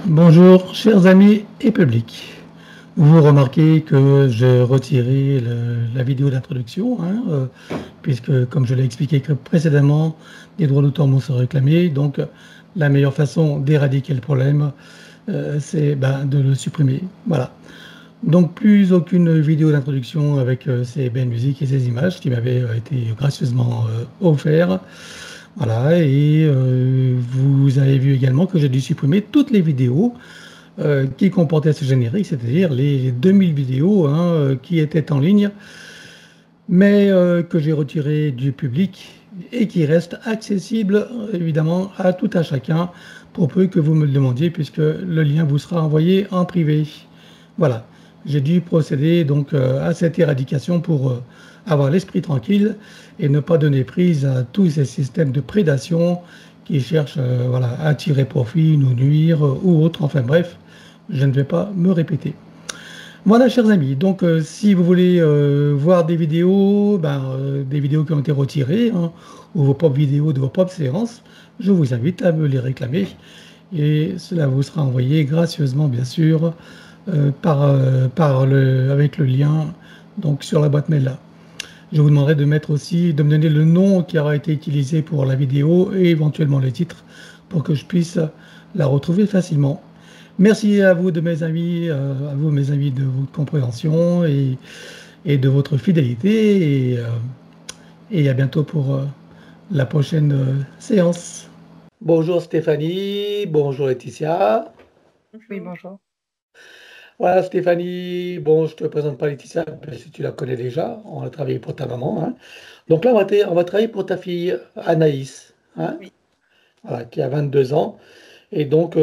Bonjour, chers amis et public. Vous remarquez que j'ai retiré la vidéo d'introduction, hein, puisque, comme je l'ai expliqué précédemment, les droits d'auteur m'ont sont réclamés. Donc, la meilleure façon d'éradiquer le problème, c'est de le supprimer. Voilà. Donc, plus aucune vidéo d'introduction avec ces belles musiques et ces images qui m'avaient été gracieusement offertes. Voilà, et vous avez vu également que j'ai dû supprimer toutes les vidéos qui comportaient ce générique, c'est-à-dire les 2000 vidéos hein, qui étaient en ligne, mais que j'ai retirées du public et qui restent accessibles évidemment à tout à chacun pour peu que vous me le demandiez, puisque le lien vous sera envoyé en privé. Voilà, j'ai dû procéder donc à cette éradication pour avoir l'esprit tranquille et ne pas donner prise à tous ces systèmes de prédation qui cherchent voilà, à tirer profit, nous nuire ou autre. Enfin bref, je ne vais pas me répéter. Voilà, chers amis, donc si vous voulez voir des vidéos qui ont été retirées, hein, ou vos propres vidéos de vos propres séances, je vous invite à me les réclamer et cela vous sera envoyé gracieusement, bien sûr, avec le lien donc sur la boîte mail là. Je vous demanderai de mettre aussi, de me donner le nom qui aura été utilisé pour la vidéo et éventuellement le titre pour que je puisse la retrouver facilement. Merci à vous de mes amis, à vous mes amis de votre compréhension et de votre fidélité et à bientôt pour la prochaine séance. Bonjour Stéphanie, bonjour Laetitia. Oui, Bonjour. bonjour. Voilà Stéphanie, bon je te présente pas Laetitia parce que tu la connais déjà, on a travaillé pour ta maman, hein. Donc là on va travailler pour ta fille Anaïs, hein, Oui, voilà, qui a 22 ans. Et donc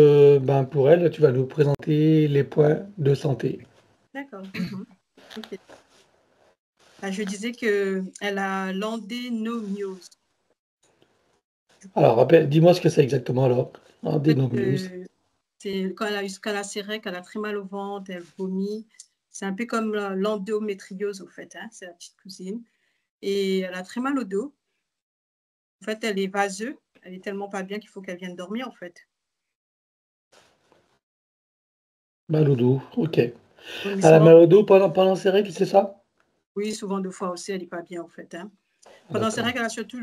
pour elle, tu vas nous présenter les points de santé. d'accord. Ok. Je disais qu'elle a l'endénomiose. Alors dis-moi ce que c'est exactement alors, En fait, adénomiose. c'est quand elle a ses règles, elle a très mal au ventre, elle vomit. C'est un peu comme l'endométriose, au fait, hein, c'est la petite cousine. Et elle a très mal au dos. En fait, elle est vaseuse. Elle est tellement pas bien qu'il faut qu'elle vienne dormir, en fait. Mal au dos, ok. Elle a Vomissement. mal au dos pendant ses règles, c'est ça? Oui, souvent 2 fois aussi, elle est pas bien, en fait, hein. Pendant ses D'accord. règles, elle a surtout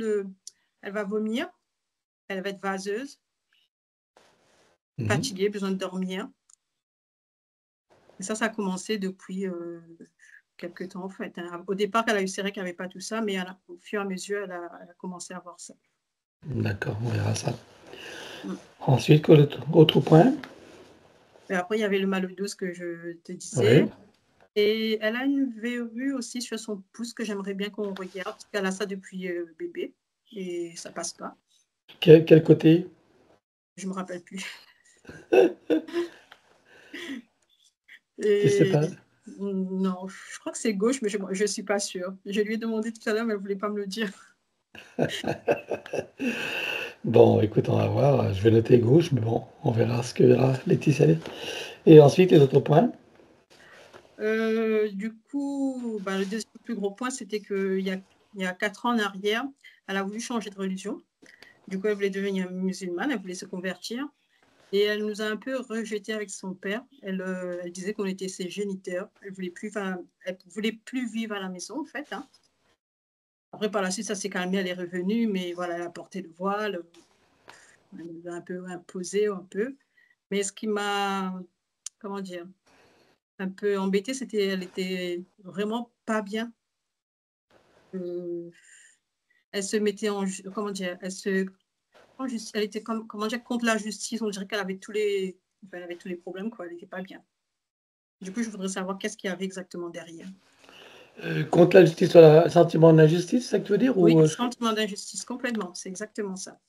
elle va vomir, elle va être vaseuse, Mhm. fatiguée, besoin de dormir. Et ça a commencé depuis quelque temps, en fait, hein. Au départ, quand elle a eu ses règles, elle n'avait pas tout ça, mais au fur et à mesure, elle a commencé à avoir ça. D'accord, on verra ça. Mm. Ensuite, autre point? Et après, il y avait le mal au dos, ce que je te disais. Oui. Et elle a une verrue aussi sur son pouce que j'aimerais bien qu'on regarde, parce qu'elle a ça depuis bébé, et ça passe pas. Quel côté? Je me rappelle plus. Tu sais Et pas? non, je crois que c'est gauche, mais je ne suis pas sûre. Je lui ai demandé tout à l'heure, mais elle ne voulait pas me le dire. Bon, écoute, on va voir. Je vais noter gauche, mais bon, on verra ce que verra Laetitia. Et ensuite, les autres points? Du coup, le deuxième plus gros point, c'était qu'il y a 4 ans en arrière, elle a voulu changer de religion. Du coup, elle voulait devenir musulmane, elle voulait se convertir. Et elle nous a un peu rejetés avec son père. Elle disait qu'on était ses géniteurs. Elle voulait plus vivre à la maison, en fait, hein. Après, par la suite, ça s'est calmé, elle est revenue, mais voilà, elle a porté le voile. Elle nous a un peu imposé, un peu. Mais ce qui m'a, comment dire, un peu embêtée, c'était elle était vraiment pas bien. Euh, Elle se mettait comment dire, elle était comment dire, contre la justice. On dirait qu'elle avait elle avait tous les problèmes, quoi. Elle n'était pas bien. Du coup, je voudrais savoir qu'est-ce qu'il y avait exactement derrière. Contre la justice, voilà, sentiment d'injustice, c'est ça que tu veux dire Oui, ou sentiment d'injustice, complètement. C'est exactement ça.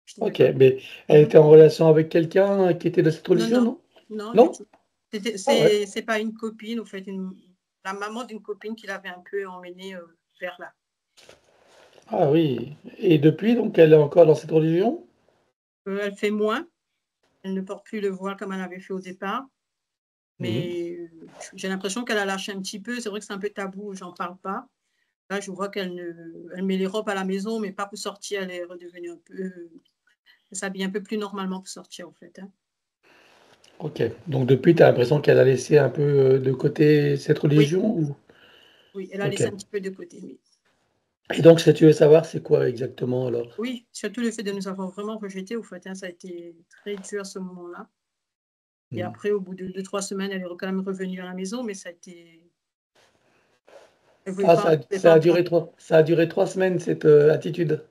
Je trouvais Ok, pas. mais elle Mhm. était en relation avec quelqu'un qui était de cette Non, religion, non, non? non, du Non? tout. Ah ouais. C'est pas une copine, au fait, la maman d'une copine qui l'avait un peu emmenée vers là. Ah oui. Et depuis, donc, elle est encore dans cette religion? Elle fait moins. Elle ne porte plus le voile comme elle avait fait au départ. Mhm. Mais j'ai l'impression qu'elle a lâché un petit peu. C'est vrai que c'est un peu tabou, j'en parle pas. Là, je vois elle met les robes à la maison, mais pas pour sortir. Elle est redevenue un peu, elle s'habille un peu plus normalement pour sortir, en fait, hein. Ok. Donc depuis, tu as l'impression qu'elle a laissé un peu de côté cette Oui, religion ou... oui, elle a Ok. laissé un petit peu de côté, oui. Et donc, ce que tu veux savoir, c'est quoi exactement alors? Oui, surtout le fait de nous avoir vraiment rejetés, au fait, hein, ça a été très dur à ce moment-là. Et Hmm. après, au bout de 2, 3 semaines, elle est quand même revenue à la maison, mais ça a été. Elle ne voulait Ah, pas, elle voulait pas entendre. ça a duré 3 semaines, cette attitude.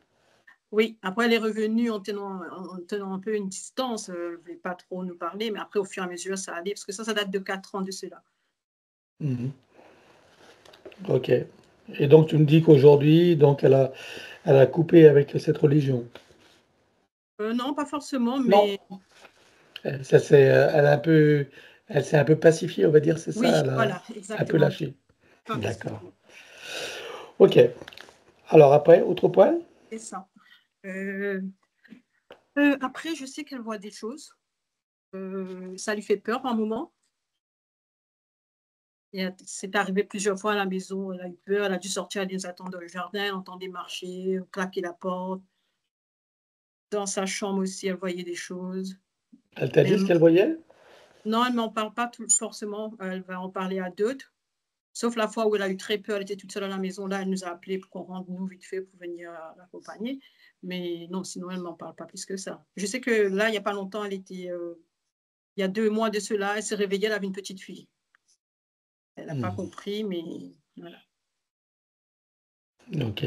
Oui, après, elle est revenue en tenant un peu une distance. Elle ne voulait pas trop nous parler, mais après, au fur et à mesure, ça allait, parce que ça date de 4 ans de cela. Mhm. Ok. Et donc, tu me dis qu'aujourd'hui, donc, elle a coupé avec cette religion. Non, pas forcément, Non, mais ça elle s'est un peu pacifiée, on va dire, c'est ça, oui, elle a voilà, un peu exactement. lâché. Pas D'accord. pacifiquement, Ok. Alors après, autre point? c'est ça. Euh, Après, je sais qu'elle voit des choses. Ça lui fait peur par moment. C'est arrivé plusieurs fois à la maison. Elle a eu peur. Elle a dû sortir, elle nous attendre dans le jardin. Elle entendait marcher, claquer la porte. Dans sa chambre aussi, elle voyait des choses. Elle t'a Mais dit ce qu'elle voyait? non, elle ne m'en parle pas forcément. Elle va en parler à d'autres. Sauf la fois où elle a eu très peur, elle était toute seule à la maison. Là, elle nous a appelé pour qu'on rentre, nous, vite fait, pour venir l'accompagner. Mais non, sinon, elle ne m'en parle pas plus que ça. Je sais que là, il n'y a pas longtemps, il y a 2 mois de cela, elle s'est réveillée, elle avait une petite fille. Elle n'a pas Hmm. compris, mais voilà. Ok.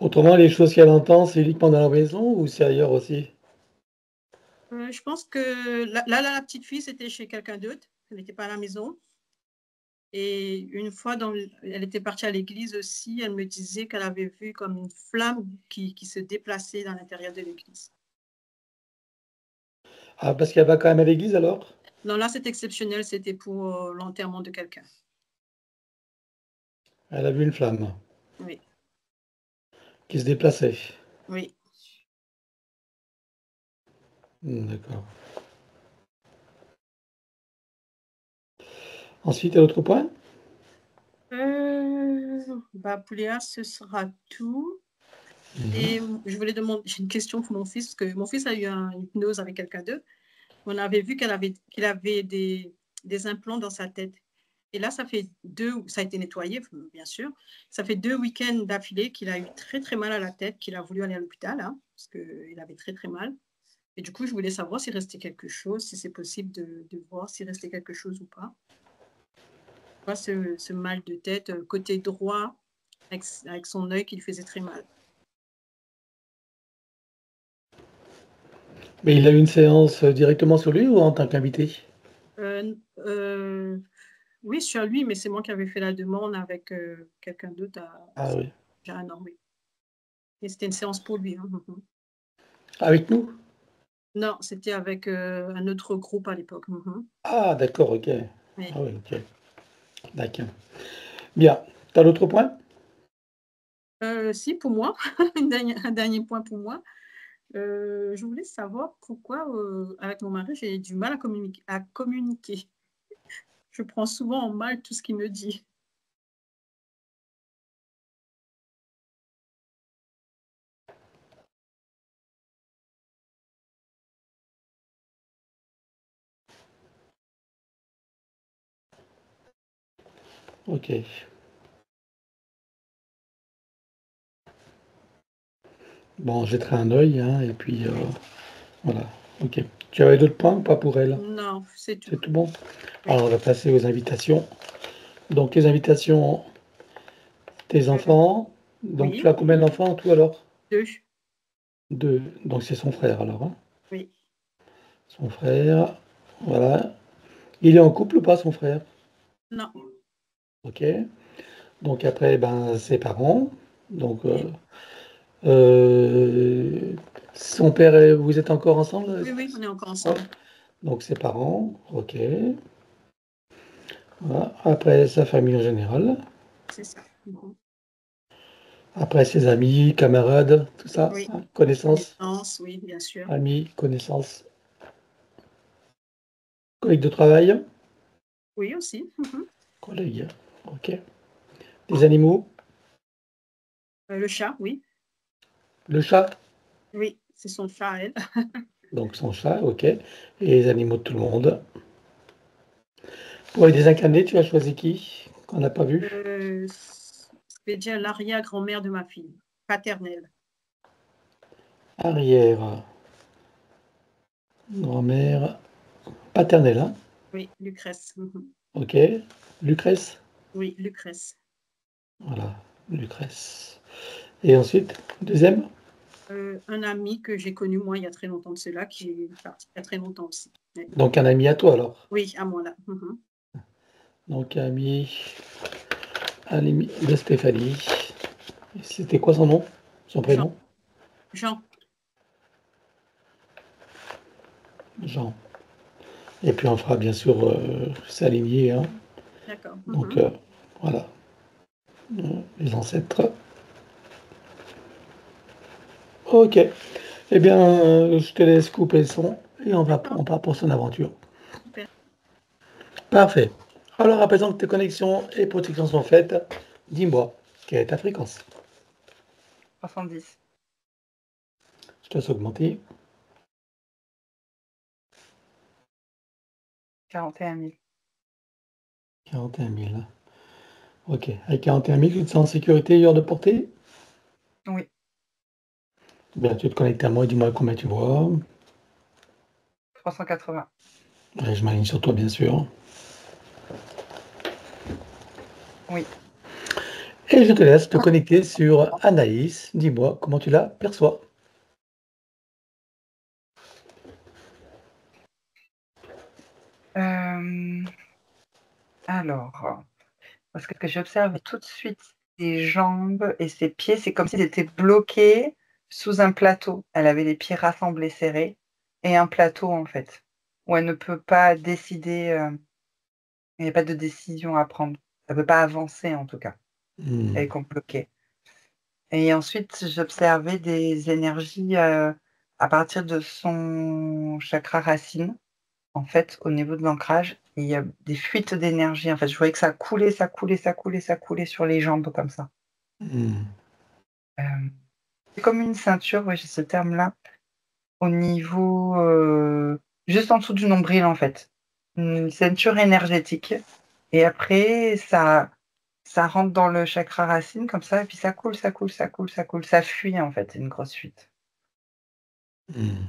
Autrement, les choses qu'elle entend, c'est uniquement dans la maison ou c'est ailleurs aussi? Je pense que là, la petite fille, c'était chez quelqu'un d'autre. Elle n'était pas à la maison. Et une fois, elle était partie à l'église aussi. Elle me disait qu'elle avait vu comme une flamme qui se déplaçait dans l'intérieur de l'église. Ah, parce qu'elle va quand même à l'église alors? Non, là, c'est exceptionnel. C'était pour l'enterrement de quelqu'un. Elle a vu une flamme Oui, qui se déplaçait. oui. D'accord. Ensuite, l'autre point? Pour Léa, ce sera tout. Mhm. Et je voulais demander, j'ai une question pour mon fils, parce que mon fils a eu une hypnose avec quelqu'un d'autre. On avait vu qu'il avait des implants dans sa tête. Et là, ça a été nettoyé, bien sûr. Ça fait 2 week-ends d'affilée qu'il a eu très, très mal à la tête, qu'il a voulu aller à l'hôpital, hein, parce qu'il avait très, très mal. Et du coup, je voulais savoir s'il restait quelque chose, si c'est possible de voir s'il restait quelque chose ou pas. Pas ce mal de tête, côté droit, avec son œil qui lui faisait très mal. Mais il a eu une séance directement sur lui ou en tant qu'invité? Oui, sur lui, mais c'est moi qui avais fait la demande avec quelqu'un d'autre à Ah oui. Jeanne, oui. Et c'était une séance pour lui, hein. Mhm. Avec nous? Non, c'était avec un autre groupe à l'époque. Mhm. Ah, d'accord, ok. Oui. Ah oui, ok. D'accord. Bien. T'as l'autre point? Si, pour moi, un dernier point pour moi. Je voulais savoir pourquoi, avec mon mari, j'ai du mal à communiquer. Je prends souvent en mal tout ce qu'il me dit. Ok. Bon, je jetterai un œil, hein, et puis Oui. voilà. Ok. Tu avais d'autres points ou pas pour elle? Non, c'est tout. C'est tout bon? Oui. Alors, on va passer aux invitations. Donc, les invitations, tes Euh, enfants. Donc, tu oui, as combien d'enfants en tout alors? 2. Deux. Donc, c'est son frère alors, hein? Oui. Son frère. Voilà. Il est en couple ou pas, son frère? Non. Ok. Donc, après, ben, ses parents. Donc, Oui. euh, son père, vous êtes encore ensemble? Oui, oui, on est encore Ouais. ensemble. Donc, ses parents. Ok. Voilà. Après, sa famille en général. C'est ça. Mhm. Après, ses amis, camarades, tout ça, Oui. hein, connaissances, Connaissance, oui, bien sûr. amis, connaissances, collègues de travail, Oui, aussi. Mhm. collègues, ok. Des animaux, Le chat, oui. le chat, Oui, c'est son chat à elle. Donc son chat, ok. Et les animaux de tout le monde. Pour les désincarnés, tu as choisi qui? Qu'on n'a pas vu? C'est déjà l'arrière-grand-mère de ma fille, paternelle. Arrière, grand-mère, paternelle, hein? Oui, Lucrèce. Ok. Lucrèce? Oui, Lucrèce. Voilà, Lucrèce. Et ensuite, deuxième? Un ami que j'ai connu, moi, il y a très longtemps de cela, qui est parti il y a très longtemps aussi. Oui, Donc un ami à toi alors. oui, à moi là. Donc ami de Stéphanie. C'était quoi son nom? Son Jean. prénom? Jean, Jean. Et puis on fera bien sûr s'aligner, hein. d'accord. Donc voilà, les ancêtres. Ok. Eh bien, je te laisse couper le son et D'accord, on part pour son aventure. super. Parfait. Alors, à présent que tes connexions et protections sont faites, dis-moi, quelle est ta fréquence? 70. Je te laisse augmenter. 41 000. 41 000. Ok. Avec 41 000, tu te sens en sécurité et hors de portée? Oui. Bien, tu te connectes à moi et dis-moi combien tu vois. 380. Allez, je m'aligne sur toi, bien sûr. Oui. Et je te laisse te connecter sur Anaïs. Dis-moi comment tu la perçois. Euh, alors, parce que j'observe tout de suite ses jambes et ses pieds, c'est comme s'il était bloqué sous un plateau. Elle avait les pieds rassemblés serrés et un plateau en fait, où elle ne peut pas décider, il n'y a pas de décision à prendre. Elle ne peut pas avancer en tout cas. Elle est comme bloquée. Et ensuite, j'observais des énergies à partir de son chakra racine. En fait, au niveau de l'ancrage, il y a des fuites d'énergie. En fait, je voyais que ça coulait, ça coulait, ça coulait, ça coulait sur les jambes comme ça. Hmm. C'est comme une ceinture, ouais, j'ai ce terme-là, au niveau juste en dessous du nombril, en fait. Une ceinture énergétique. Et après, ça rentre dans le chakra racine comme ça, et puis ça coule, ça coule, ça coule, ça coule. Ça fuit, en fait, c'est une grosse fuite. Hmm.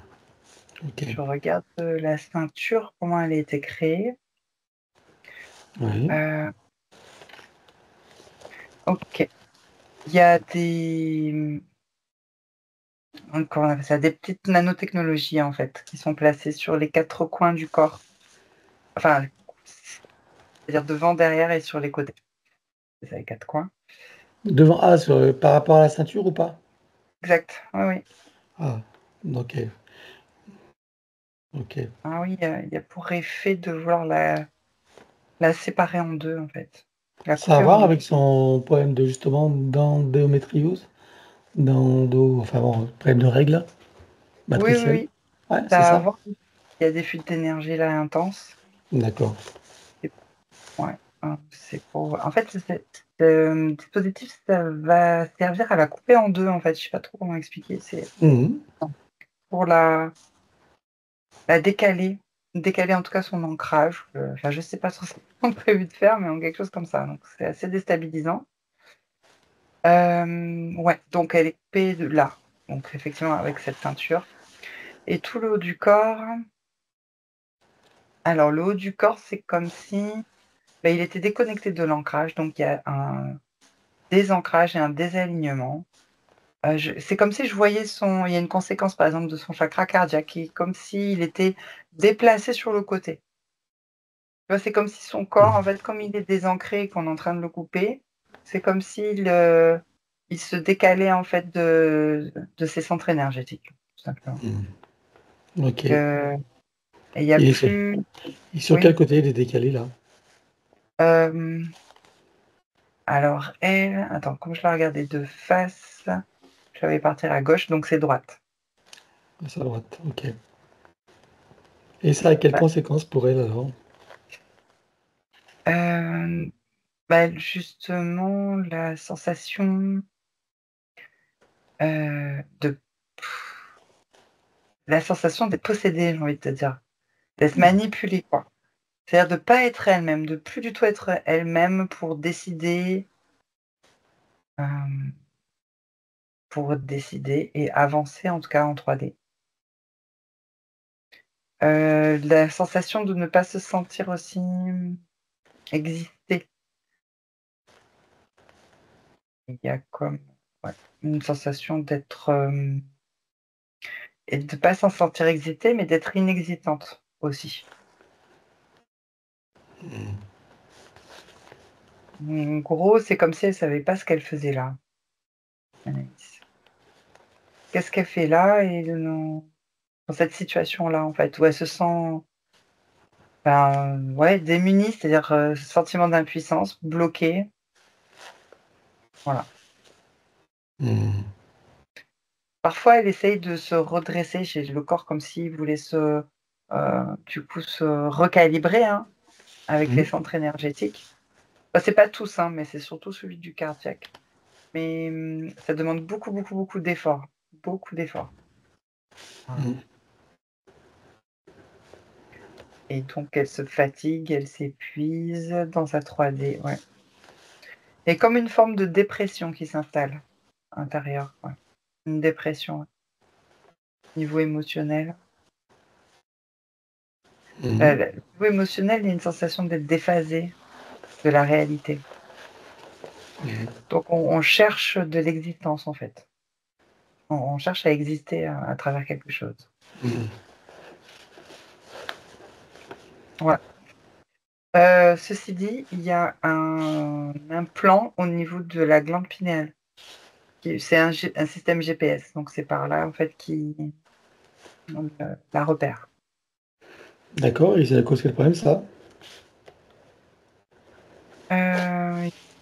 Ok. Je regarde la ceinture, comment elle a été créée. Oui. Ok. Il y a des, comment on appelle ça, des petites nanotechnologies en fait, qui sont placées sur les 4 coins du corps. Enfin, c'est-à-dire devant, derrière et sur les côtés. C'est ça, les 4 coins. Devant A, par rapport à la ceinture ou pas? Exact. Oui, oui. Ah, ok. Ok. Ah oui, il y a pour effet de vouloir la séparer en deux en fait. La Ça a à couper en voir deux. avec son problème de justement d'endométriose, enfin bon, problème de règles Oui, oui, matricielles. oui. Ouais, c'est Ça a à ça? voir. Il y a des fuites d'énergie là intenses. D'accord. Et- ouais. C'est pour. En fait, dispositif, ça va servir à la couper en deux en fait. Je sais pas trop comment expliquer. C'est Mhm. pour la décaler en tout cas son ancrage. Enfin, je sais pas ce qu'ils ont prévu de faire, mais en quelque chose comme ça. Donc, c'est assez déstabilisant. Ouais, donc elle est coupée de là. Donc, effectivement, avec cette ceinture. Et tout le haut du corps. Alors, le haut du corps, c'est comme si il était déconnecté de l'ancrage. Donc, il y a un désancrage et un désalignement. C'est comme si je voyais il y a une conséquence, par exemple, de son chakra cardiaque, qui est comme s'il était déplacé sur le côté. Tu vois, c'est comme si son corps, en fait, comme il est désancré et qu'on est en train de le couper, c'est comme s'il il se décalait en fait de ses centres énergétiques, tout simplement. Ok. Que et il y a Il est sur, plus il est sur quel oui, côté il est décalé là? alors elle attends, comme je la regardais de face, je la vais partir à gauche, donc c'est droite. À sa droite. Ok. Et ça a quelles Bah, conséquences pour elle alors? hem, justement, la sensation, de la sensation d'être possédée, j'ai envie de te dire. D'être manipulée, quoi. C'est-à-dire de ne pas être elle-même, de plus du tout être elle-même pour décider et avancer, en tout cas en 3D. La sensation de ne pas se sentir aussi exister. Il y a comme une sensation d'être et de ne pas s'en sentir excitée, mais d'être inexistante aussi. En gros, c'est comme si elle ne savait pas ce qu'elle faisait là, Anaïs. Qu'est-ce qu'elle fait là et dans cette situation-là, en fait, où elle se sent démunie, c'est-à-dire ce sentiment d'impuissance, bloquée. Voilà. Parfois, elle essaye de se redresser. J'ai le corps comme s'il voulait se recalibrer avec les centres énergétiques. C'est pas tous, mais c'est surtout celui du cardiaque. Mais ça demande beaucoup, beaucoup, beaucoup d'efforts. Beaucoup d'efforts. Et donc, elle se fatigue, elle s'épuise dans sa 3D. Ouais. Et comme une forme de dépression qui s'installe à l'intérieur. Ouais. Une dépression. Niveau émotionnel. Au niveau émotionnel, il y a une sensation d'être déphasé de la réalité. Donc, on cherche de l'existence, en fait. On cherche à exister à travers quelque chose. Voilà. Ceci dit, il y a un implant au niveau de la glande pinéale. C'est un système GPS, donc c'est par là, en fait, qui la repère. D'accord, et c'est à cause quel problème, ça?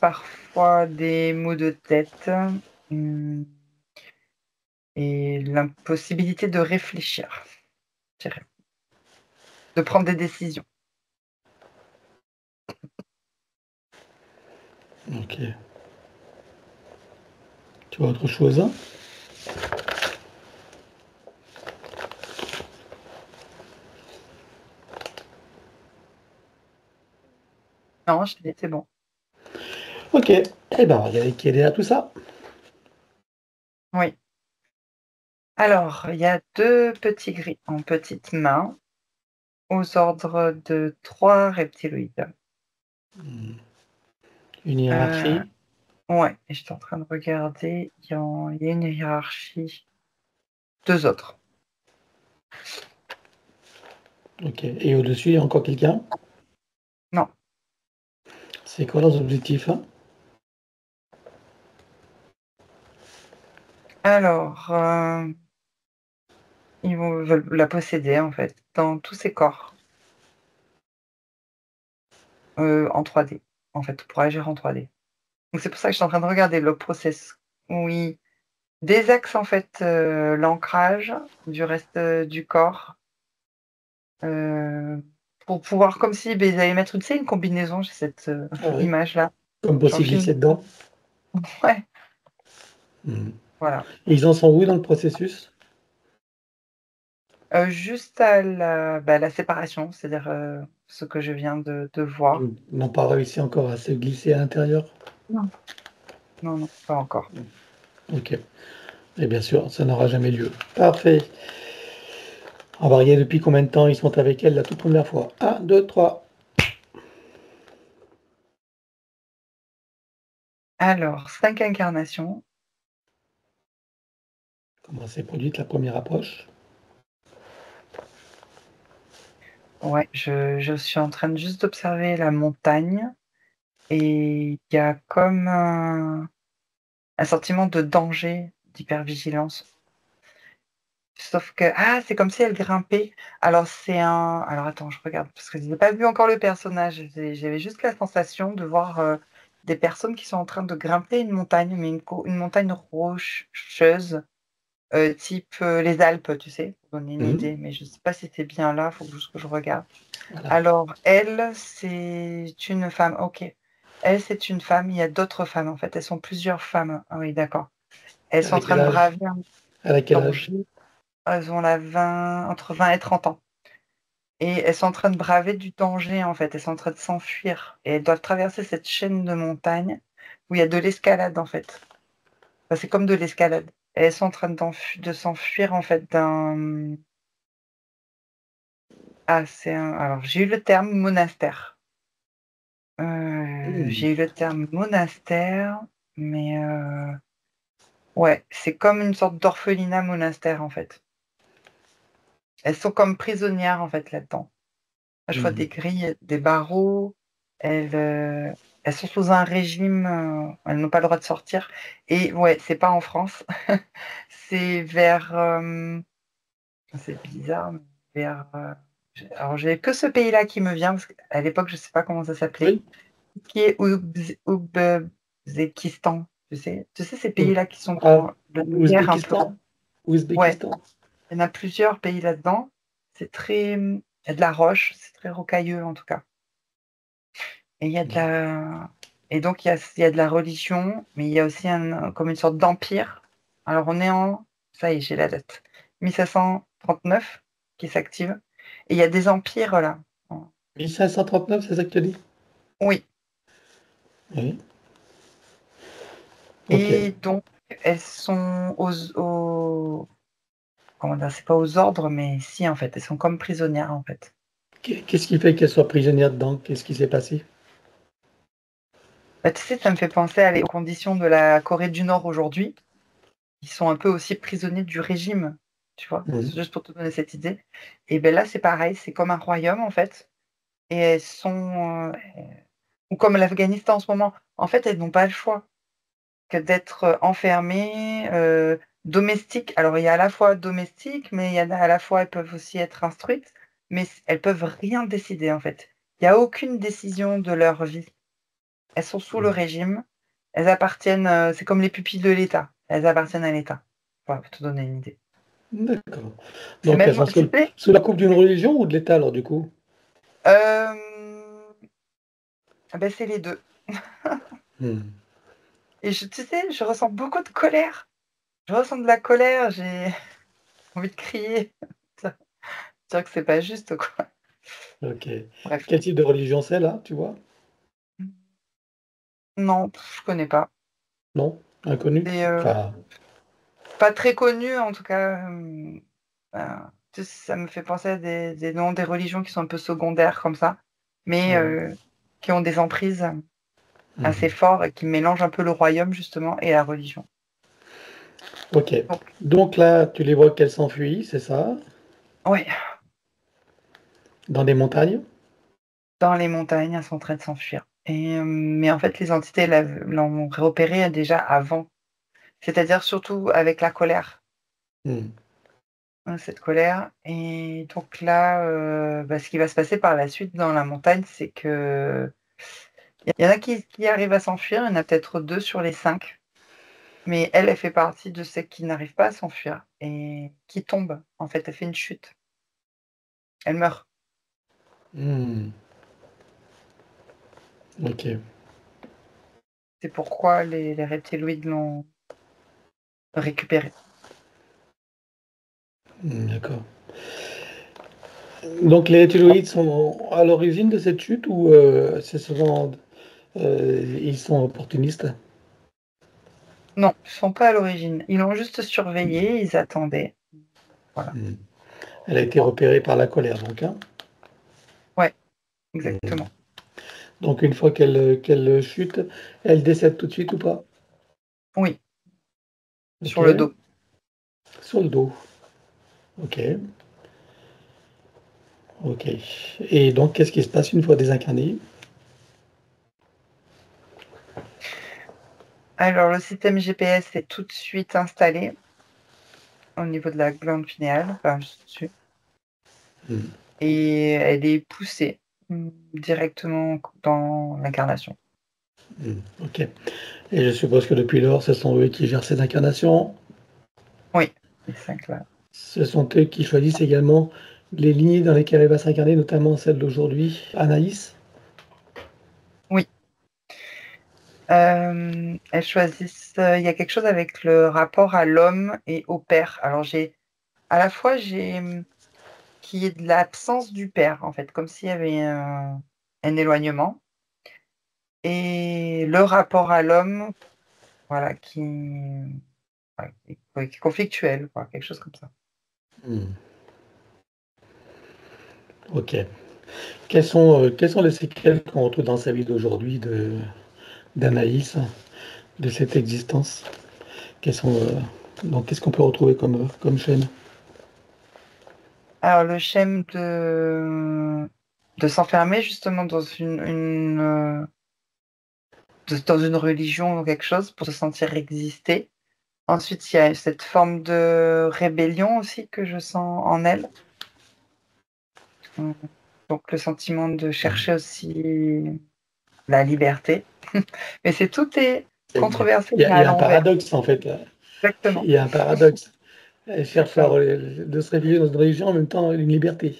Parfois des maux de tête et l'impossibilité de réfléchir, je dirais. De prendre des décisions. Ok. Tu vois autre chose, hein? Non, je t'ai dit, c'est bon. Ok. Eh ben, on va regarder qui est derrière tout ça. Oui. Alors, il y a 2 petits gris en petites mains aux ordres de 3 reptiloïdes. Une hiérarchie. Ouais, et j'étais en train de regarder, il y a une hiérarchie. 2 autres. Ok. Et au-dessus, il y a encore quelqu'un? Non. C'est quoi leurs objectifs, hein? Alors, ils veulent la posséder, en fait, dans tous ses corps. En 3D, en fait, pour agir en 3D. Donc c'est pour ça que je suis en train de regarder le process. Oui, des axes, en fait, l'ancrage du reste, du corps, pour pouvoir comme si, ils allaient mettre, tu sais, une combinaison, j'ai cette, Ah ouais. image-là. Comme pour Sur s'y le film. glisser dedans. Ouais, voilà. Et ils en sont où dans le processus? Juste à la séparation, c'est-à-dire, ce que je viens de voir. Ils n'ont pas réussi encore à se glisser à l'intérieur? Non. Non, non, pas encore. Ok. Et bien sûr, ça n'aura jamais lieu. Parfait. On va regarder depuis combien de temps ils sont avec elle la toute première fois. 1, 2, 3. Alors, 5 incarnations. Comment s'est produite la première approche? Ouais, je suis en train de juste d'observer la montagne et il y a comme un sentiment de danger, d'hypervigilance. Sauf que c'est comme si elle grimpait. Alors attends, je regarde parce que je n'ai pas vu encore le personnage. J'avais juste la sensation de voir, des personnes qui sont en train de grimper une montagne, mais une montagne rocheuse, type, les Alpes, tu sais? Pour donner une idée, mais je ne sais pas si c'est bien là, il faut juste que je regarde. Voilà. Alors elle, c'est une femme, OK. Elle, c'est une femme, il y a d'autres femmes, en fait, elles sont plusieurs femmes. Ah oui, d'accord. Elles sont en train de braver un Elle a quel âge? danger. elles ont entre 20 et 30 ans. Et elles sont en train de braver du danger, en fait. Elles sont en train de s'enfuir. Et elles doivent traverser cette chaîne de montagnes où il y a de l'escalade, en fait. Enfin, c'est comme de l'escalade. Et elles sont en train de s'enfuir, en fait, d'un... Ah, Alors, j'ai eu le terme monastère. J'ai eu le terme monastère, mais... Ouais, c'est comme une sorte d'orphelinat monastère, en fait. Elles sont comme prisonnières, en fait, là-dedans. Je vois des grilles, des barreaux. Elles, elles sont sous un régime, elles n'ont pas le droit de sortir. Et ouais, c'est pas en France. C'est vers, c'est bizarre, mais vers. Alors j'ai que ce pays-là qui me vient parce qu'à l'époque je sais pas comment ça s'appelait. Oui. Qui est Ouzbékistan. Tu sais ces Ou- pays-là qui sont Ah, dans le guerre un peu. Ouzbékistan. Ouais, Ouzbékistan. il y en a plusieurs pays là-dedans. C'est très, il y a de la roche, c'est très rocailleux en tout cas. Et il y a de la... Et donc, il y a de la religion, mais il y a aussi comme une sorte d'empire. Alors, on est en... Ça y est, j'ai la date. 1539 qui s'active. Et il y a des empires, là. 1539, c'est ça que tu dis? Oui. Oui. Ok. Et donc, elles sont comment dire, c'est pas aux ordres, mais si, en fait. Elles sont comme prisonnières, en fait. Qu'est-ce qui fait qu'elle soit prisonnière dedans? Qu'est-ce qui s'est passé? Bah, tu sais, ça me fait penser aux conditions de la Corée du Nord aujourd'hui. Ils sont un peu aussi prisonniers du régime, tu vois, Mhm. c'est juste pour te donner cette idée. Et ben là, c'est pareil, c'est comme un royaume en fait, et elles sont, ou comme l'Afghanistan en ce moment, en fait, elles n'ont pas le choix que d'être enfermées, domestiques. Alors, il y a à la fois domestiques, mais il y a à la fois, elles peuvent aussi être instruites, mais elles peuvent rien décider en fait. Il n'y a aucune décision de leur vie. Elles sont sous le régime, elles appartiennent, c'est comme les pupilles de l'État, elles appartiennent à l'État. Voilà, pour te donner une idée. D'accord. C'est Donc elles même, sont tu sais, sous la coupe d'une religion ou de l'État alors du coup? euh, ben c'est les deux. Hmm. Et tu sais, je ressens beaucoup de colère. Je ressens de la colère, j'ai envie de crier. Ça dire que c'est pas juste, quoi. Ok. Bref. Quel type de religion c'est là, tu vois? Non, je connais pas. Non? Inconnu? C'est Enfin, pas très connu, en tout cas. Tu sais, ça me fait penser à des noms, des religions qui sont un peu secondaires comme ça, mais ouais. qui ont des emprises assez Mhm. fortes et qui mélangent un peu le royaume, justement, et la religion. Ok. Donc, Donc là, tu les vois qu'elles s'enfuient, c'est ça? ouais, Dans des montagnes? dans les montagnes, elles sont en train de s'enfuir. Et, mais en fait, les entités l'ont repéré déjà avant. C'est-à-dire surtout avec la colère, Hmm. hein, cette colère. Et donc là, bah, ce qui va se passer par la suite dans la montagne, c'est que il y en a qui arrivent à s'enfuir, il y en a peut-être 2 sur les 5. Mais elle, elle fait partie de celles qui n'arrivent pas à s'enfuir et qui tombent. En fait, elle fait une chute. Elle meurt. Hmm. Ok. C'est pourquoi les reptiloïdes l'ont récupérée. D'accord. Donc les reptiloïdes sont à l'origine de cette chute ou c'est souvent ils sont opportunistes? Non, ils ne sont pas à l'origine. Ils l'ont juste surveillée, ils attendaient. Voilà. Hmm. Elle a été repérée par la colère, donc, hein. Ouais, Hmm. exactement. Donc une fois qu'elle chute, elle décède tout de suite ou pas? Oui, Ok. sur le dos. Sur le dos. Ok. Ok. Et donc qu'est-ce qui se passe une fois désincarnée? Alors, le système GPS est tout de suite installé au niveau de la glande pinéale, enfin, juste dessus. Hmm. Et elle est poussée directement dans l'incarnation. Hmm. Ok. Et je suppose que depuis lors, ce sont eux qui gèrent ces incarnations. Oui, les 5 là. Ce sont eux qui choisissent également les lignées dans lesquelles elle va s'incarner, notamment celle d'aujourd'hui, Anaïs. Oui. Elles choisissent, il y a quelque chose avec le rapport à l'homme et au père. Alors à la fois, qu'il y ait de l'absence du père, en fait, comme s'il y avait un éloignement. Et le rapport à l'homme, voilà, qui est conflictuel, quoi, quelque chose comme ça. Hmm. Ok. Quelles sont les séquelles qu'on retrouve dans sa vie d'aujourd'hui d'Anaïs, de cette existence? Donc, qu'est-ce qu'on peut retrouver comme chaîne? Alors, le schème de s'enfermer justement dans une religion ou quelque chose pour se sentir exister. Ensuite, il y a cette forme de rébellion aussi que je sens en elle. Donc, le sentiment de chercher aussi la liberté. Mais tout est controversé, mais Il y à a un l'envers. paradoxe, en fait, là. Il Exactement. y a un paradoxe. Elle cherche Exactement. de se réveiller dans une religion, en même temps une liberté.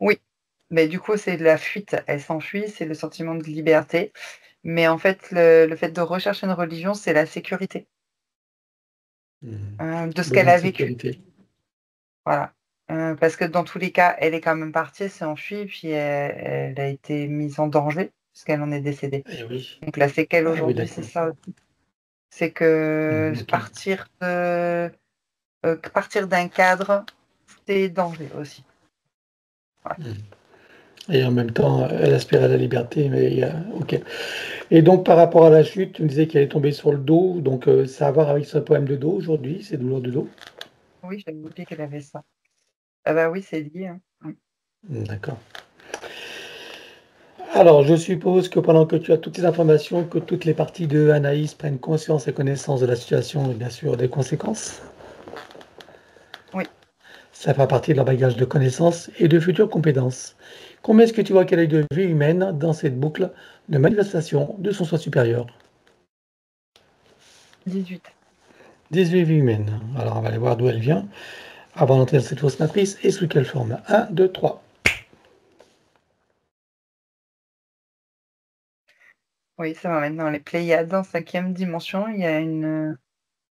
Oui. Mais du coup, c'est de la fuite. Elle s'enfuit, c'est le sentiment de liberté. Mais en fait, le fait de rechercher une religion, c'est la sécurité de ce qu'elle Besoin de a vécu. sécurité. Voilà. Parce que dans tous les cas, elle est quand même partie, elle s'est enfuie, puis elle a été mise en danger, puisqu'elle en est décédée. Eh oui. Donc la séquelle Ah oui, aujourd'hui, c'est d'accord. ça aussi. C'est que Ok. partir d'un cadre, c'est danger aussi. Voilà. Et en même temps, elle aspire à la liberté, mais ok. Et donc, par rapport à la chute, tu me disais qu'elle est tombée sur le dos, donc ça a à voir avec ce problème de dos aujourd'hui, ces douleurs de dos? Oui, j'avais oublié qu'elle avait ça. Ah bah oui, c'est lié, hein. D'accord. Alors, je suppose que pendant que tu as toutes ces informations, que toutes les parties de Anaïs prennent conscience et connaissance de la situation et bien sûr des conséquences. Oui. Ça fera partie de leur bagage de connaissances et de futures compétences. Combien est-ce que tu vois qu'elle est de vie humaine dans cette boucle de manifestation de son soi supérieur? 18. 18 vies humaines. Alors, on va aller voir d'où elle vient avant d'entrer dans cette fausse matrice et sous quelle forme. 1, 2, 3. Oui, ça m'emmène dans les Pléiades, en 5e dimension. Il y a une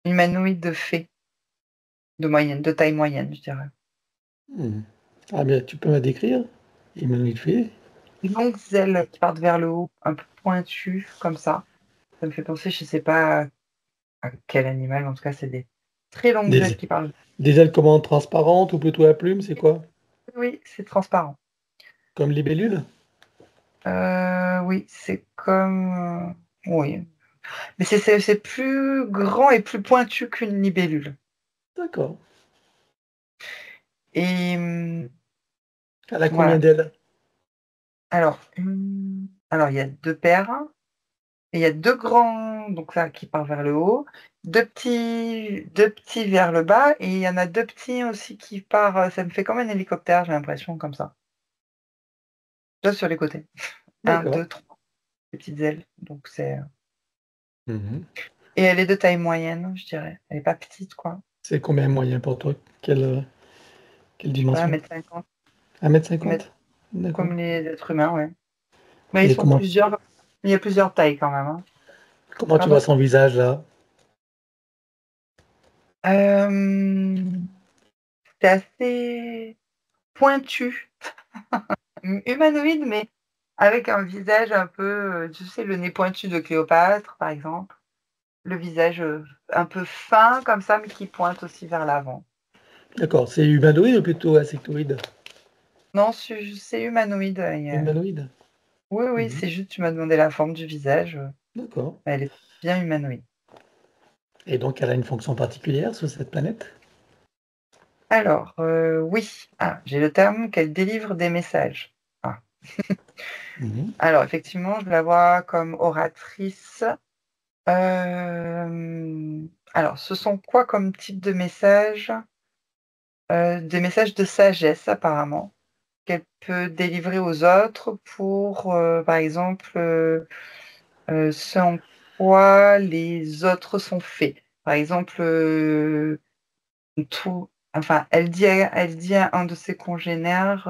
humanoïde de fée, de taille moyenne, je dirais. Ah bien, tu peux me la décrire? Humanoïde fée. Longues ailes qui partent vers le haut, un peu pointues, comme ça. Ça me fait penser, je sais pas à quel animal, en tout cas, c'est des très longues ailes Des, qui partent. des ailes comment transparentes ou plutôt à plumes, c'est quoi? Oui, c'est transparent. Comme libellule? Oui, c'est comme. Oui. Mais c'est plus grand et plus pointu qu'une libellule. D'accord. Et Elle a combien voilà. d'ailes? Alors, il y a deux paires. Et il y a deux grands, donc là, qui partent vers le haut, deux petits vers le bas, et il y en a deux petits aussi qui partent. Ça me fait comme un hélicoptère, j'ai l'impression, comme ça. Là, sur les côtés. Un, D'accord. deux, trois, des petites ailes. Donc c'est. Mhm. Et elle est de taille moyenne, je dirais. Elle est pas petite, quoi. C'est combien moyen pour toi? Quelle Je sais pas, dimension? 1,50 m. 1,50 m? D'accord. Comme les êtres humains, ouais. Mais ils Et sont plusieurs. Il y a plusieurs tailles quand même, hein. comment tu vois Pardon? son visage là? Euh, c'est assez pointu. Humanoïde, mais avec un visage un peu, tu sais, le nez pointu de Cléopâtre, par exemple. Le visage un peu fin, comme ça, mais qui pointe aussi vers l'avant. D'accord. C'est humanoïde ou plutôt insectoïde? Non, c'est humanoïde. Humanoïde. Oui, oui, Mhm. c'est juste, tu m'as demandé la forme du visage. D'accord. Elle est bien humanoïde. Et donc elle a une fonction particulière sur cette planète? Alors, oui. Ah, j'ai le terme qu'elle délivre des messages. Ah. Mhm. Alors, effectivement, je la vois comme oratrice. Alors, ce sont quoi comme type de messages? Des messages de sagesse apparemment, qu'elle peut délivrer aux autres pour, par exemple, ce en quoi les autres sont faits. Par exemple, elle dit à un de ses congénères,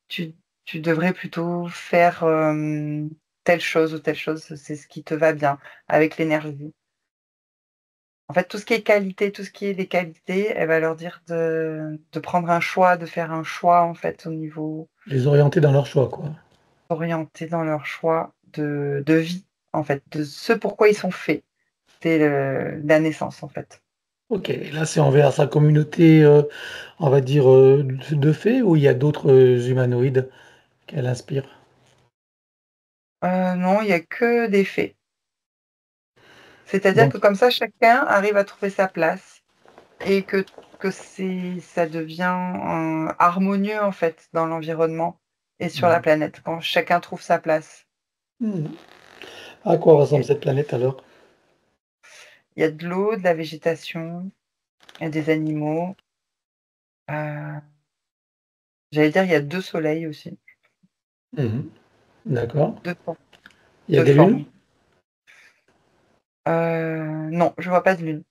«Tu tu devrais plutôt faire, telle chose ou telle chose, c'est ce qui te va bien avec l'énergie». En fait, tout ce qui est qualité, tout ce qui est des qualités, elle va leur dire de prendre un choix, de faire un choix, en fait, au niveau Les orienter dans leur choix, quoi. orienté dans leur choix de vie, en fait, de ce pourquoi ils sont faits dès la naissance, en fait. OK, et là, c'est envers sa communauté, on va dire, de fées ou il y a d'autres, humanoïdes qu'elle inspire? Non, il y a que des faits. C'est-à-dire que Donc comme ça, chacun arrive à trouver sa place et que ça devient, harmonieux, en fait, dans l'environnement et sur la mmh. planète, quand chacun trouve sa place. Mmh. À quoi ressemble Et cette planète alors? il y a de l'eau, de la végétation, il y a des animaux, heu, j'allais dire il y a 2 soleils aussi, Mmh. D'accord. 2 for Il y a 2 des lunes? formes. Non, je vois pas de lune.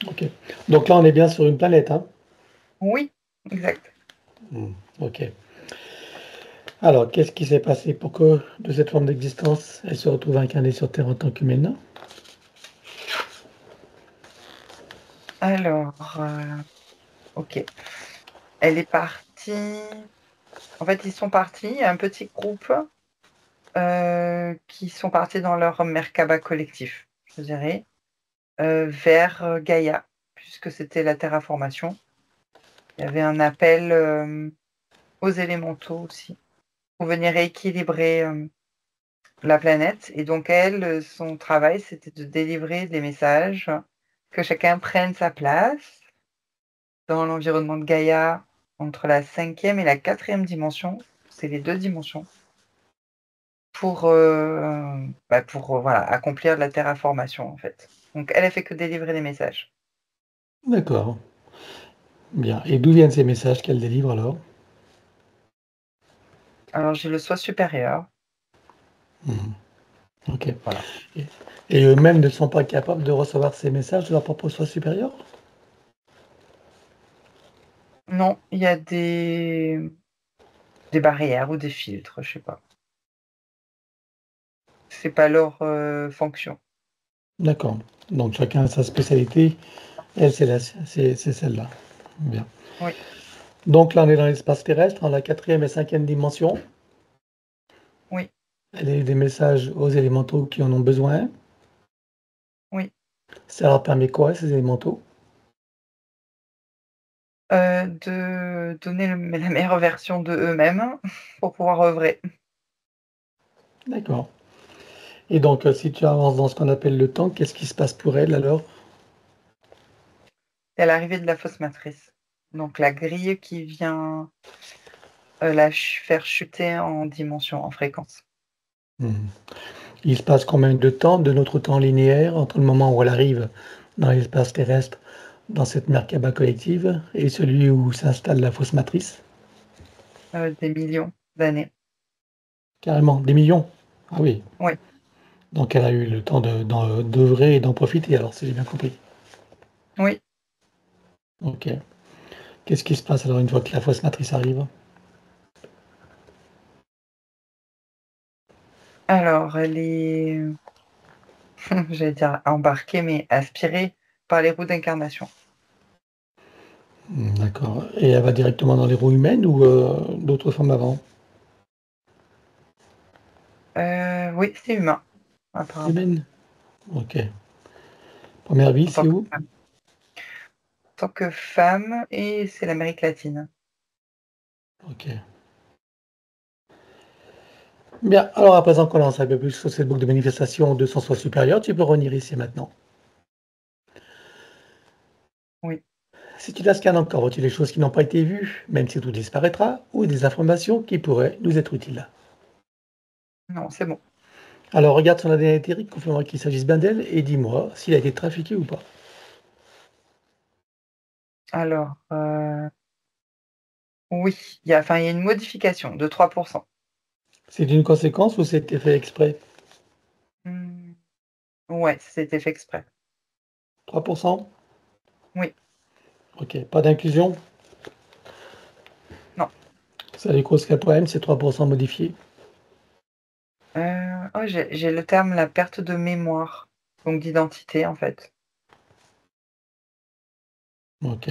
OK. Donc là, on est bien sur une planète, hein? Oui, exact. Mmh. OK. Alors, qu'est-ce qui s'est passé pour que, de cette forme d'existence, elle se retrouve incarnée sur Terre en tant qu'humaine? Alors, OK. Elle est partie en fait, ils sont partis, il y a un petit groupe, qui sont partis dans leur Merkaba collectif, je dirais, vers, Gaïa, puisque c'était la terraformation. Il y avait un appel, aux élémentaux aussi, pour venir rééquilibrer, la planète et donc elle, son travail, c'était de délivrer des messages, que chacun prenne sa place dans l'environnement de Gaïa, entre la 5e et la 4e dimension. C'est les 2 dimensions pour, voilà, accomplir la terraformation, en fait. Donc elle fait que délivrer des messages. D'accord, bien. Et d'où viennent ces messages qu'elle délivre alors? Alors j'ai le soi supérieur, Mmh. OK. voilà. Et eux-mêmes ne sont pas capables de recevoir ces messages de leur propre soi supérieur? Non, il y a des barrières ou des filtres, je sais pas. C'est pas leur, fonction. D'accord. Donc chacun a sa spécialité. Elle, c'est celle-là. Bien. Oui, Donc là, on est dans l'espace terrestre, dans la 4e et 5e dimension. oui, Elle a des messages aux élémentaux qui en ont besoin. oui. Ça leur permet quoi, ces élémentaux? De donner la meilleure version de eux-mêmes pour pouvoir œuvrer. D'accord. Et donc, si tu avances dans ce qu'on appelle le temps, qu'est-ce qui se passe pour elle alors? C'est l'arrivée de la fausse matrice. Donc la grille qui vient, faire chuter en dimension, en fréquence. Mmh. Il se passe combien de temps de notre temps linéaire entre le moment où elle arrive dans l'espace terrestre, dans cette Merkaba collective, et celui où s'installe la fausse matrice? Des millions d'années. Carrément, des millions? Ah oui. Oui, Donc elle a eu le temps d'œuvrer et d'en profiter alors, si j'ai bien compris. oui. OK. Qu'est-ce qui se passe alors une fois que la fausse matrice arrive? Alors elle est, j'allais dire embarquée, mais aspirée par les roues d'incarnation. Mmh, d'accord, et elle va directement dans les roues humaines ou d'autres formes avant? Oui, c'est humain, apparemment, Humaine? OK. Première vie, en tant c'est que où? femme. En tant que femme et c'est l'Amérique latine. OK. Bien, alors à présent qu'on en sait un peu plus sur cette boucle de manifestation de son soi supérieur, tu peux revenir ici et maintenant. Oui, Si tu la scannes encore, vois-tu les choses qui n'ont pas été vues, même si tout disparaîtra, ou des informations qui pourraient nous être utiles? non, c'est bon. Alors regarde son ADN éthérique, confirme qu'il s'agisse bien d'elle, et dis-moi s'il a été trafiqué ou pas. Alors, oui, il y a une modification de 3. C'est une conséquence ou c'était fait exprès? Mmh, ouais, c'était fait exprès. 3%? Oui, OK. Pas d'inclusion? non. Ça lui cause quel problème, ces 3% modifiés? Oh, j'ai le terme la perte de mémoire, donc d'identité, en fait. Ok.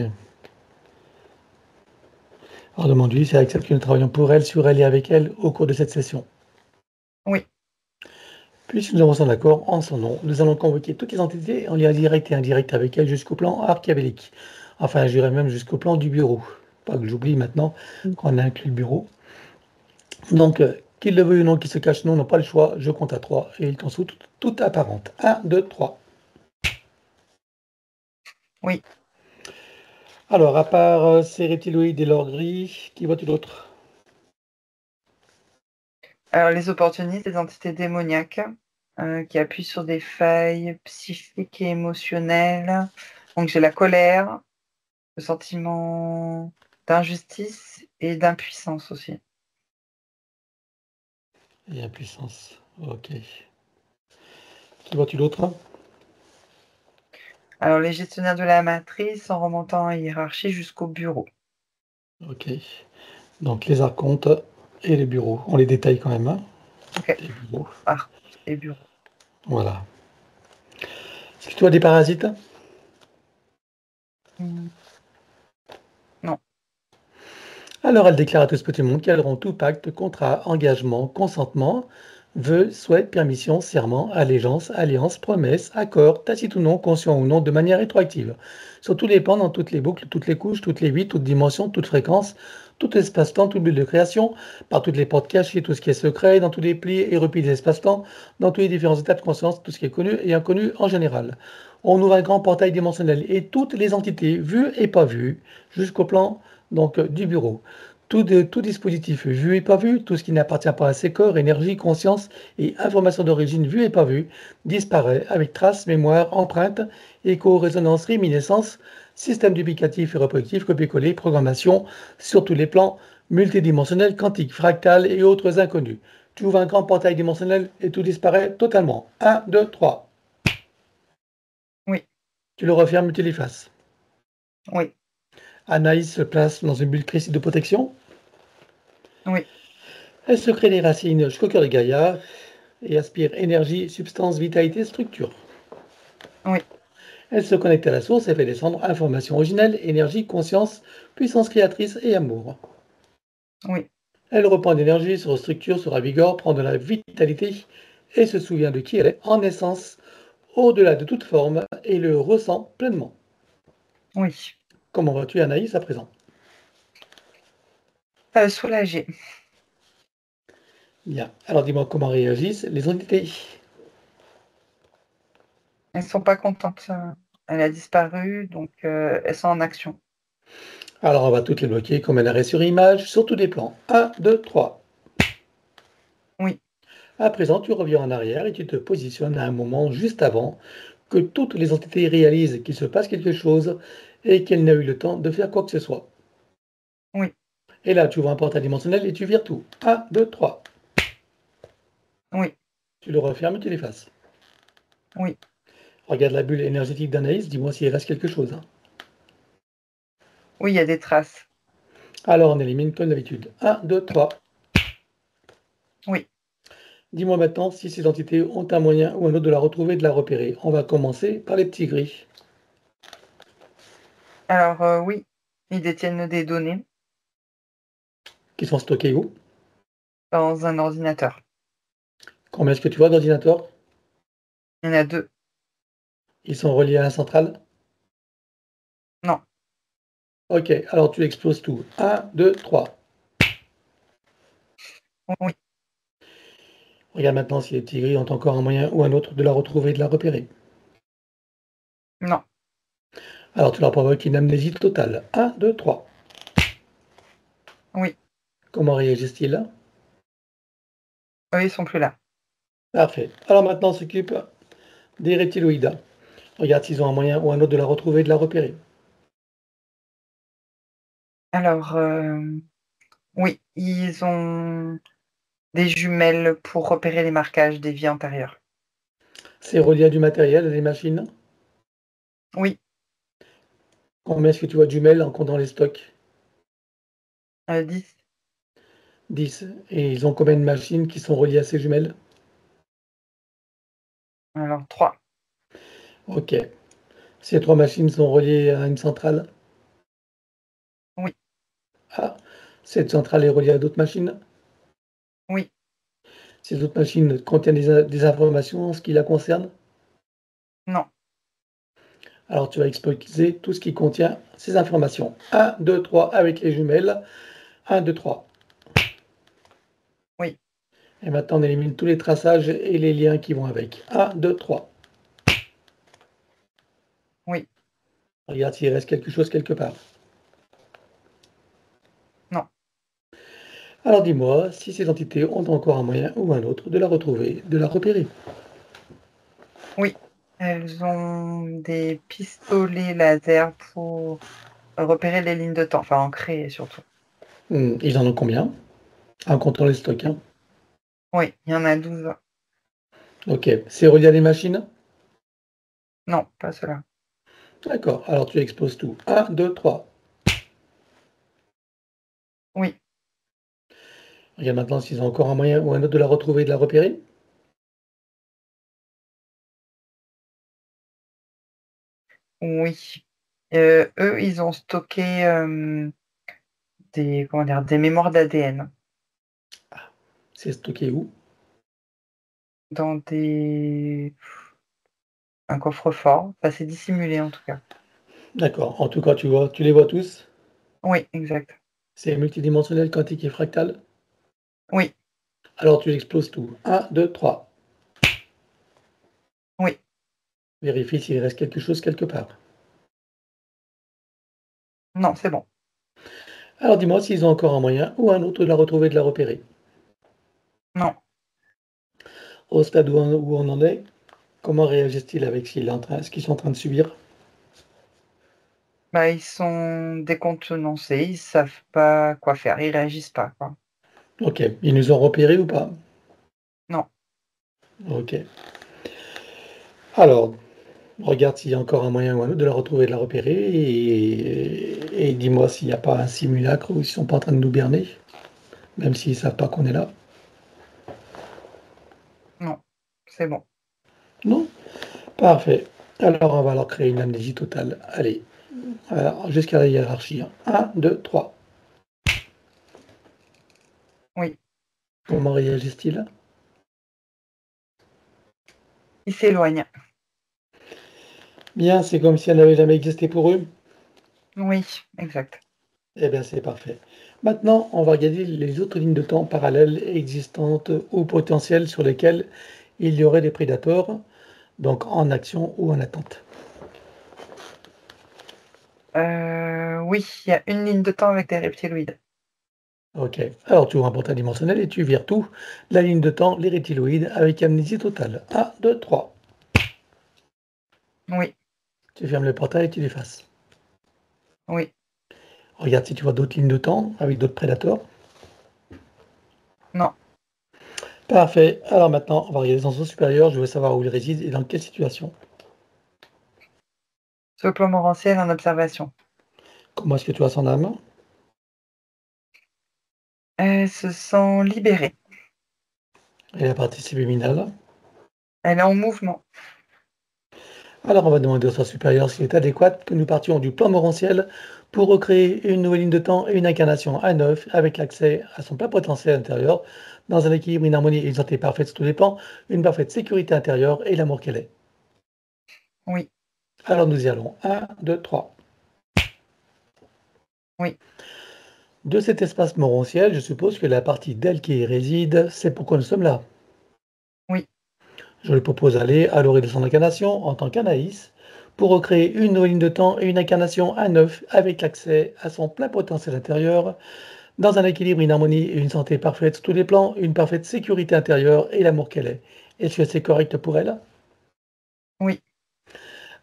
Alors demande-lui si elle accepte que nous travaillons pour elle, sur elle et avec elle au cours de cette session. Oui. Puisque nous avons son accord en son nom, nous allons convoquer toutes les entités en lien direct et indirect avec elle jusqu'au plan archiavélique. Enfin, j'irai même jusqu'au plan du bureau. Pas que j'oublie maintenant qu'on a inclus le bureau. Donc, qu'il le veuille ou non, qu'il se cache, nous n'avons pas le choix. Je compte à 3 et ils sont toutes apparentes. 1, 2, 3. Oui. Alors, à part ces reptiloïdes et leurs gris, qui voit-il d'autre? Alors, les opportunistes, les entités démoniaques qui appuient sur des failles psychiques et émotionnelles. Donc, j'ai la colère, le sentiment d'injustice et d'impuissance aussi. Et impuissance. Ok. Qui vois-tu d'autre? Alors, les gestionnaires de la matrice en remontant en hiérarchie jusqu'au bureau. Ok. Donc, les archontes et les bureaux. On les détaille quand même. Hein, Ok. les bureaux. Et bureau. Voilà. Est-ce que tu as des parasites? Non. Alors, elle déclare à tout ce petit monde qu'elles auront tout pacte, contrat, engagement, consentement, vœux, souhaits, permission, serment, allégeance, alliance, promesse, accord, tacite ou non, conscient ou non, de manière rétroactive, sur tous les plans, dans toutes les boucles, toutes les couches, toutes les vies, toutes dimensions, toutes fréquences, tout espace-temps, tout bulle de création, par toutes les portes cachées, tout ce qui est secret, dans tous les plis et replis des espaces-temps, dans tous les différents états de conscience, tout ce qui est connu et inconnu en général. On ouvre un grand portail dimensionnel et toutes les entités, vues et pas vues, jusqu'au plan donc du bureau. Tout dispositif vu et pas vu, tout ce qui n'appartient pas à ces corps, énergie, conscience et information d'origine vue et pas vue, disparaît avec traces, mémoire, empreinte, écho, résonance, réminiscence, système duplicatif et reproductif, copier-coller, programmation, sur tous les plans, multidimensionnels, quantiques, fractales et autres inconnus. Tu ouvres un grand portail dimensionnel et tout disparaît totalement. 1, 2, 3. Oui. Tu le refermes et tu l'effaces. Oui. Anaïs se place dans une bulle critique de protection. Oui. Elle se crée des racines jusqu'au cœur de Gaïa et aspire énergie, substance, vitalité, structure. Oui. Elle se connecte à la source et fait descendre information originelle, énergie, conscience, puissance créatrice et amour. Oui. Elle reprend d'énergie, se restructure, se ravigore, prend de la vitalité et se souvient de qui elle est en essence, au-delà de toute forme, et le ressent pleinement. Oui. Comment vas-tu, Anaïs, à présent? Soulagée. Bien. Alors dis-moi comment réagissent les entités. Elles sont pas contentes. Elle a disparu, donc elles sont en action. Alors on va toutes les bloquer comme un arrêt sur image sur tous les plans. 1, 2, 3. Oui. À présent, tu reviens en arrière et tu te positionnes à un moment juste avant que toutes les entités réalisent qu'il se passe quelque chose et qu'elles n'aient eu le temps de faire quoi que ce soit. Oui. Et là, tu ouvres un portail dimensionnel et tu vires tout. 1, 2, 3. Oui. Tu le refermes et tu l'effaces. Oui. Regarde la bulle énergétique d'Anaïs, dis-moi s'il reste quelque chose. Oui, il y a des traces. Alors on élimine comme d'habitude. 1, 2, 3. Oui. Dis-moi maintenant si ces entités ont un moyen ou un autre de la retrouver et de la repérer. On va commencer par les petits gris. Alors oui, ils détiennent des données Qui sont stockés où? dans un ordinateur. Combien est-ce que tu vois d'ordinateurs? Il y en a 2. Ils sont reliés à la centrale? Non. Ok, alors tu exploses tout. 1, 2, 3. Oui. Regarde maintenant si les petits gris ont encore un moyen ou un autre de la retrouver et de la repérer. Non. Alors tu leur provoques une amnésie totale. 1, 2, 3. Oui. Comment réagissent-ils? Eux, ils sont plus là. Parfait. Alors maintenant on s'occupe des reptiloïdes. Regarde s'ils ont un moyen ou un autre de la retrouver et de la repérer. Alors oui, ils ont des jumelles pour repérer les marquages des vies antérieures. C'est relié à du matériel, à des machines. Oui. Combien est-ce que tu vois de jumelles en comptant les stocks? 10. 10. Et ils ont combien de machines qui sont reliées à ces jumelles? Alors 3. Ok. Ces 3 machines sont reliées à une centrale. Ah, cette centrale est reliée à d'autres machines? Oui, Ces autres machines contiennent des informations en ce qui la concerne? non, Alors tu vas exposer tout ce qui contient ces informations. 1, 2, 3 avec les jumelles. 1, 2, 3. oui, Et maintenant on élimine tous les traçages et les liens qui vont avec. 1, 2, 3. oui, Regarde s'il reste quelque chose quelque part. non. Alors dis-moi si ces entités ont encore un moyen ou un autre de la retrouver, de la repérer. Oui, elles ont des pistolets laser pour repérer les lignes de temps, enfin en créer surtout. Ils en ont combien? En comptant les stocks, hein. Oui, il y en a 12. Ok, c'est relié à des machines? Non, pas cela. D'accord, alors tu exposes tout. 1, 2, 3. Oui, Regarde maintenant s'ils ont encore un moyen ou un autre de la retrouver et de la repérer. oui. Eux, ils ont stocké des, comment dire, des mémoires d'ADN C'est stocké où? dans un coffre-fort. Enfin, c'est dissimulé en tout cas. D'accord, en tout cas tu les vois tous. Oui, exact. C'est multidimensionnel, quantique et fractal. Oui, Alors tu exploses tout. 1, 2, 3. oui. Vérifie s'il reste quelque chose quelque part. Non, c'est bon. Alors dis-moi s'ils ont encore un moyen ou un autre de la retrouver et de la repérer. Non. Au stade où on en est, comment réagissent-ils avec ce qu'ils sont en train de subir? Bah, ils sont décontenancés, ils savent pas quoi faire, ils réagissent pas, quoi. Ok, ils nous ont repérés ou pas? Non. Ok. Alors, regarde s'il y a encore un moyen ou un autre de la retrouver et de la repérer et dis-moi s'il n'y a pas un simulacre ou s'ils sont pas en train de nous berner, même s'ils savent pas qu'on est là. Non, c'est bon. Non? Parfait. Alors, on va leur créer une amnésie totale. Allez, alors, jusqu'à la hiérarchie, hein. 1, 2, 3. Oui, Comment réagissent-ils? ils s'éloignent. Bien, c'est comme si elle n'avait jamais existé pour eux. Oui, exact. Eh bien, c'est parfait. Maintenant, on va regarder les autres lignes de temps parallèles existantes ou potentielles sur lesquelles il y aurait des prédateurs, donc en action ou en attente. Oui, il y a une ligne de temps avec des reptiloïdes. Ok, alors tu ouvres un portail dimensionnel et tu vires tout, la ligne de temps, les reptiloïdes, avec amnésie totale. 1, 2, 3. Oui, Tu fermes le portail et tu l'effaces. oui, Regarde si tu vois d'autres lignes de temps avec d'autres prédateurs. non. Parfait. Alors maintenant, on va regarder son sens supérieur. Je veux savoir où il réside et dans quelle situation. Sur le plan morantiel, en observation. Comment est-ce que tu vois son âme? Elle se sent libérée. Et la partie subliminale. Elle est en mouvement. Alors on va demander au sens supérieur s'il est adéquat que nous partions du plan morantiel pour recréer une nouvelle ligne de temps et une incarnation à neuf avec l'accès à son plein potentiel intérieur dans un équilibre, une harmonie et une santé parfaite sur tous les plans, une parfaite sécurité intérieure et l'amour qu'elle est. Oui, Alors nous y allons. 1, 2, 3. oui, De cet espace morantiel, je suppose que la partie d'elle qui y réside, c'est pourquoi nous sommes là. oui, Je lui propose d'aller à l'orée de son incarnation en tant qu'Anaïs pour recréer une nouvelle ligne de temps et une incarnation à neuf avec l'accès à son plein potentiel intérieur dans un équilibre, une harmonie et une santé parfaite sur tous les plans, une parfaite sécurité intérieure et l'amour qu'elle est. Est-ce que c'est correct pour elle? oui.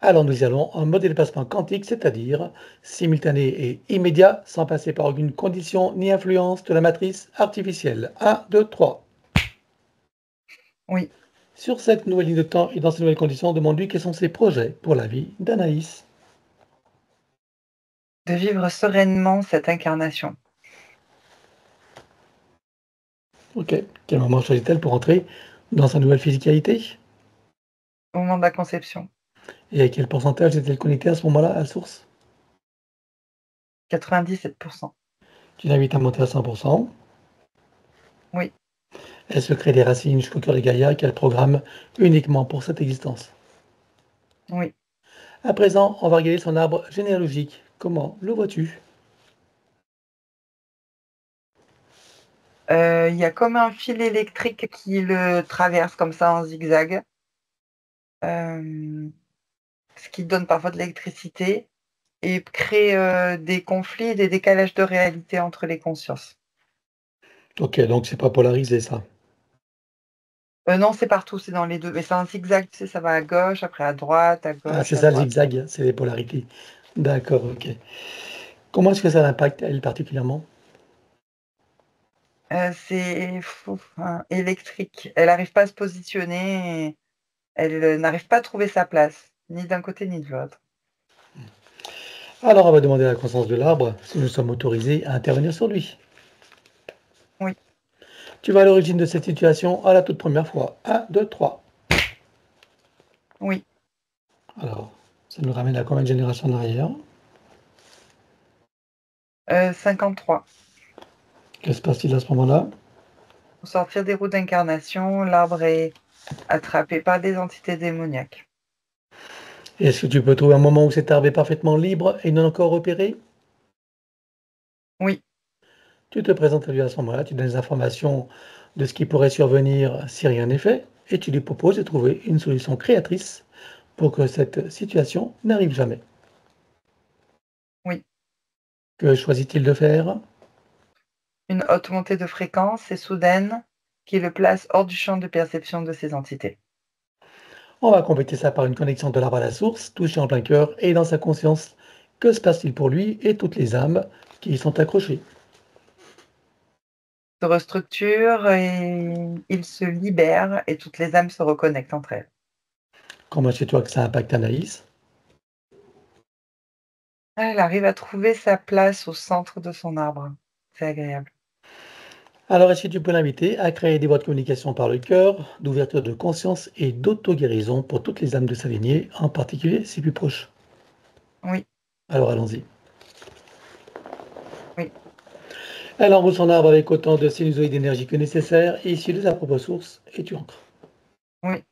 Alors nous y allons en mode déplacement quantique, c'est-à-dire simultané et immédiat, sans passer par aucune condition ni influence de la matrice artificielle. 1, 2, 3. Oui, Sur cette nouvelle ligne de temps et dans ces nouvelles conditions, demande-lui quels sont ses projets pour la vie d'Anaïs. de vivre sereinement cette incarnation. Ok. Quel moment choisit-elle pour entrer dans sa nouvelle physicalité? Au moment de la conception, Et à quel pourcentage est-elle connectée à ce moment-là à la source? 97%. Tu l'invites à monter à 100%. Oui. Elle se crée des racines jusqu'au cœur de Gaïa qu'elle programme uniquement pour cette existence. Oui. À présent, on va regarder son arbre généalogique. Comment le vois-tu? Il y a comme un fil électrique qui le traverse comme ça en zigzag. Ce qui donne parfois de l'électricité et crée des conflits, des décalages de réalité entre les consciences. Ok, donc c'est pas polarisé ça. Non, c'est partout, c'est dans les deux. Mais c'est un zigzag, tu sais, ça va à gauche, après à droite, à Ah, c'est gauche, à ça le droite. zigzag, c'est les polarités. D'accord, ok. Comment est-ce que ça l'impacte, elle, particulièrement? C'est électrique. Elle n'arrive pas à se positionner, et elle n'arrive pas à trouver sa place, ni d'un côté ni de l'autre. Alors, on va demander à la conscience de l'arbre si nous sommes autorisés à intervenir sur lui. Oui. Tu vas à l'origine de cette situation à la toute première fois. 1, 2, 3. Oui. Alors, ça nous ramène à combien de générations en arrière? 53. Que se passe-t-il à ce moment-là? Pour sortir des routes d'incarnation, l'arbre est attrapé par des entités démoniaques. Est-ce que tu peux trouver un moment où cet arbre est parfaitement libre et non encore repéré? Oui. Tu te présentes à lui à ce moment-là, tu donnes des informations de ce qui pourrait survenir si rien n'est fait, et tu lui proposes de trouver une solution créatrice pour que cette situation n'arrive jamais. Oui. Que choisit-il de faire? Une haute montée de fréquence et soudaine qui le place hors du champ de perception de ces entités. On va compléter ça par une connexion de l'arbre à la source, touché en plein cœur et dans sa conscience. Que se passe-t-il pour lui et toutes les âmes qui y sont accrochées? Se restructure et il se libère et toutes les âmes se reconnectent entre elles. Comment sais-tu que ça impacte Anaïs? Elle arrive à trouver sa place au centre de son arbre. C'est agréable. Alors, est-ce que tu peux l'inviter à créer des voies de communication par le cœur, d'ouverture de conscience et d'auto-guérison pour toutes les âmes de sa lignée, en particulier ses plus proches? Oui, Alors, allons-y. oui. Elle enroule son arbre avec autant de sinusoïdes d'énergie que nécessaire, issus de sa propre source, et tu ancres. Oui.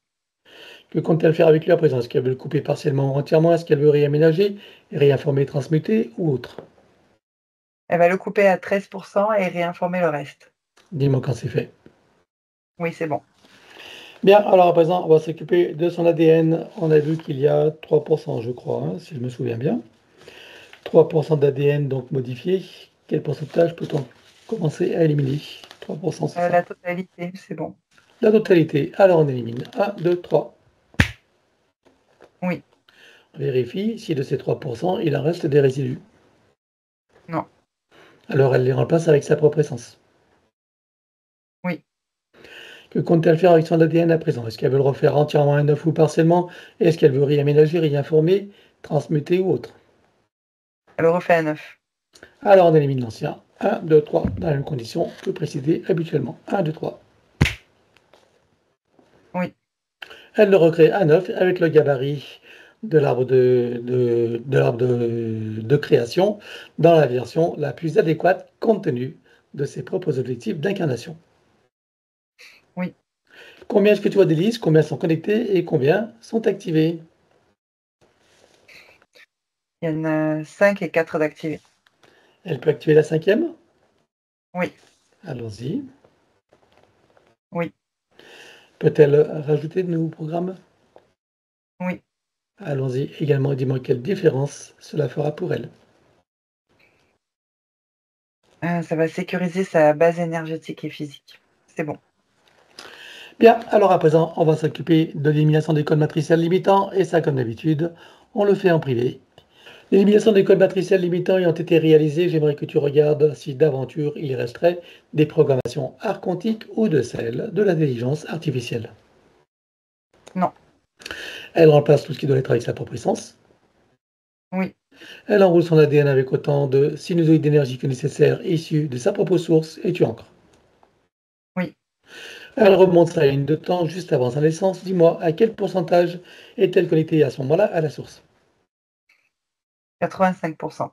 Que compte-t-elle faire avec lui à présent? Est-ce qu'elle veut le couper partiellement ou entièrement? Est-ce qu'elle veut réaménager, réinformer, transmuter ou autre? Elle va le couper à 13% et réinformer le reste. Dis-moi quand c'est fait. Oui, c'est bon. Bien, alors à présent, on va s'occuper de son ADN. On a vu qu'il y a 3%, je crois, hein, si je me souviens bien. 3% d'ADN donc modifié. Quel pourcentage peut-on commencer à éliminer? 3%, c'est ça. La totalité, c'est bon. La totalité. Alors on élimine. 1, 2, 3. Oui. On vérifie si de ces 3%, il en reste des résidus. Non. Alors elle les remplace avec sa propre essence. Oui. Que compte-t-elle faire avec son ADN à présent? Est-ce qu'elle veut le refaire entièrement à neuf ou partiellement? Est-ce qu'elle veut réaménager, réinformer, transmuter ou autre? Elle le refait à 9. Alors on élimine l'ancien. 1, 2, 3, dans la même condition que précédé habituellement. 1, 2, 3. Oui. Elle le recrée à neuf avec le gabarit de l'arbre de création dans la version la plus adéquate compte tenu de ses propres objectifs d'incarnation. Oui. Combien est-ce que tu vois d'hélices? Combien sont connectés et combien sont activés? Il y en a 5 et 4 d'activés. Elle peut activer la cinquième? Oui. Allons-y. Oui. Peut-elle rajouter de nouveaux programmes? Oui. Allons-y également, dis-moi quelle différence cela fera pour elle. Ça va sécuriser sa base énergétique et physique. C'est bon. Bien, alors à présent, on va s'occuper de l'élimination des codes matriciels limitants, et ça, comme d'habitude, on le fait en privé. L'élimination des codes matriciels limitants ayant été réalisée, j'aimerais que tu regardes si d'aventure il resterait des programmations archontiques ou de celles de l'intelligence artificielle. Non. Elle remplace tout ce qui doit être avec sa propre essence. Oui. Elle enroule son ADN avec autant de sinusoïdes d'énergie que nécessaire issus de sa propre source, et tu ancres. Oui. Elle remonte sa ligne de temps juste avant sa naissance. Dis-moi, à quel pourcentage est-elle connectée à ce moment-là à la source? 85%.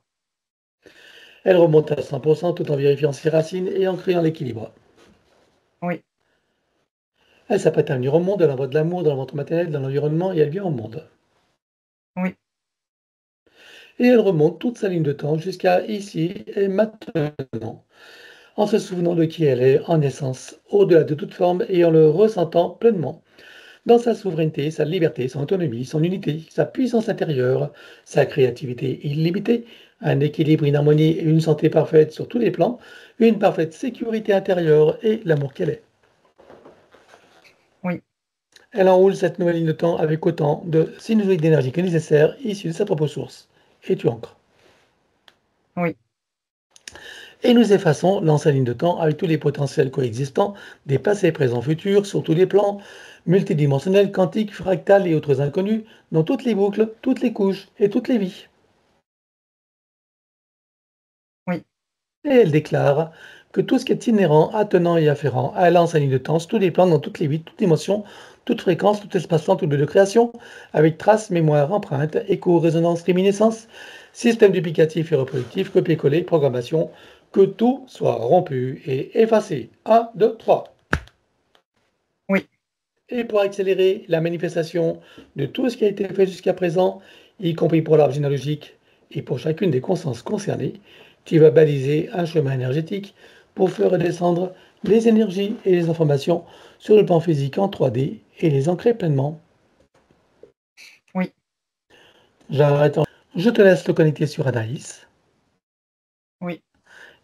Elle remonte à 100% tout en vérifiant ses racines et en créant l'équilibre. Oui. Elle s'apprête à venir au monde, elle envoie de l'amour dans le ventre maternel, dans l'environnement, et elle vient au monde. Oui. Et elle remonte toute sa ligne de temps jusqu'à ici et maintenant, en se souvenant de qui elle est en essence, au-delà de toute forme et en le ressentant pleinement, dans sa souveraineté, sa liberté, son autonomie, son unité, sa puissance intérieure, sa créativité illimitée, un équilibre, une harmonie et une santé parfaite sur tous les plans, une parfaite sécurité intérieure et l'amour qu'elle est. Oui. Elle enroule cette nouvelle ligne de temps avec autant de sinusoïdes d'énergie que nécessaire, issus de sa propre source. Et tu ancres. Oui. Et nous effaçons l'ancienne ligne de temps avec tous les potentiels coexistants des passés, présents, futurs, sur tous les plans, multidimensionnels, quantiques, fractales et autres inconnus, dans toutes les boucles, toutes les couches et toutes les vies. Oui. Et elle déclare que tout ce qui est inhérent, attenant et afférent à l'ancienne ligne de temps, sur tous les plans, dans toutes les vies, toutes dimensions, toute fréquence, tout espace-temps, tout lieu de création, avec traces, mémoire, empreinte, écho, résonance, réminiscence, système duplicatif et reproductif, copier-coller, programmation, que tout soit rompu et effacé. 1, 2, 3. Oui. Et pour accélérer la manifestation de tout ce qui a été fait jusqu'à présent, y compris pour l'arbre généalogique et pour chacune des consciences concernées, tu vas baliser un chemin énergétique pour faire redescendre les énergies et les informations sur le plan physique en 3D et les ancrer pleinement. Oui. J'arrête. Je te laisse te connecter sur Anaïs. Oui.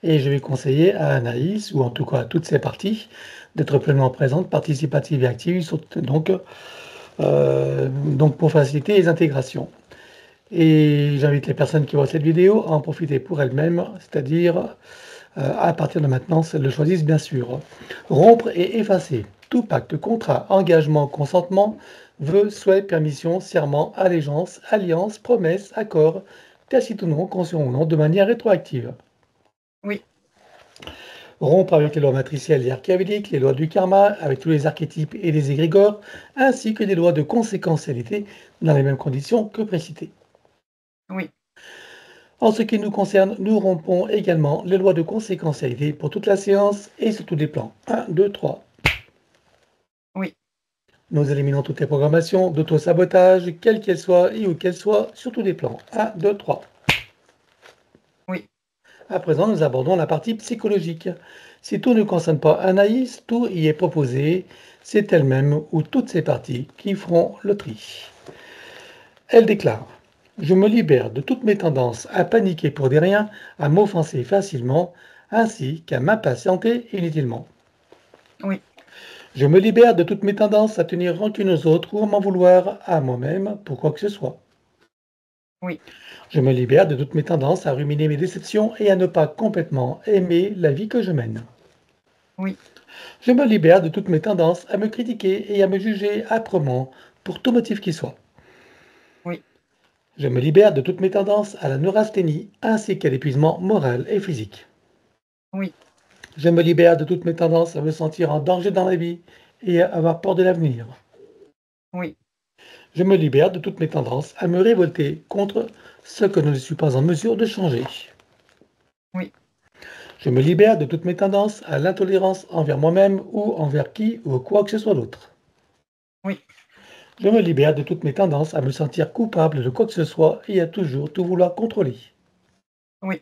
Et je vais conseiller à Anaïs, ou en tout cas à toutes ses parties, d'être pleinement présente, participative et active, donc pour faciliter les intégrations. Et j'invite les personnes qui voient cette vidéo à en profiter pour elles-mêmes, c'est-à-dire à partir de maintenant, elles le choisissent bien sûr. Rompre et effacer tout pacte, contrat, engagement, consentement, vœu, souhait, permission, serment, allégeance, alliance, promesse, accord, tacite ou non, conscient ou non, de manière rétroactive. Oui. Rompre avec les lois matricielles et archéologiques, les lois du karma, avec tous les archétypes et les égrégores, ainsi que les lois de conséquentialité dans les mêmes conditions que précitées. Oui. En ce qui nous concerne, nous rompons également les lois de conséquentialité pour toute la séance et sur tous les plans. 1, 2, 3. Oui. Nous éliminons toutes les programmations d'auto-sabotage, quelles qu'elles soient et où qu'elles soient, sur tous les plans. 1, 2, 3. Oui. À présent, nous abordons la partie psychologique. Si tout ne concerne pas Anaïs, tout y est proposé. C'est elle-même ou toutes ses parties qui feront le tri. Elle déclare: je me libère de toutes mes tendances à paniquer pour des riens, à m'offenser facilement, ainsi qu'à m'impatienter inutilement. Oui. Je me libère de toutes mes tendances à tenir rancune aux autres ou à m'en vouloir à moi-même pour quoi que ce soit. Oui. Je me libère de toutes mes tendances à ruminer mes déceptions et à ne pas complètement aimer la vie que je mène. Oui. Je me libère de toutes mes tendances à me critiquer et à me juger âprement pour tout motif qui soit. Oui. Je me libère de toutes mes tendances à la neurasthénie ainsi qu'à l'épuisement moral et physique. Oui. Je me libère de toutes mes tendances à me sentir en danger dans la vie et à avoir peur de l'avenir. Oui. Je me libère de toutes mes tendances à me révolter contre ce que je ne suis pas en mesure de changer. Oui. Je me libère de toutes mes tendances à l'intolérance envers moi-même ou envers qui ou quoi que ce soit d'autre. Oui. Je me libère de toutes mes tendances à me sentir coupable de quoi que ce soit et à toujours tout vouloir contrôler. Oui.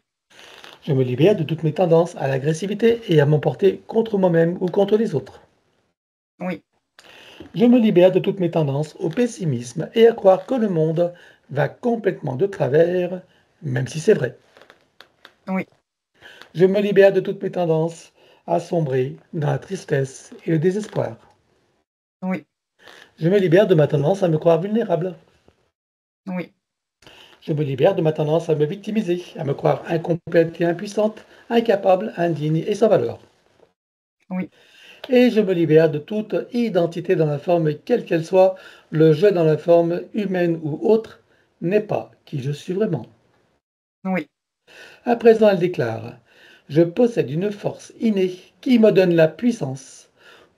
Je me libère de toutes mes tendances à l'agressivité et à m'emporter contre moi-même ou contre les autres. Oui. Je me libère de toutes mes tendances au pessimisme et à croire que le monde va complètement de travers, même si c'est vrai. Oui. Je me libère de toutes mes tendances à sombrer dans la tristesse et le désespoir. Oui. Je me libère de ma tendance à me croire vulnérable. Oui. Je me libère de ma tendance à me victimiser, à me croire incomplète et impuissante, incapable, indigne et sans valeur. Oui. Et je me libère de toute identité dans la forme quelle qu'elle soit, le je dans la forme humaine ou autre n'est pas qui je suis vraiment. Oui. À présent, elle déclare: je possède une force innée qui me donne la puissance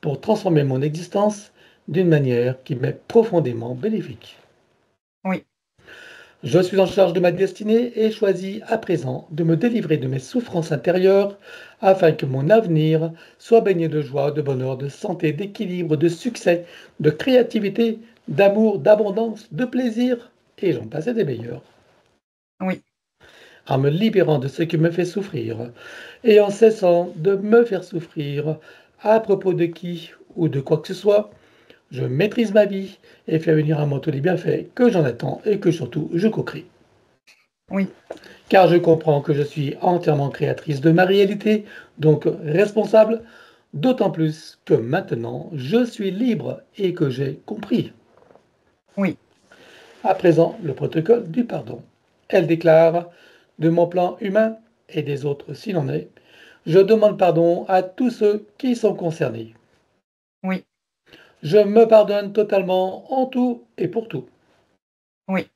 pour transformer mon existence d'une manière qui m'est profondément bénéfique. Oui. Je suis en charge de ma destinée et choisis à présent de me délivrer de mes souffrances intérieures afin que mon avenir soit baigné de joie, de bonheur, de santé, d'équilibre, de succès, de créativité, d'amour, d'abondance, de plaisir, et j'en passe des meilleurs. Oui, En me libérant de ce qui me fait souffrir et en cessant de me faire souffrir à propos de qui ou de quoi que ce soit, je maîtrise ma vie et fais venir à moi tous les bienfaits que j'en attends et que surtout je co-crée. oui, Car je comprends que je suis entièrement créatrice de ma réalité, donc responsable, d'autant plus que maintenant je suis libre et que j'ai compris. oui, À présent, le protocole du pardon. Elle déclare, de mon plan humain et des autres s'il en est, je demande pardon à tous ceux qui sont concernés. oui, Je me pardonne totalement en tout et pour tout. oui,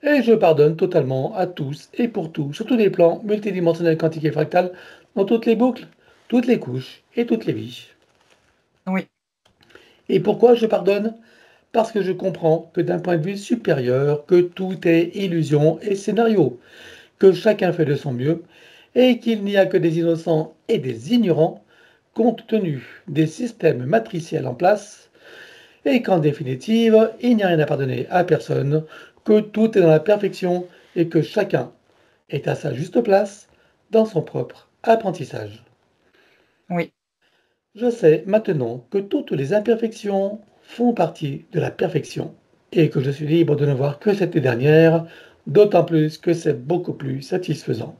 Et je pardonne totalement à tous et pour tout, sur tous les plans multidimensionnels, quantiques et fractales, dans toutes les boucles, toutes les couches et toutes les vies. oui, Et pourquoi je pardonne? Parce que je comprends que d'un point de vue supérieur, que tout est illusion et scénario, que chacun fait de son mieux, et qu'il n'y a que des innocents et des ignorants, compte tenu des systèmes matriciels en place, et qu'en définitive, il n'y a rien à pardonner à personne, que tout est dans la perfection et que chacun est à sa juste place dans son propre apprentissage. oui, Je sais maintenant que toutes les imperfections font partie de la perfection et que je suis libre de ne voir que cette dernière, d'autant plus que c'est beaucoup plus satisfaisant.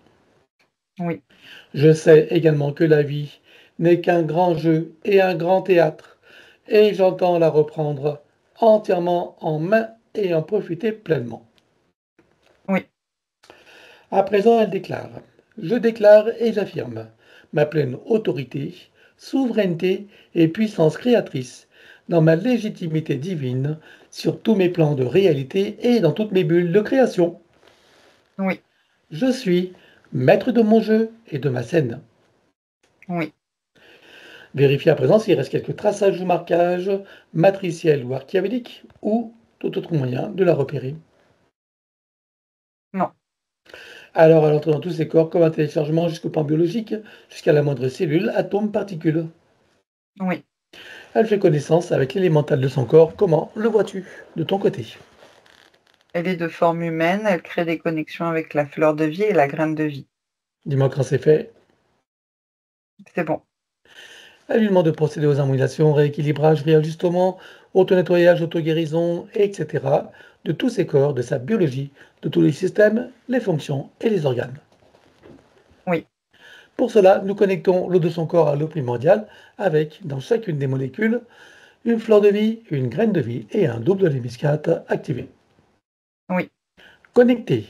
oui, Je sais également que la vie n'est qu'un grand jeu et un grand théâtre, et j'entends la reprendre entièrement en main et en profiter pleinement. oui, À présent, elle déclare, je déclare et j'affirme ma pleine autorité, souveraineté et puissance créatrice dans ma légitimité divine sur tous mes plans de réalité et dans toutes mes bulles de création. oui, Je suis maître de mon jeu et de ma scène. oui. Vérifiez à présent s'il reste quelques traçages ou marquages matriciels ou archiavéliques ou tout autre moyen de la repérer. Non. Alors, elle entre dans tous ces corps comme un téléchargement jusqu'au plan biologique, jusqu'à la moindre cellule, atome, particule. Oui. Elle fait connaissance avec l'élémental de son corps. Comment le vois-tu de ton côté? Elle est de forme humaine, elle crée des connexions avec la fleur de vie et la graine de vie. Dis-moi quand c'est fait. C'est bon. Elle lui demande de procéder aux harmonisations, rééquilibrage, réajustement, auto-nettoyage, auto-guérison, etc. de tous ses corps, de sa biologie, de tous les systèmes, les fonctions et les organes. Oui. Pour cela, nous connectons l'eau de son corps à l'eau primordiale avec, dans chacune des molécules, une fleur de vie, une graine de vie et un double de l'hémiscate activé. Oui. Connectez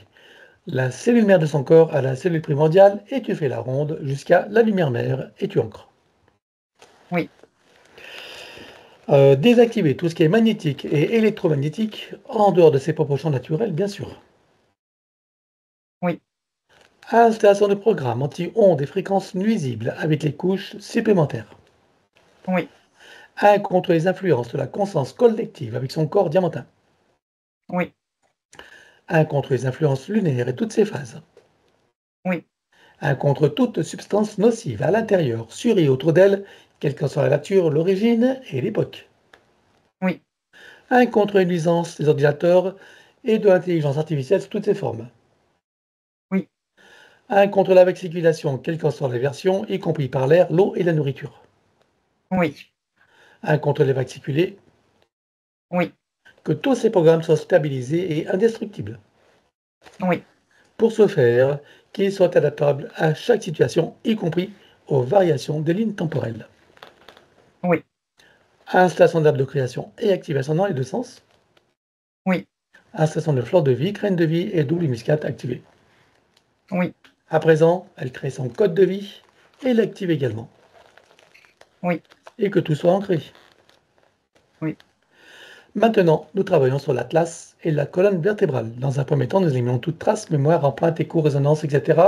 la cellule mère de son corps à la cellule primordiale et tu fais la ronde jusqu'à la lumière mère et tu ancres. Oui. Désactiver tout ce qui est magnétique et électromagnétique en dehors de ses propres champs naturels, bien sûr. Oui. Installation de programmes anti-ondes et fréquences nuisibles avec les couches supplémentaires. Oui. 1 contre les influences de la conscience collective avec son corps diamantin. Oui. 1 contre les influences lunaires et toutes ses phases. Oui. 1 contre toute substance nocive à l'intérieur, sur et autour d'elle, quelle que soit la nature, l'origine et l'époque. Oui. 1 contre les nuisances des ordinateurs et de l'intelligence artificielle sous toutes ses formes. Oui. 1 contre la vaccination, quelle qu'en soit la version, y compris par l'air, l'eau et la nourriture. Oui. 1 contre les vacciculés, Oui. que tous ces programmes soient stabilisés et indestructibles. Oui. Pour ce faire, qu'ils soient adaptables à chaque situation, y compris aux variations des lignes temporelles. Oui. Installation d'arbre de création et activation dans les deux sens. Oui. Installation de fleur de vie, graine de vie et double muscate activée. Oui. À présent, elle crée son code de vie et l'active également. Oui. Et que tout soit ancré. Oui. Maintenant, nous travaillons sur l'atlas et la colonne vertébrale. Dans un premier temps, nous éliminons toute trace, mémoire, empreinte, écho, résonance, etc.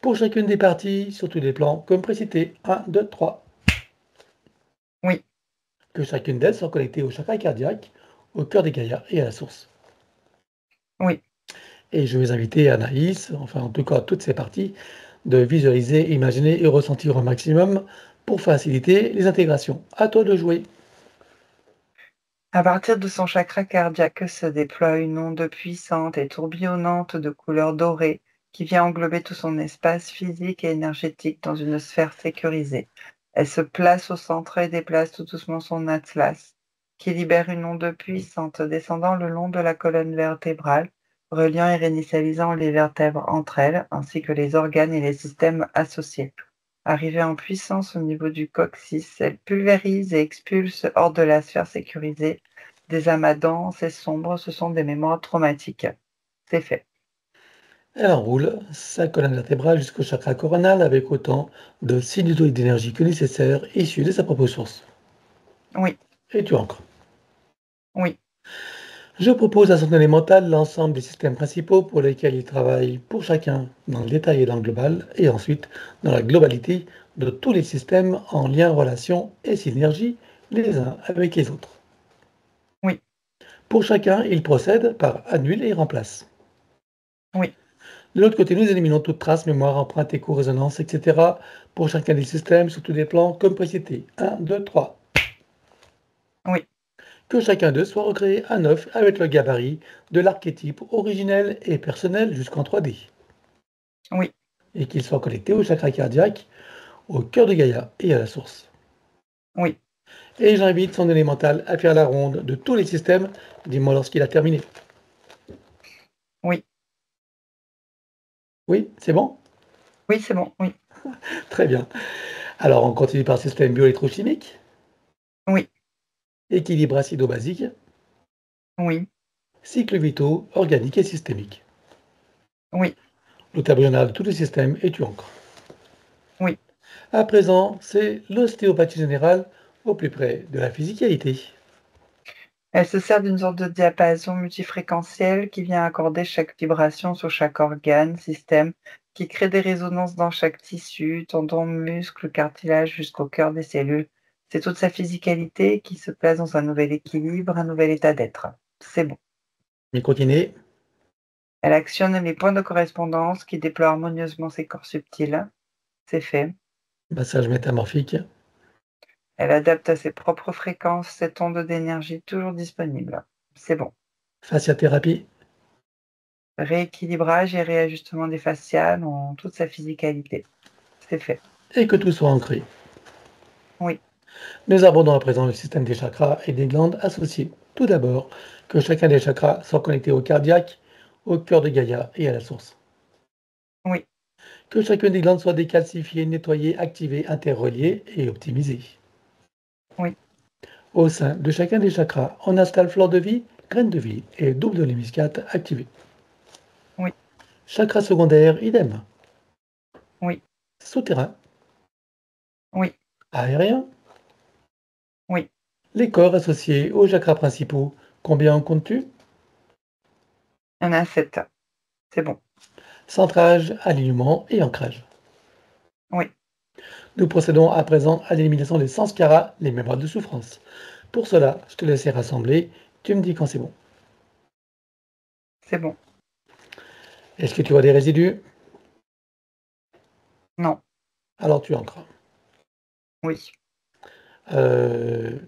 pour chacune des parties, sur tous les plans, comme précité. 1, 2, 3. Oui. Que chacune d'elles soit connectée au chakra cardiaque, au cœur des Gaïas et à la source. Oui. Et je vais inviter Anaïs, enfin en tout cas toutes ces parties, de visualiser, imaginer et ressentir au maximum pour faciliter les intégrations. À toi de jouer. À partir de son chakra cardiaque se déploie une onde puissante et tourbillonnante de couleur dorée qui vient englober tout son espace physique et énergétique dans une sphère sécurisée. Elle se place au centre et déplace tout doucement son atlas, qui libère une onde puissante descendant le long de la colonne vertébrale, reliant et réinitialisant les vertèbres entre elles, ainsi que les organes et les systèmes associés. Arrivée en puissance au niveau du coccyx, elle pulvérise et expulse hors de la sphère sécurisée des amas denses et sombres. Ce sont des mémoires traumatiques. C'est fait. Elle enroule sa colonne vertébrale jusqu'au chakra coronal avec autant de sinusoïdes d'énergie que nécessaire issus de sa propre source. Oui, Et tu ancres. oui, Je propose à son élémental l'ensemble des systèmes principaux pour lesquels il travaille pour chacun dans le détail et dans le global, et ensuite dans la globalité de tous les systèmes en lien, relation et synergie les uns avec les autres. oui, Pour chacun, il procède par annule et remplace. oui, De l'autre côté, nous éliminons toute trace, mémoire, empreinte, écho, résonance, etc. pour chacun des systèmes sur tous les plans comme précité. 1, 2, 3. oui, Que chacun d'eux soit recréé à neuf avec le gabarit de l'archétype originel et personnel jusqu'en 3D. oui, Et qu'il soit connecté au chakra cardiaque, au cœur de Gaïa et à la source. oui. Et j'invite son élémental à faire la ronde de tous les systèmes, dis-moi lorsqu'il a terminé. Oui, Oui, c'est bon? oui, c'est bon. Oui, Très bien. Alors on continue par système bioélectrochimique, oui, équilibre acido-basique, oui, cycles vitaux, organiques et systémiques. oui, Le tableau de tous les systèmes et tu ancres. oui. À présent, c'est l'ostéopathie générale au plus près de la physicalité. Elle se sert d'une sorte de diapason multifréquentiel qui vient accorder chaque vibration sur chaque organe, système, qui crée des résonances dans chaque tissu, tendon, muscle, cartilage jusqu'au cœur des cellules. C'est toute sa physicalité qui se place dans un nouvel équilibre, un nouvel état d'être. C'est bon. Mais continuez. Elle actionne les points de correspondance qui déploient harmonieusement ses corps subtils. C'est fait. Massage métamorphique. Elle adapte à ses propres fréquences cette onde d'énergie toujours disponible. C'est bon. Fasciathérapie. Rééquilibrage et réajustement des fasciales en toute sa physicalité. C'est fait. Et que tout soit ancré. Oui, Nous abordons à présent le système des chakras et des glandes associées. Tout d'abord, que chacun des chakras soit connecté au cardiaque, au cœur de Gaïa et à la source. oui, Que chacune des glandes soit décalcifiée, nettoyée, activée, interreliée et optimisée. oui, Au sein de chacun des chakras, on installe fleur de vie, graine de vie et double de l'hémiscate activée. oui, Chakra secondaire, idem. oui, Souterrain, oui, aérien, oui. les corps associés aux chakras principaux, combien en comptes-tu? Il y en a 7. C'est bon. Centrage, alignement et ancrage. Oui, Nous procédons à présent à l'élimination des sanskaras, les mémoires de souffrance. Pour cela, je te laisse rassembler, tu me dis quand c'est bon. c'est bon. Est-ce que tu vois des résidus? Non, Alors tu ancres. oui. Euh,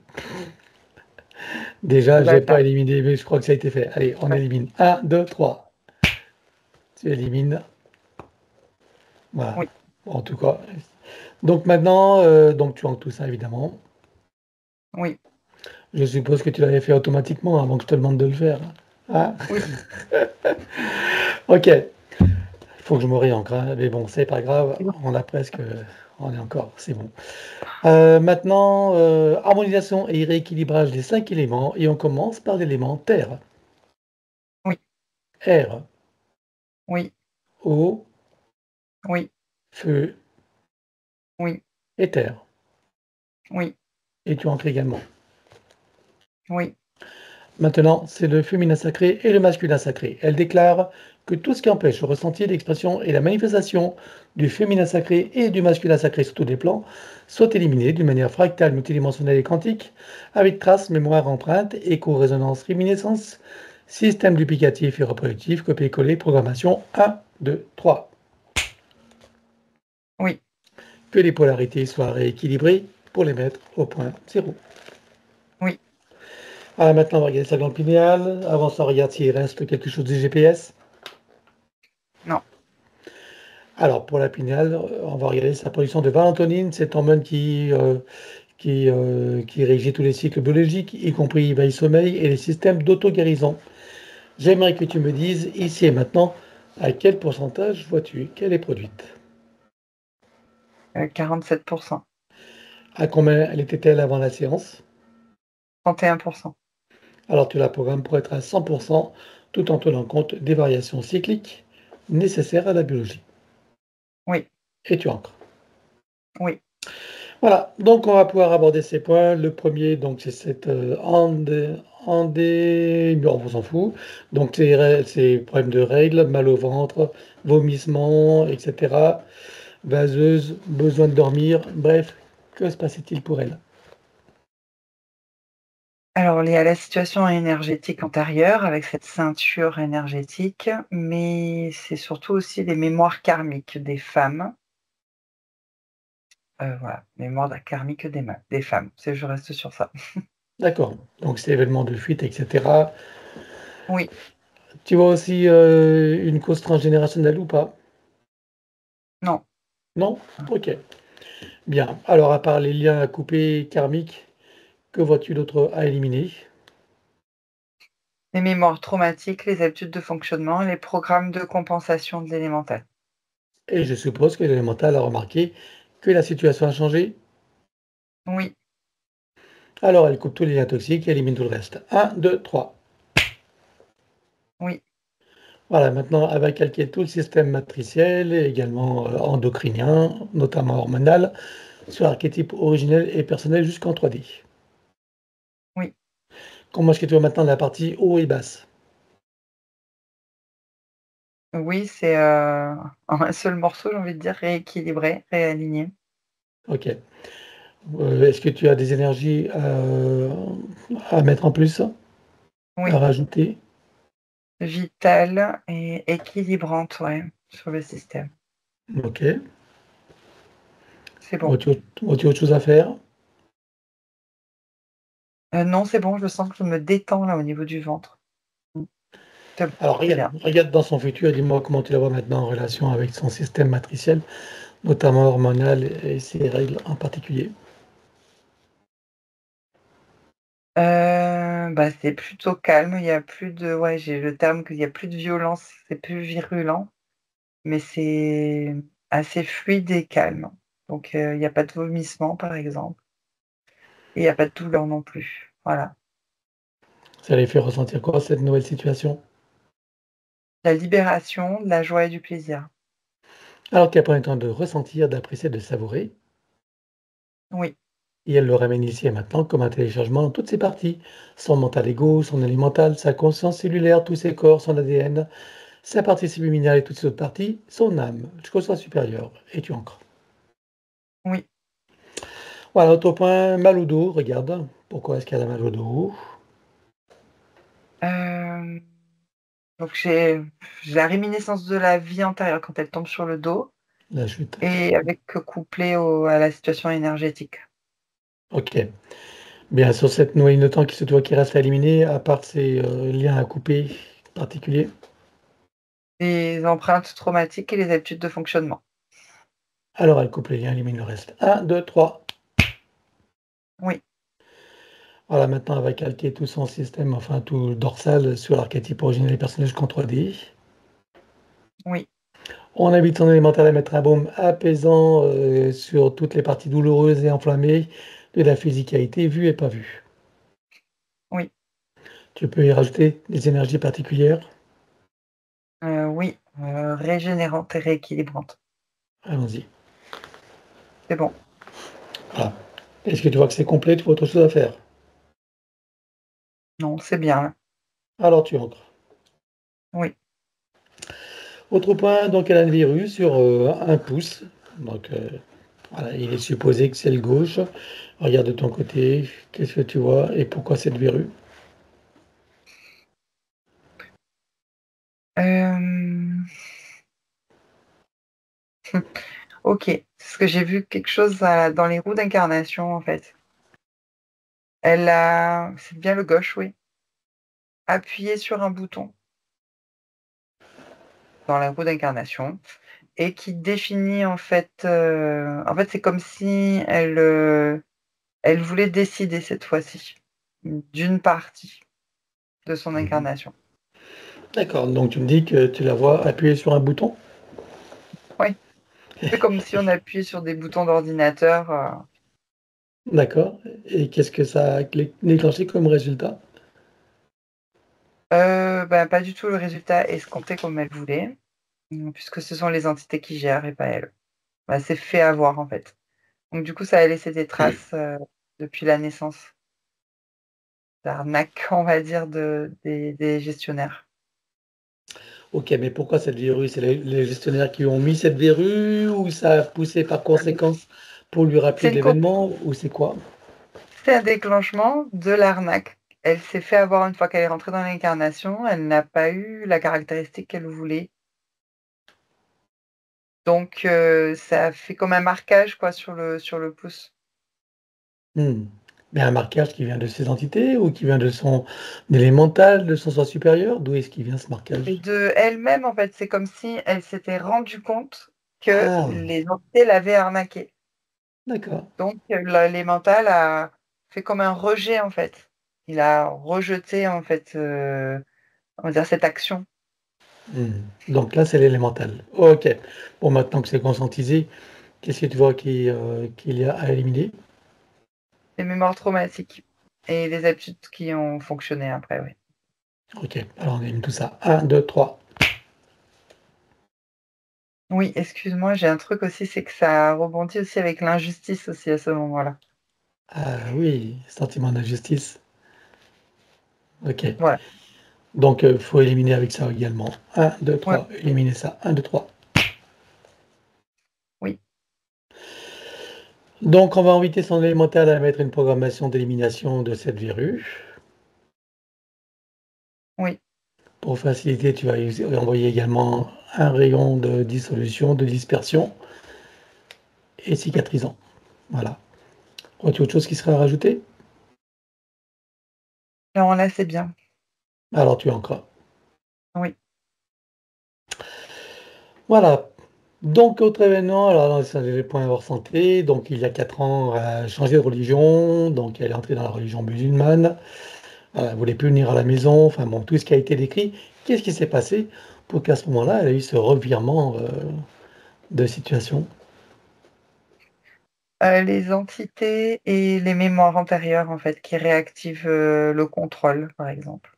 Déjà, je n'ai pas Bâtard. éliminé, mais je crois que ça a été fait. Allez, on Ouais. élimine. 1, 2, 3. Tu élimines. Voilà. Oui, Bon, en tout cas. Donc maintenant, donc tu ancres tout ça, évidemment. oui, Je suppose que tu l'avais fait automatiquement avant que je te demande de le faire. Hein? oui. Ok. Il faut que je me réancre, hein. Mais bon, c'est pas grave. C'est bon. On a presque. On est encore. C'est bon. Maintenant, harmonisation et rééquilibrage des 5 éléments. Et on commence par l'élément terre. Oui, Air, oui, eau, oui, feu oui, et terre. oui, Et tu ancres également. oui, Maintenant, c'est le féminin sacré et le masculin sacré. Elle déclare que tout ce qui empêche le ressenti, l'expression et la manifestation du féminin sacré et du masculin sacré sur tous les plans soit éliminé d'une manière fractale, multidimensionnelle et quantique, avec traces, mémoire, empreinte, écho, résonance, réminiscence, Système duplicatif et reproductif, copier-coller, programmation 1, 2, 3. Oui. Que les polarités soient rééquilibrées pour les mettre au point 0. Oui. Alors maintenant, on va regarder sa glande pinéale. Avant ça, on regarde s'il reste quelque chose du GPS. Non. Alors, pour la pinéale, on va regarder sa production de valentonine, cette hormone qui régit tous les cycles biologiques, y compris veille-sommeil et les systèmes d'auto-guérison. J'aimerais que tu me dises, ici et maintenant, à quel pourcentage vois-tu qu'elle est produite? 47%. À combien elle était-elle avant la séance? 31%. Alors tu la programmes pour être à 100% tout en tenant compte des variations cycliques nécessaires à la biologie. Oui. Et tu ancres. Oui. Voilà, donc on va pouvoir aborder ces points. Le premier, donc c'est cette bon, on s'en fout. Donc c'est problème de règles, mal au ventre, vomissement, etc. Vaseuse, besoin de dormir. Bref, que se passait-il pour elle? Alors, lié à la situation énergétique antérieure, avec cette ceinture énergétique, mais c'est surtout aussi les mémoires karmiques des femmes. Voilà, mémoire karmique des femmes. Je reste sur ça. D'accord, donc c'est événement de fuite, etc. Oui. Tu vois aussi une cause transgénérationnelle ou pas? Non. Non? Ok. Bien. Alors, à part les liens à couper karmiques, que vois-tu d'autre à éliminer? Les mémoires traumatiques, les habitudes de fonctionnement, les programmes de compensation de l'élémental. Et je suppose que l'élémental a remarqué que la situation a changé. Oui. Alors, elle coupe tous les liens toxiques et élimine tout le reste. Un, 2, 3. Oui. Voilà, maintenant, elle va calquer tout le système matriciel et également endocrinien, notamment hormonal, sur l'archétype originel et personnel jusqu'en 3D. Oui. Comment est-ce que tu vois maintenant la partie haut et basse? Oui, c'est un seul morceau, j'ai envie de dire, rééquilibré, réaligné. Ok. Est-ce que tu as des énergies à mettre en plus, à Oui. rajouter? Vitale et équilibrante, ouais, sur le système. Ok. C'est bon. Vois-tu autre chose à faire? Non, c'est bon, je sens que je me détends là au niveau du ventre. Mmh. C'est bon, Alors c'est bien. regarde dans son futur et dis-moi comment tu la vois maintenant en relation avec son système matriciel, notamment hormonal et ses règles en particulier. Bah, c'est plutôt calme, il y a plus de ouais, j'ai le terme qu'il y a plus de violence, c'est plus virulent, mais c'est assez fluide et calme. Donc il y a pas de vomissement, par exemple, et il y a pas de douleur non plus. Voilà. Ça les fait ressentir quoi, cette nouvelle situation? La libération, de la joie et du plaisir. Alors qu'elle prend le temps de ressentir, d'apprécier, de savourer, Oui. et elle le ramène ici et maintenant comme un téléchargement dans toutes ses parties, son mental égo, son élémental, sa conscience cellulaire, tous ses corps, son ADN, sa partie subliminale et toutes ses autres parties, son âme, jusqu'au soi supérieur, et tu ancres. Oui. Voilà, autre point, mal au dos, regarde. Pourquoi est-ce qu'elle a mal au dos? Hem, donc j'ai la réminiscence de la vie antérieure quand elle tombe sur le dos La chute. et avec couplé à la situation énergétique. Ok. Bien, sur cette noyau de temps qui se doit qui reste à éliminer, à part ces liens à couper particuliers. Les empreintes traumatiques et les habitudes de fonctionnement. Alors elle coupe les liens, élimine le reste. Un, 2, 3. Oui. Voilà, maintenant elle va calquer tout son système, enfin tout le dorsal sur l'archétype originel des personnages qu'en 3D. Oui. On invite son élémentaire à mettre un baume apaisant sur toutes les parties douloureuses et enflammées de la physicalité vue et pas vue. Oui. Tu peux y rajouter des énergies particulières. Oui, régénérante et rééquilibrante. Allons-y. C'est bon. Voilà. Est-ce que tu vois que c'est complet? Tu vois autre chose à faire? Non, c'est bien là. Alors tu entres. Oui. Autre point, donc elle a un virus sur un pouce. Donc voilà, il est supposé que c'est le gauche. Regarde de ton côté, qu'est-ce que tu vois et pourquoi cette verrue? Euh, Ok, parce que j'ai vu quelque chose dans les roues d'incarnation, en fait. C'est bien le gauche, oui, appuyé sur un bouton dans la roue d'incarnation et qui définit, en fait, c'est comme si elle voulait décider cette fois-ci d'une partie de son incarnation. D'accord, donc tu me dis que tu la vois appuyer sur un bouton? Oui, c'est comme si on appuyait sur des boutons d'ordinateur. D'accord. Et qu'est-ce que ça a déclenché comme résultat? Pas du tout le résultat escompté comme elle voulait, puisque ce sont les entités qui gèrent et pas elle. Elle s'est fait avoir, en fait. Donc du coup, ça a laissé des traces depuis la naissance d'arnaque, on va dire, des gestionnaires. Ok, mais pourquoi cette verrue? C'est les gestionnaires qui ont mis cette verrue ou ça a poussé par conséquence pour lui rappeler C'est de une co- l'événement ou c'est quoi? c'est un déclenchement de l'arnaque. Elle s'est fait avoir une fois qu'elle est rentrée dans l'incarnation. Elle n'a pas eu la caractéristique qu'elle voulait. Donc ça a fait comme un marquage quoi sur le pouce. Hmm. Mais un marquage qui vient de ses entités ou qui vient de son élémental, de son soi supérieur? D'où est-ce qu'il vient ce Et marquage? de elle-même, en fait, c'est comme si elle s'était rendue compte que Ah, les entités l'avaient arnaquée. d'accord. Donc, l'élémental a fait comme un rejet, en fait. Il a rejeté, en fait, on va dire cette action. Hmm. Donc là, c'est l'élémental. Ok. Bon, maintenant que c'est conscientisé, qu'est-ce que tu vois qu'il y a à éliminer? Les mémoires traumatiques et les habitudes qui ont fonctionné après, oui. Ok, alors on élimine tout ça. Un, 2, 3. Oui, excuse-moi, j'ai un truc aussi, c'est que ça rebondit aussi avec l'injustice aussi à ce moment-là. Ah oui, sentiment d'injustice. Ok. Voilà. Donc, il faut éliminer avec ça également. Un, 2, Ouais, 3. Éliminer ça. Un, 2, 3. oui, Donc, on va inviter son élémentaire à mettre une programmation d'élimination de cette verrue. oui. Pour faciliter, tu vas envoyer également un rayon de dissolution, de dispersion et cicatrisant. Voilà. Autre chose qui serait à rajouter? Non, là, c'est bien. Alors, tu as encore. Oui. Voilà. Donc, autre événement, alors c'est les points hors santé. Donc, il y a 4 ans, elle a changé de religion. Donc, elle est entrée dans la religion musulmane. Elle ne voulait plus venir à la maison. Enfin, bon, tout ce qui a été décrit. Qu'est-ce qui s'est passé pour qu'à ce moment-là, elle ait eu ce revirement de situation? Les entités et les mémoires antérieures, en fait, qui réactivent le contrôle, par exemple.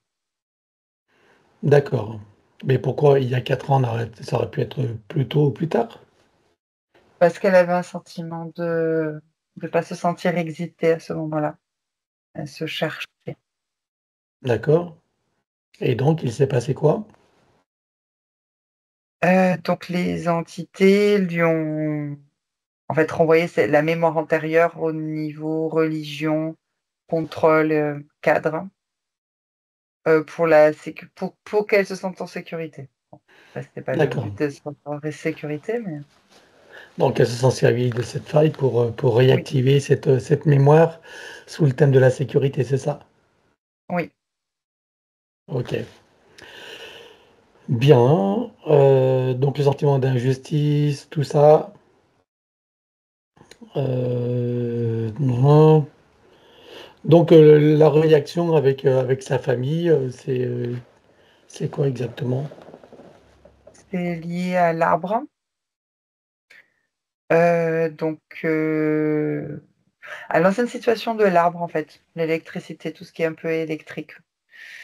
D'accord. Mais pourquoi il y a 4 ans, ça aurait pu être plus tôt ou plus tard? Parce qu'elle avait un sentiment de ne pas se sentir excitée à ce moment-là. Elle se cherchait. D'accord. Et donc, il s'est passé quoi? Donc les entités lui ont, en fait, renvoyé la mémoire antérieure au niveau religion, contrôle, cadre, pour qu'elle se sente en sécurité. Bon, ça, c'était pas le D'accord. but de se sentir en sécurité, mais Donc, elle se sont servis de cette faille pour oui, réactiver cette mémoire sous le thème de la sécurité, c'est ça? oui. Ok. Bien. Donc, le sentiment d'injustice, tout ça. Non. Donc, la réaction avec sa famille, c'est quoi exactement? C'est lié à l'arbre. Donc, à l'ancienne situation de l'arbre, en fait, l'électricité, tout ce qui est un peu électrique.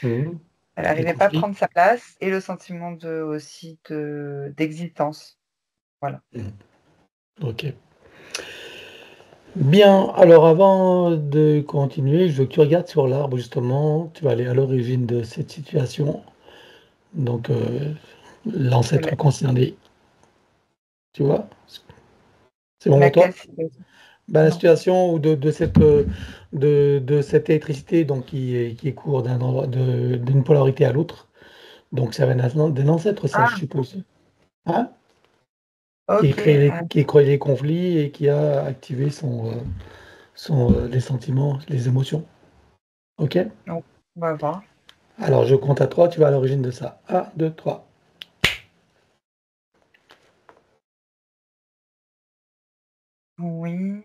Mhm. Elle Les n'arrivait pas à conflits? prendre sa place et le sentiment aussi d'existence. Voilà. Mhm. Ok. Bien, alors avant de continuer, je veux que tu regardes sur l'arbre justement, tu vas aller à l'origine de cette situation, donc De l'ancêtre concerné, tu vois? C'est bon pour laquelle toi? situation? Ben, la Non. situation où de cette électricité donc qui court d'un endroit d'une polarité à l'autre, Donc ça vient d'un ancêtre, ça, Ah, je suppose. Hein? ok. Qui crée les conflits et qui a activé les sentiments, les émotions. OK? Donc, on va voir. Alors je compte à 3, tu vas à l'origine de ça. 1, 2, 3. Oui.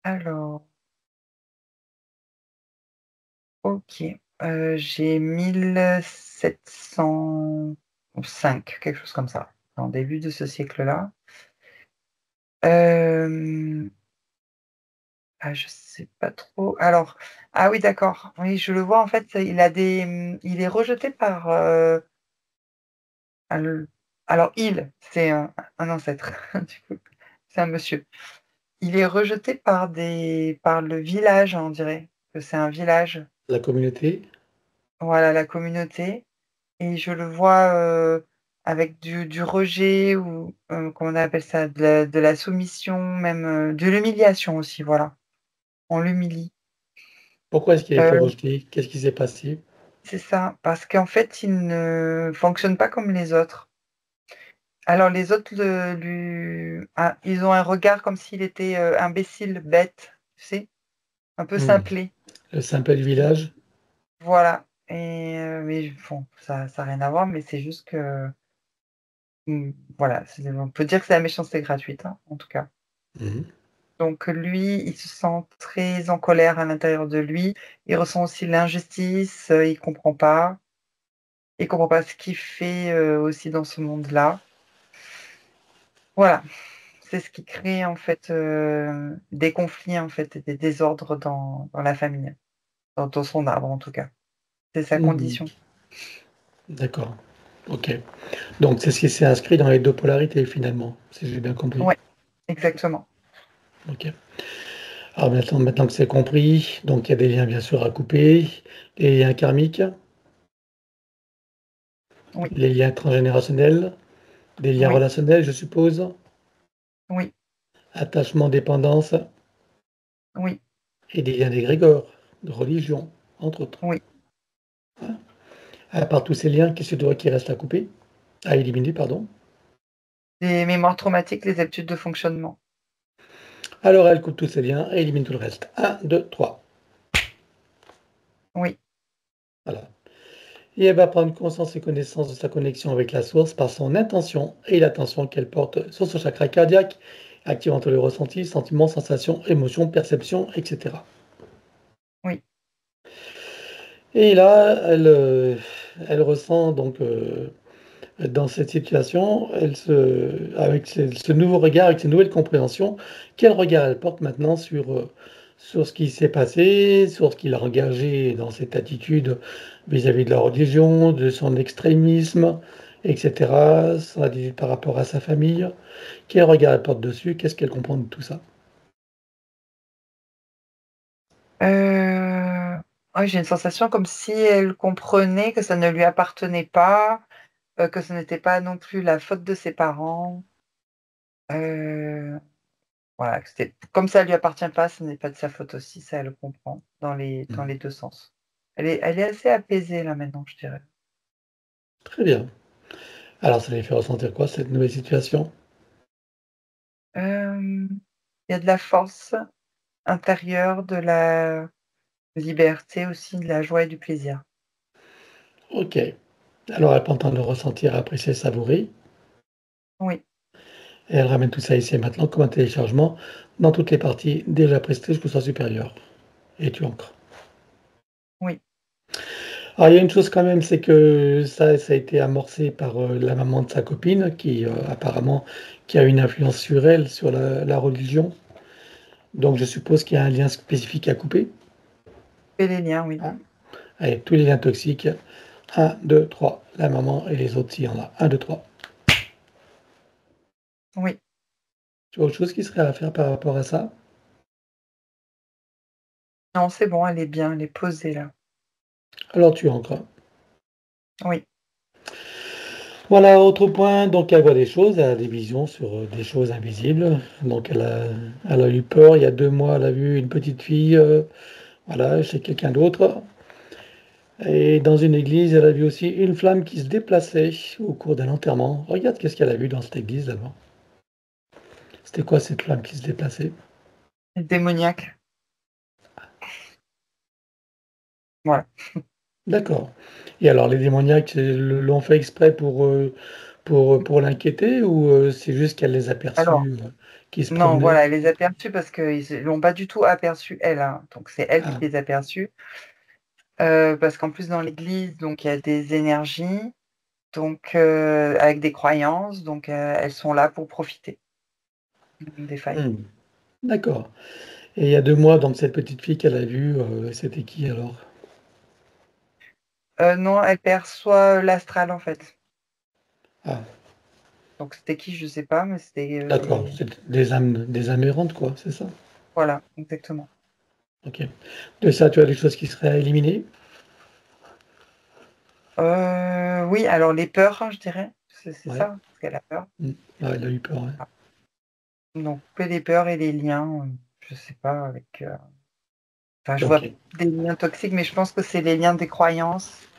Alors, ok. J'ai 1705, quelque chose comme ça, dans le début de ce siècle-là. Euh, je sais pas trop. Alors, ah oui, d'accord. Oui, je le vois. En fait, il est rejeté par. Un- alors, c'est un ancêtre. Du coup, c'est un monsieur. Il est rejeté par le village, on dirait que c'est un village. La communauté. Voilà, la communauté. Et je le vois avec du rejet ou comment on appelle ça, de la soumission, même de l'humiliation aussi. Voilà, on l'humilie. Pourquoi est-ce qu'il a été Euh, rejeté? Qu'est-ce qui s'est passé? C'est ça, parce qu'en fait, il ne fonctionne pas comme les autres. Alors les autres, ils ont un regard comme s'il était imbécile, bête, tu sais, un peu Hmm. simplé. Le simple du village? Voilà. Mais bon, ça n'a rien à voir, mais c'est juste que, voilà, on peut dire que c'est la méchanceté gratuite, hein, en tout cas. Mhm. Donc lui, il se sent très en colère à l'intérieur de lui. Il ressent aussi l'injustice, il comprend pas ce qu'il fait aussi dans ce monde-là. Voilà. C'est ce qui crée en fait des conflits en fait et des désordres dans la famille, dans son arbre en tout cas. C'est sa Hmm. condition. D'accord. OK. Donc c'est ce qui s'est inscrit dans les deux polarités finalement, si j'ai bien compris. Ouais, exactement. OK. Alors maintenant que c'est compris, donc il y a des liens bien sûr à couper, les liens karmiques, Oui, les liens transgénérationnels, des liens oui, relationnels, je suppose, oui, attachement, dépendance oui, et des liens d'égrégore, de religion, entre autres. oui. À part tous ces liens, qu'est-ce que tu vois qui reste à couper? À éliminer, pardon. Les mémoires traumatiques, les habitudes de fonctionnement. Alors elle coupe tous ces liens et élimine tout le reste. 1, 2, 3. Oui. Voilà. Et elle va prendre conscience et connaissance de sa connexion avec la source par son intention et l'attention qu'elle porte sur son chakra cardiaque, activant tous les ressentis, sentiments, sensations, émotions, perceptions, etc. Oui. Et là, elle ressent donc dans cette situation, avec ce nouveau regard, avec ces nouvelles compréhensions, quel regard elle porte maintenant sur ce qui s'est passé, sur ce qu'il a engagé dans cette attitude vis-à-vis de la religion, de son extrémisme, etc., son attitude par rapport à sa famille. Quel regard elle porte dessus? Qu'est-ce qu'elle comprend de tout ça? Ouais, j'ai une sensation comme si elle comprenait que ça ne lui appartenait pas, que ce n'était pas non plus la faute de ses parents. Euh, voilà, que comme ça ne lui appartient pas, ce n'est pas de sa faute aussi, ça elle le comprend dans Hmm. les deux sens. Elle est assez apaisée là maintenant, je dirais. Très bien. Alors, ça lui fait ressentir quoi, cette nouvelle situation? Il y a de la force intérieure, de la liberté aussi, de la joie et du plaisir. Ok. Alors, elle prend le temps de le ressentir, apprécier, savourer. Oui, Et elle ramène tout ça ici et maintenant comme un téléchargement dans toutes les parties déjà prestées jusqu'au sens supérieur. Et tu ancres. oui, Alors il y a une chose quand même, c'est que ça a été amorcé par la maman de sa copine qui apparemment qui a une influence sur elle, sur la religion. Donc je suppose qu'il y a un lien spécifique à couper. et les liens, oui. Hein. Allez, tous les liens toxiques. Un, 2, 3. La maman et les autres s'il y en a. Un, 2, 3. Oui. Tu vois autre chose qui serait à faire par rapport à ça? Non, c'est bon, elle est bien, elle est posée là. Alors tu ancres. Oui, Voilà, autre point, donc elle voit des choses, elle a des visions sur des choses invisibles. Donc elle a eu peur, il y a 2 mois, elle a vu une petite fille, voilà, chez quelqu'un d'autre. Et dans une église, elle a vu aussi une flamme qui se déplaçait au cours d'un enterrement. Regarde qu'est-ce qu'elle a vu dans cette église d'abord. C'était quoi cette flamme qui se déplaçait? Démoniaque. Voilà. D'accord. Et alors les démoniaques l'ont fait exprès pour l'inquiéter ou c'est juste qu'elle les a Alors, perçus qui se non, promenaient? voilà, elle les a perçus parce qu'ils ne l'ont pas du tout aperçue, elle, hein. Donc, c'est elle qui Ah, les a perçus. Parce qu'en plus, dans l'église, donc, il y a des énergies, donc, avec des croyances, donc, elles sont là pour profiter des failles. hmm, d'accord. Et il y a 2 mois, donc cette petite fille qu'elle a vue, c'était qui alors? Non, elle perçoit l'astral, en fait. Ah, Donc, c'était qui, je sais pas, mais c'était d'accord. des. C'est des âmes errantes, quoi, c'est ça? Voilà, exactement. Ok. De ça, tu as des choses qui seraient à éliminer? Oui, alors les peurs, hein, je dirais, c'est Ouais. ça, parce qu'elle a peur. Hmm. Ah, elle a eu peur, ouais. Ah, donc couper les peurs et les liens, je sais pas, avec, enfin, je Ok. vois des liens toxiques, mais je pense que c'est les liens des croyances,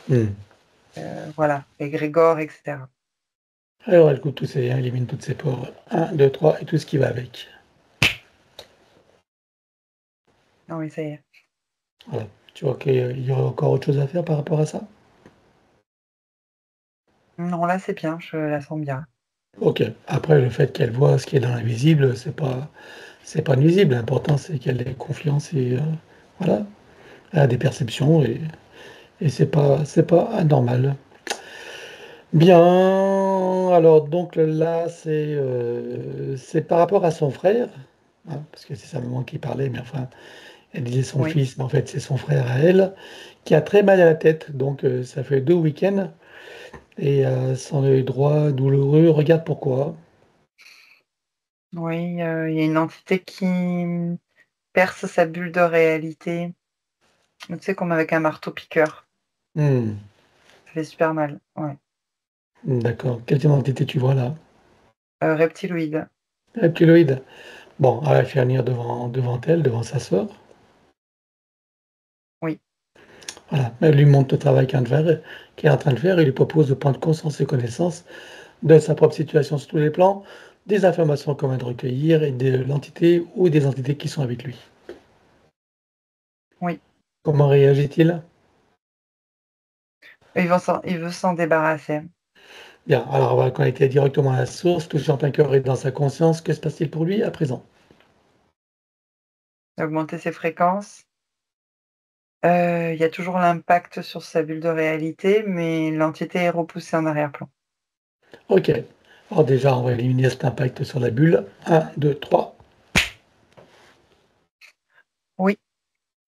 Hmm. voilà, égrégores, et cetera. Alors, elle coupe tous ses liens, élimine toutes ses peurs. Un, 2, 3, et tout ce qui va avec. Ah oui, ça y est. Voilà. Tu vois qu'il y aurait encore autre chose à faire par rapport à ça? Non, là, c'est bien, je la sens bien. Ok. Après, le fait qu'elle voit ce qui est dans l'invisible, c'est pas nuisible. L'important, c'est qu'elle ait confiance et voilà, elle a des perceptions et c'est pas anormal. Bien. Alors, donc là, c'est par rapport à son frère, hein, parce que c'est sa maman qui parlait, mais enfin, elle disait son Oui, fils, mais en fait, c'est son frère à elle, qui a très mal à la tête. Donc, ça fait 2 week-ends et son œil droit douloureux. Regarde pourquoi. oui, il y a une entité qui perce sa bulle de réalité, tu sais, comme avec un marteau-piqueur. Hmm. Ça fait super mal, ouais. D'accord. Quelle identité tu vois là? Reptiloïde. Reptiloïde. Bon, elle va faire venir devant elle, devant sa sœur. Oui, Voilà. Elle lui montre le travail qu'elle est en train de faire et lui propose de prendre conscience et connaissance de sa propre situation sur tous les plans, des informations qu'on vient de recueillir et de l'entité ou des entités qui sont avec lui. oui. Comment réagit-il? Il veut s'en débarrasser. Bien, alors on va connecter directement à la source, toucher en plein cœur et dans sa conscience. Que se passe-t-il pour lui à présent? Augmenter ses fréquences. Il y a toujours l'impact sur sa bulle de réalité, mais l'entité est repoussée en arrière-plan. Ok. Alors déjà, on va éliminer cet impact sur la bulle. Un, 2, 3. Oui,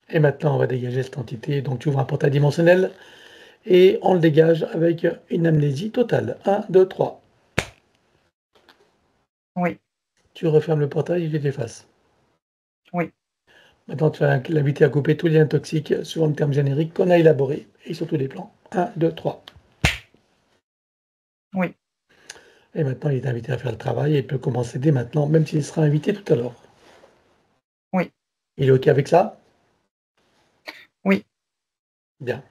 Et maintenant, on va dégager cette entité. Donc tu ouvres un portail dimensionnel et on le dégage avec une amnésie totale. Un, 2, 3. oui, Tu refermes le portail et tu t'effaces. oui, Maintenant, tu vas l'inviter à couper tous les liens toxiques suivant le terme générique qu'on a élaboré et sur tous les plans. Un, 2, 3. oui, Et maintenant, il est invité à faire le travail et il peut commencer dès maintenant, même s'il sera invité tout à l'heure. oui, Il est OK avec ça? oui. Bien.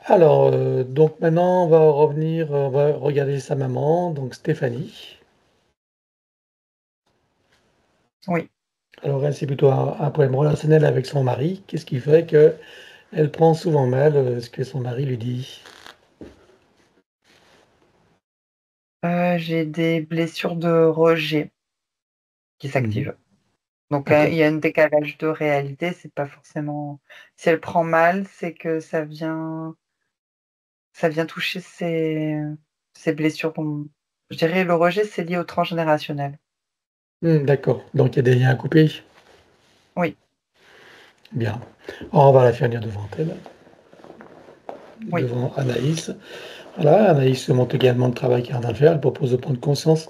Alors, donc maintenant, on va revenir, on va regarder sa maman, donc Stéphanie. Oui. Alors elle, c'est plutôt un problème relationnel avec son mari. Qu'est-ce qui fait qu'elle prend souvent mal, ce que son mari lui dit? J'ai des blessures de rejet qui Mmh. s'activent. Donc, il D'accord. y a un décalage de réalité, c'est pas forcément si elle prend mal, c'est que ça vient toucher ses blessures, je dirais le rejet, c'est lié au transgénérationnel. D'accord. Donc il y a des liens à couper? Oui, Bien. On va la faire venir devant elle, oui, devant Anaïs. Voilà, Anaïs se montre également le travail qu'elle est en train de faire. Elle propose de prendre conscience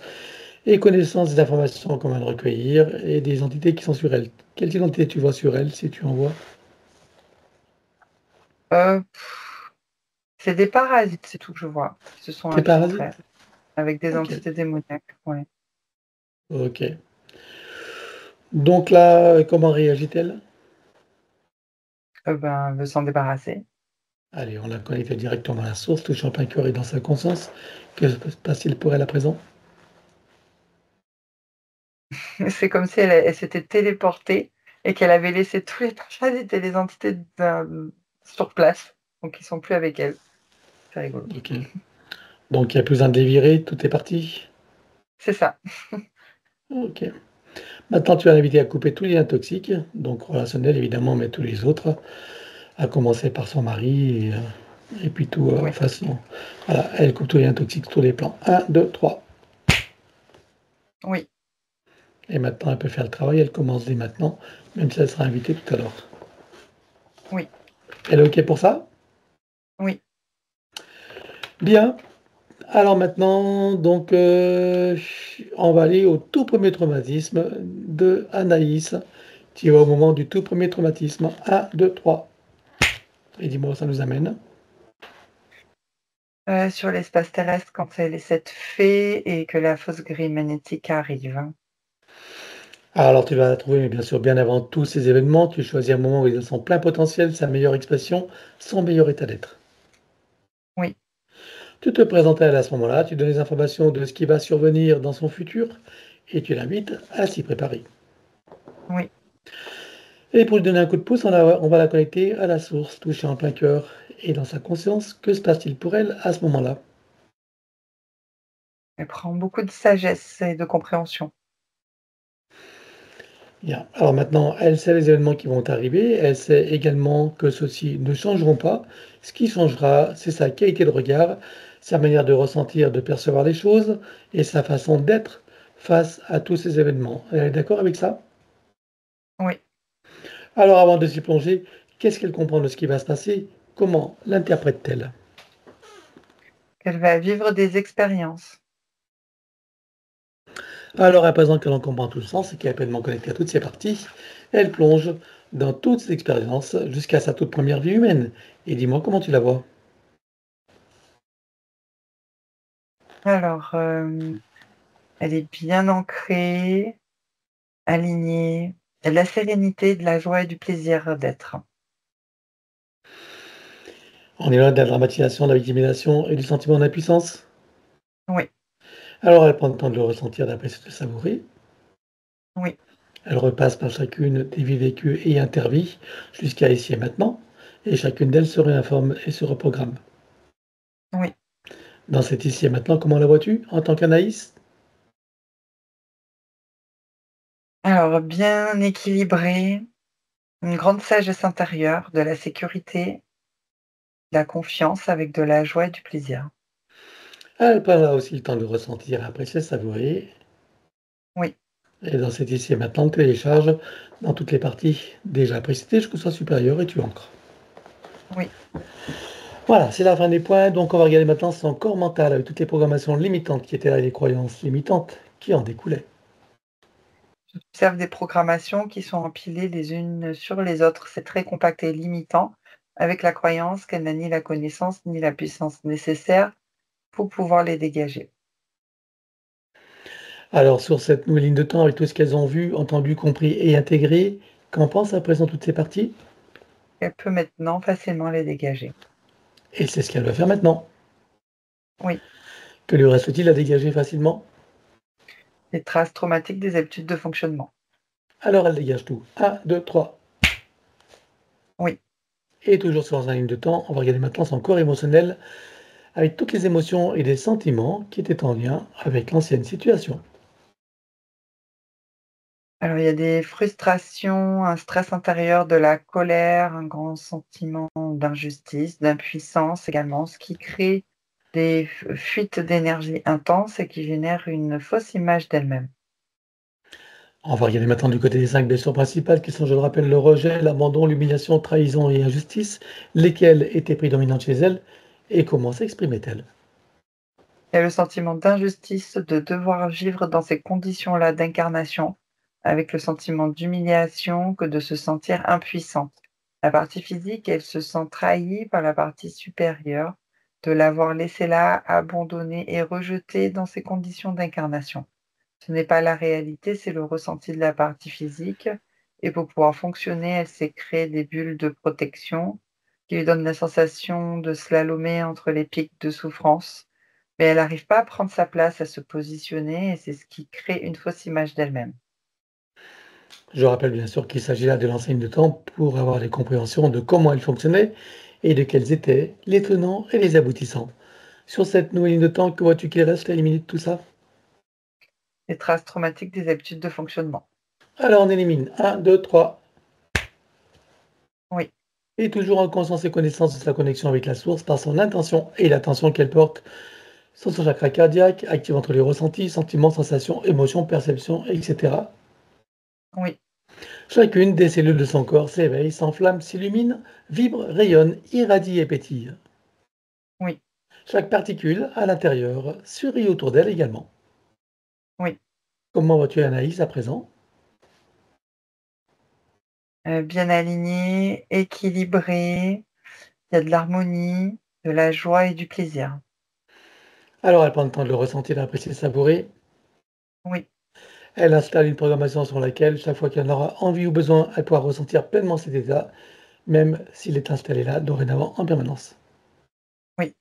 et connaissance des informations qu'on vient de recueillir et des entités qui sont sur elle. Quelles identités tu vois sur elle, si tu en vois? heu, c'est des parasites, c'est tout que je vois, qui se sont Des infiltrés parasites? avec des OK, entités démoniaques, ouais. OK. Donc là, comment réagit-elle? De s'en débarrasser. Allez, on la connecte directement à la source, touche en plein cœur et dans sa conscience. Que se passe-t-il pour elle à présent? C'est comme si elle s'était téléportée et qu'elle avait laissé tous les personnages et les entités sur place. Donc ils sont plus avec elle. C'est rigolo. Ok. Donc il n'y a plus besoin de les virer, tout est parti. C'est ça. Ok. Maintenant, tu vas l'inviter à couper tous les liens toxiques, donc relationnels évidemment, mais tous les autres, à commencer par son mari et puis tout, Oui. façon. Voilà, elle coupe tous les liens toxiques, tous les plans. Un, 2, 3. Oui. Et maintenant, elle peut faire le travail, elle commence dès maintenant, même si elle sera invitée tout à l'heure. Oui. Elle est OK pour ça? Oui. Bien. Alors maintenant, donc, on va aller au tout premier traumatisme de Anaïs. Tu vas au moment du tout premier traumatisme. Un, 2, 3. Et dis-moi où ça nous amène. Sur l'espace terrestre, quand elle est cette fée et que la fausse grille magnétique arrive. Alors tu vas la trouver, mais bien sûr, bien avant tous ces événements, tu choisis un moment où il est dans son plein potentiel, sa meilleure expression, son meilleur état d'être. Oui. Tu te présentes à elle à ce moment-là, tu donnes les informations de ce qui va survenir dans son futur et tu l'invites à s'y préparer. Oui. Et pour lui donner un coup de pouce, on va la connecter à la source, toucher en plein cœur et dans sa conscience. Que se passe-t-il pour elle à ce moment-là? Elle prend beaucoup de sagesse et de compréhension. Bien. Alors maintenant, elle sait les événements qui vont arriver, elle sait également que ceux-ci ne changeront pas. Ce qui changera, c'est sa qualité de regard, sa manière de ressentir, de percevoir les choses et sa façon d'être face à tous ces événements. Elle est d'accord avec ça? Oui. Alors avant de s'y plonger, qu'est-ce qu'elle comprend de ce qui va se passer? Comment l'interprète-t-elle? Elle va vivre des expériences. Alors à présent qu'elle en comprend tout le sens et qu'elle est pleinement connectée à toutes ses parties, elle plonge dans toutes ses expériences jusqu'à sa toute première vie humaine. Et dis-moi comment tu la vois? Alors, elle est bien ancrée, alignée. Elle a de la sérénité, de la joie et du plaisir d'être. On est loin de la dramatisation, de la victimisation et du sentiment d'impuissance. Oui. Alors elle prend le temps de le ressentir, d'apprécier, de le savourer. Oui. Elle repasse par chacune des vies vécues et intervie jusqu'à ici et maintenant. Et chacune d'elles se réinforme et se reprogramme. Oui. Dans cet ici et maintenant, comment la vois-tu en tant qu'Anaïs? Alors, bien équilibrée, une grande sagesse intérieure, de la sécurité, de la confiance avec de la joie et du plaisir. Elle prendra aussi le temps de ressentir, apprécier, savourer. Oui. Et dans cet ici et maintenant, télécharge dans toutes les parties déjà précitées jusqu'au soit supérieur et tu ancres. Oui. Voilà, c'est la fin des points. Donc, on va regarder maintenant son corps mental avec toutes les programmations limitantes qui étaient là et les croyances limitantes qui en découlaient. J'observe des programmations qui sont empilées les unes sur les autres. C'est très compact et limitant, avec la croyance qu'elle n'a ni la connaissance ni la puissance nécessaire pour pouvoir les dégager. Alors, sur cette nouvelle ligne de temps, avec tout ce qu'elles ont vu, entendu, compris et intégré, qu'en pensent à présent toutes ces parties? Elle peut maintenant facilement les dégager. Et c'est ce qu'elle va faire maintenant. Oui, Que lui reste-t-il à dégager facilement? les traces traumatiques des habitudes de fonctionnement. Alors, elle dégage tout. Un, 2, 3. Oui, Et toujours sur la ligne de temps, on va regarder maintenant son corps émotionnel avec toutes les émotions et les sentiments qui étaient en lien avec l'ancienne situation. alors il y a des frustrations, un stress intérieur, de la colère, un grand sentiment d'injustice, d'impuissance également, ce qui crée des fuites d'énergie intenses et qui génèrent une fausse image d'elle-même. On va regarder maintenant du côté des 5 blessures principales qui sont, je le rappelle, le rejet, l'abandon, l'humiliation, trahison et injustice, lesquelles étaient prédominantes chez elle et comment s'exprimaient-elles? Il y a le sentiment d'injustice de devoir vivre dans ces conditions-là d'incarnation, avec le sentiment d'humiliation que de se sentir impuissante. La partie physique, elle se sent trahie par la partie supérieure, de l'avoir laissée là, abandonnée et rejetée dans ces conditions d'incarnation. Ce n'est pas la réalité, c'est le ressenti de la partie physique Et pour pouvoir fonctionner, elle s'est créée des bulles de protection qui lui donnent la sensation de slalomer entre les pics de souffrance. Mais elle n'arrive pas à prendre sa place, à se positionner, et c'est ce qui crée une fausse image d'elle-même. Je rappelle bien sûr qu'il s'agit là de l'enseigne de temps pour avoir les compréhensions de comment elle fonctionnait et de quels étaient les tenants et les aboutissants. Sur cette nouvelle ligne de temps, que vois-tu qu'il reste à éliminer de tout ça? Les traces traumatiques des habitudes de fonctionnement. Alors on élimine 1, 2, 3. Oui, Et toujours en conscience et connaissance de sa connexion avec la source par son intention et l'attention qu'elle porte sur son chakra cardiaque, active entre les ressentis, sentiments, sensations, émotions, perceptions, etc. oui, Chacune des cellules de son corps s'éveille, s'enflamme, s'illumine, vibre, rayonne, irradie et pétille. oui, Chaque particule, à l'intérieur, sourit autour d'elle également. oui. Comment vois-tu Anaïs à présent? Bien aligné, équilibré, il y a de l'harmonie, de la joie et du plaisir. Alors elle prend le temps de le ressentir, d'apprécier, de savourer. Oui, Elle installe une programmation sur laquelle, chaque fois qu'elle en aura envie ou besoin, elle pourra ressentir pleinement cet état, même s'il est installé là, dorénavant, en permanence. oui,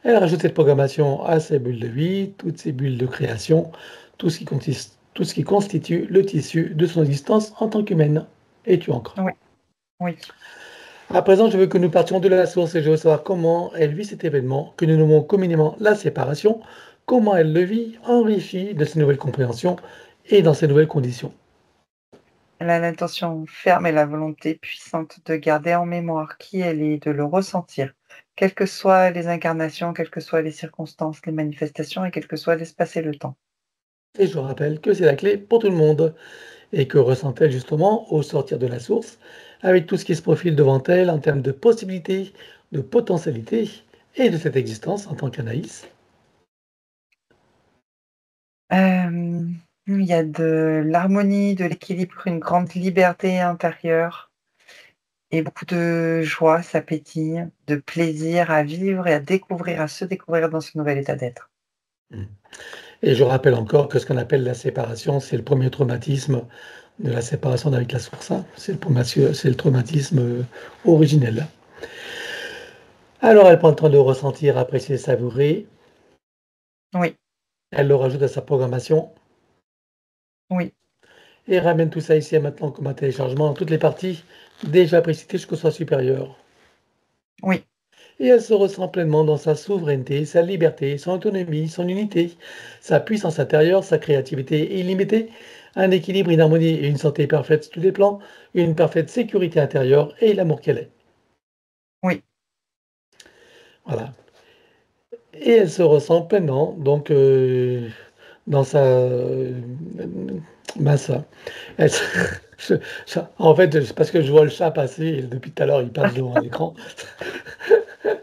Elle rajoute cette programmation à ses bulles de vie, toutes ces bulles de création, tout ce qui constitue le tissu de son existence en tant qu'humaine. Et tu ancres. oui, oui. À présent, je veux que nous partions de la source et je veux savoir comment elle vit cet événement que nous nommons communément la séparation, comment elle le vit, enrichie de ces nouvelles compréhensions et dans ces nouvelles conditions. Elle a l'intention ferme et la volonté puissante de garder en mémoire qui elle est, de le ressentir, quelles que soient les incarnations, quelles que soient les circonstances, les manifestations et quel que soit l'espace et le temps. Et je rappelle que c'est la clé pour tout le monde. Et que ressent-elle justement au sortir de la source, avec tout ce qui se profile devant elle en termes de possibilités, de potentialités et de cette existence en tant qu'Anaïs? Il y a de l'harmonie, de l'équilibre, une grande liberté intérieure et beaucoup de joie, ça pétille, de plaisir à vivre et à découvrir, à se découvrir dans ce nouvel état d'être. Mm. Et je rappelle encore que ce qu'on appelle la séparation, c'est le premier traumatisme de la séparation avec la source, hein. C'est le traumatisme originel. Alors elle prend le temps de ressentir, apprécier, savourer. Oui, Elle le rajoute à sa programmation oui, et ramène tout ça ici et maintenant comme un téléchargement dans toutes les parties déjà précitées jusqu'au soi supérieur. oui, Et elle se ressent pleinement dans sa souveraineté, sa liberté, son autonomie, son unité, sa puissance intérieure, sa créativité illimitée, un équilibre, une harmonie et une santé parfaite sur tous les plans, une parfaite sécurité intérieure et l'amour qu'elle est. oui, Voilà. Et elle se ressent pleinement, donc, dans sa mince. Elle se- en fait, c'est parce que je vois le chat passer et depuis tout à l'heure, il passe devant l'écran.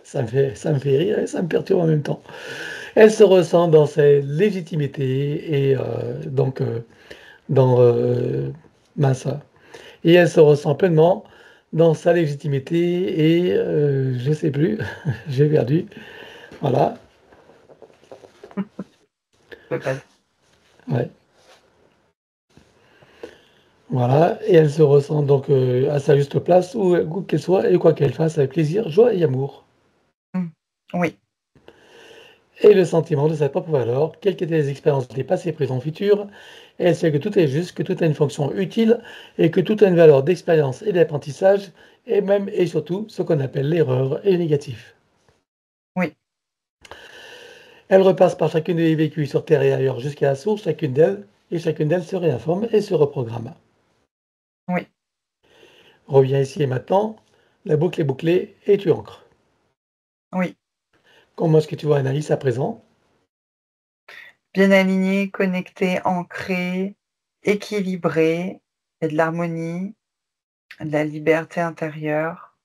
Ça me fait rire et ça me perturbe en même temps. Elle se ressent dans sa légitimité et donc dans mince. Et elle se ressent pleinement dans sa légitimité et je sais plus, j'ai perdu. Voilà, je peux pas dire. ouais, voilà. Et elle se ressent donc à sa juste place où qu'elle soit et quoi qu'elle fasse avec plaisir, joie et amour. Mmh. Oui, Et le sentiment de sa propre valeur, quelles qu'étaient les expériences des passés, présents, futurs. Et elle sait que tout est juste, que tout a une fonction utile et que tout a une valeur d'expérience et d'apprentissage, et même et surtout ce qu'on appelle l'erreur et le négatif. oui, Elle repasse par chacune des vécus sur Terre et ailleurs jusqu'à la source, chacune d'elles se réinforme et se reprogramme. oui, Reviens ici et maintenant, la boucle est bouclée et tu ancres. oui. Comment est-ce que tu vois Anaïs à présent? Bien aligné, connecté, ancré, équilibré, il y a de l'harmonie, de la liberté intérieure,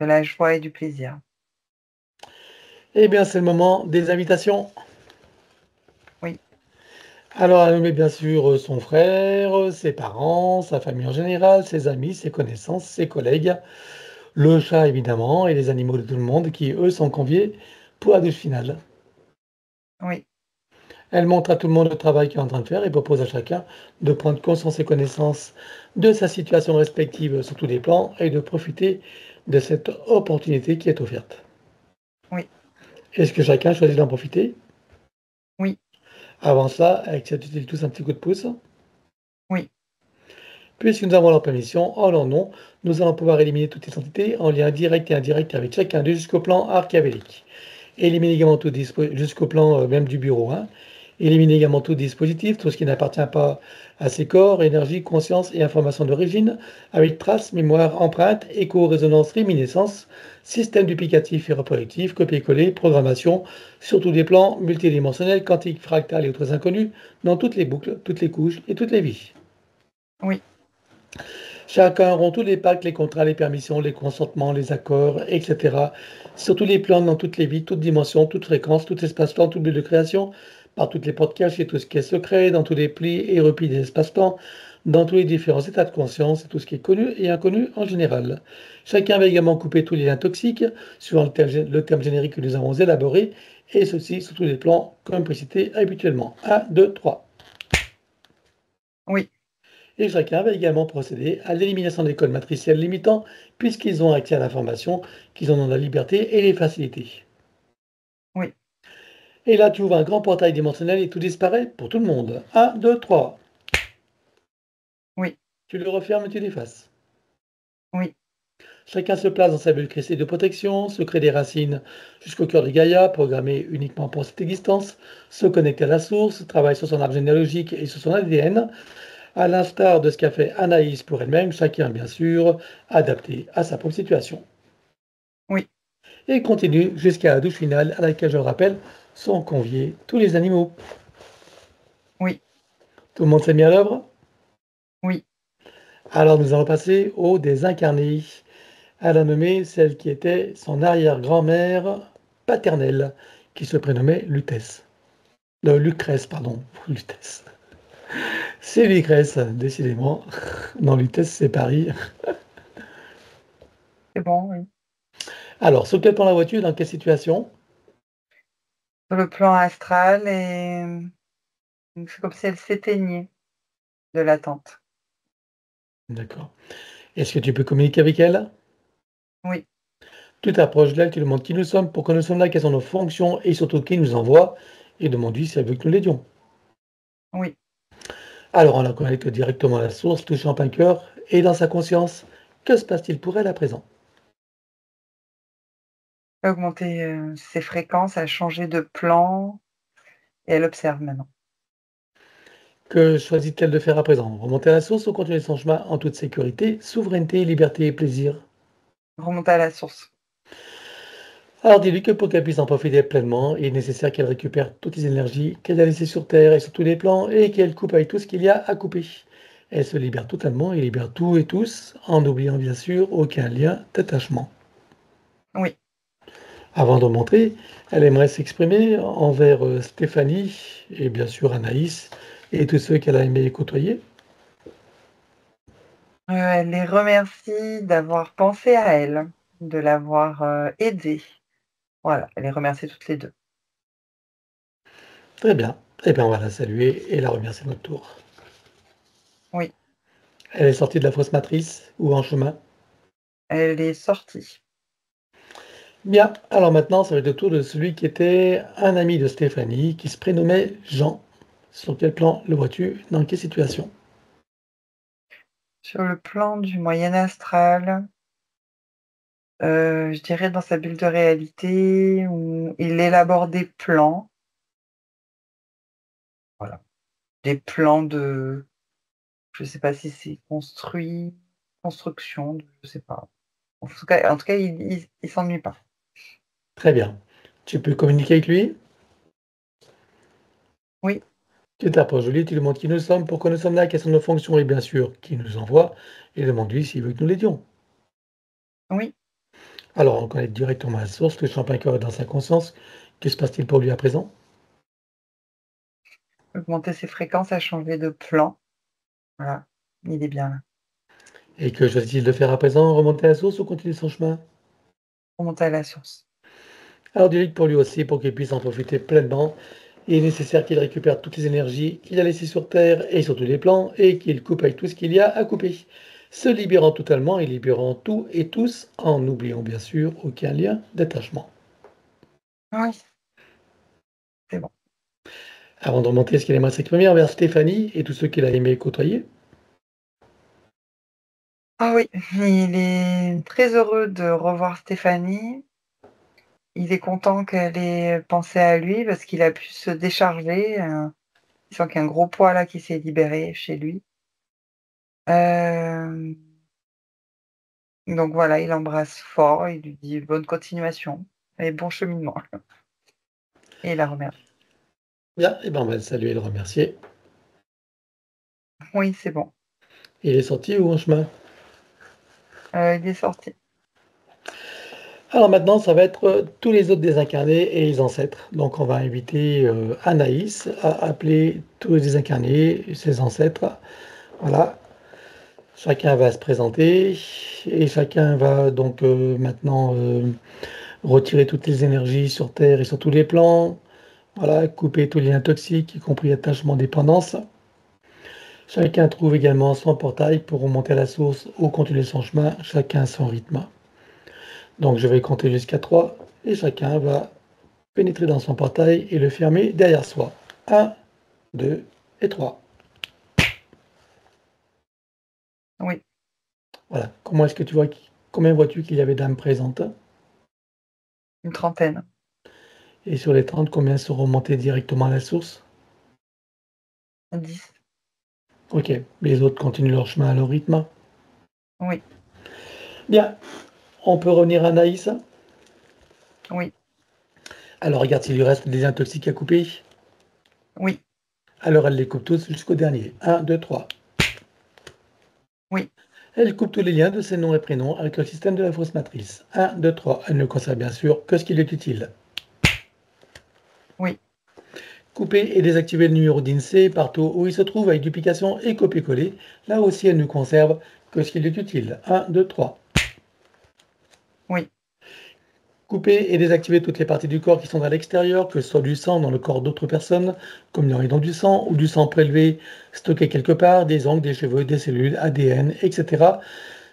de la joie et du plaisir. Eh bien, c'est le moment des invitations. Oui, Alors, elle met bien sûr son frère, ses parents, sa famille en général, ses amis, ses connaissances, ses collègues, le chat évidemment, et les animaux de tout le monde qui, eux, sont conviés pour la douche finale. oui, Elle montre à tout le monde le travail qu'il est en train de faire et propose à chacun de prendre conscience et connaissance de sa situation respective sur tous les plans et de profiter de cette opportunité qui est offerte. Oui. Est-ce que chacun choisit d'en profiter? Oui. Avant ça, acceptent-ils tous un petit coup de pouce? Oui. Puisque nous avons leur permission, en leur nom, nous allons pouvoir éliminer toutes les entités en lien direct et indirect avec chacun d'eux jusqu'au plan archavélique. Éliminer également tout jusqu'au plan même du bureau. Éliminer également tout dispositif, tout ce qui n'appartient pas à ces corps, énergie, conscience et information d'origine, avec traces, mémoire, empreinte, écho, résonance, réminiscence, système duplicatif et reproductif, copier-coller, programmation, sur tous les plans multidimensionnels, quantiques, fractales et autres inconnus, dans toutes les boucles, toutes les couches et toutes les vies. Oui. Chacun auront tous les pactes, les contrats, les permissions, les consentements, les accords, etc. Sur tous les plans, dans toutes les vies, toutes dimensions, toutes fréquences, tout espace-temps, tout but de création, par toutes les portes cachées, tout ce qui est secret, dans tous les plis et replis des espaces-temps, dans tous les différents états de conscience, et tout ce qui est connu et inconnu en général. Chacun va également couper tous les liens toxiques, suivant le terme générique que nous avons élaboré, et ceci sur tous les plans, comme précité habituellement. 1, 2, 3. Oui. Et chacun va également procéder à l'élimination des codes matriciels limitants, puisqu'ils ont accès à l'information, qu'ils en ont la liberté et les facilités. Oui. Et là, tu ouvres un grand portail dimensionnel et tout disparaît pour tout le monde. 1, 2, 3. Oui. Tu le refermes et tu l'effaces. Oui. Chacun se place dans sa bulle cristalline de protection, se crée des racines jusqu'au cœur de Gaïa, programmé uniquement pour cette existence, se connecte à la source, travaille sur son arbre généalogique et sur son ADN, à l'instar de ce qu'a fait Anaïs pour elle-même, chacun bien sûr adapté à sa propre situation. Oui. Et continue jusqu'à la douche finale à laquelle, je le rappelle, sont conviés tous les animaux. Oui. Tout le monde s'est mis à l'œuvre? Oui. Alors nous allons passer au désincarné. Elle a nommé celle qui était son arrière-grand-mère paternelle, qui se prénommait Lucrèce. Lucrèce, pardon. Lucrèce. C'est Lucrèce, décidément. Non, Lucrèce, c'est Paris. C'est bon, oui. Alors, sur quel plan la voiture, dans quelle situation? Sur le plan astral, et c'est comme si elle s'éteignait de l'attente. D'accord. Est-ce que tu peux communiquer avec elle? Oui. Tu t'approches d'elle, tu lui demandes qui nous sommes, pourquoi nous sommes là, quelles sont nos fonctions et surtout qui nous envoie, et demande-lui si elle veut que nous l'aidions. Oui. Alors on la connecte directement à la source, touchant en plein cœur, et dans sa conscience, que se passe-t-il pour elle à présent? Augmenter ses fréquences, elle a changé de plan et elle observe maintenant. Que choisit-elle de faire à présent? Remonter à la source ou continuer son chemin en toute sécurité, souveraineté, liberté et plaisir? Remonter à la source. Alors dis-lui que pour qu'elle puisse en profiter pleinement, il est nécessaire qu'elle récupère toutes les énergies qu'elle a laissées sur Terre et sur tous les plans et qu'elle coupe avec tout ce qu'il y a à couper. Elle se libère totalement et libère tout et tous, en n'oubliant bien sûr aucun lien d'attachement. Oui. Avant de montrer, elle aimerait s'exprimer envers Stéphanie et bien sûr Anaïs et tous ceux qu'elle a aimé côtoyer. Elle les remercie d'avoir pensé à elle, de l'avoir aidée. Voilà, elle les remercie toutes les deux. Très bien. Eh bien, on va la saluer et la remercier de notre tour. Oui. Elle est sortie de la fausse matrice ou en chemin? Elle est sortie. Bien, alors maintenant, ça va être le tour de celui qui était un ami de Stéphanie, qui se prénommait Jean. Sur quel plan le vois-tu? Dans quelle situation? Sur le plan du moyen astral, je dirais dans sa bulle de réalité où il élabore des plans. Voilà. Des plans de je sais pas si c'est construction, je sais pas. En tout cas, il s'ennuie pas. Très bien. Tu peux communiquer avec lui? Oui. Tu t'approches de lui, tu lui demandes qui nous sommes, pourquoi nous sommes là, quelles sont nos fonctions et bien sûr qui nous envoie, et demande-lui s'il veut que nous l'aidions. Oui. Alors on connecte directement à la source, le champagne cœur est dans sa conscience. Que se passe-t-il pour lui à présent? Augmenter ses fréquences, a changé de plan. Voilà, il est bien là. Et que choisit-il de faire à présent? Remonter à la source ou continuer son chemin? Remonter à la source. Alors dis-lui que pour lui aussi, pour qu'il puisse en profiter pleinement Il est nécessaire qu'il récupère toutes les énergies qu'il a laissées sur Terre et sur tous les plans et qu'il coupe avec tout ce qu'il y a à couper, se libérant totalement et libérant tout et tous en n'oubliant bien sûr aucun lien d'attachement. Oui, c'est bon. Avant de remonter, est-ce qu'il aimerait s'exprimer envers Stéphanie et tous ceux qu'il a aimé côtoyer? Ah oui, il est très heureux de revoir Stéphanie. Il est content qu'elle ait pensé à lui parce qu'il a pu se décharger. Il sent qu'il y a un gros poids là qui s'est libéré chez lui. Euh, donc voilà, il l'embrasse fort, il lui dit bonne continuation et bon cheminement. Et il la remercie. Bien, et ben on va le saluer et le remercier. Oui, c'est bon. Il est sorti ou en chemin? Il est sorti. Alors maintenant, ça va être tous les autres désincarnés et les ancêtres. Donc on va inviter Anaïs à appeler tous les désincarnés, ses ancêtres. Voilà, chacun va se présenter et chacun va donc maintenant retirer toutes les énergies sur Terre et sur tous les plans. Voilà, couper tous les liens toxiques, y compris attachement, dépendance. Chacun trouve également son portail pour remonter à la source ou continuer son chemin, chacun son rythme. Donc je vais compter jusqu'à 3 et chacun va pénétrer dans son portail et le fermer derrière soi. 1, 2 et 3. Oui, Voilà. Comment est-ce que tu vois, combien vois-tu qu'il y avait d'âmes présentes? une trentaine. Et sur les 30, combien sont remontés directement à la source? 10. Ok. Les autres continuent leur chemin à leur rythme. Oui, Bien. On peut revenir à Naïs. oui, Alors regarde s'il lui reste des liens toxiques à couper. oui, Alors elle les coupe tous jusqu'au dernier. 1, 2, 3. oui, Elle coupe tous les liens de ses noms et prénoms avec le système de la fausse matrice. 1, 2, 3. Elle ne conserve bien sûr que ce qui lui est utile. oui, Couper et désactiver le numéro d'INSEE partout où il se trouve avec duplication et copier-coller. Là aussi, elle ne conserve que ce qui lui est utile. 1, 2, 3. oui, Couper et désactiver toutes les parties du corps qui sont à l'extérieur, que ce soit du sang dans le corps d'autres personnes, comme dans du sang, ou du sang prélevé, stocké quelque part, des ongles, des cheveux, des cellules, ADN, etc.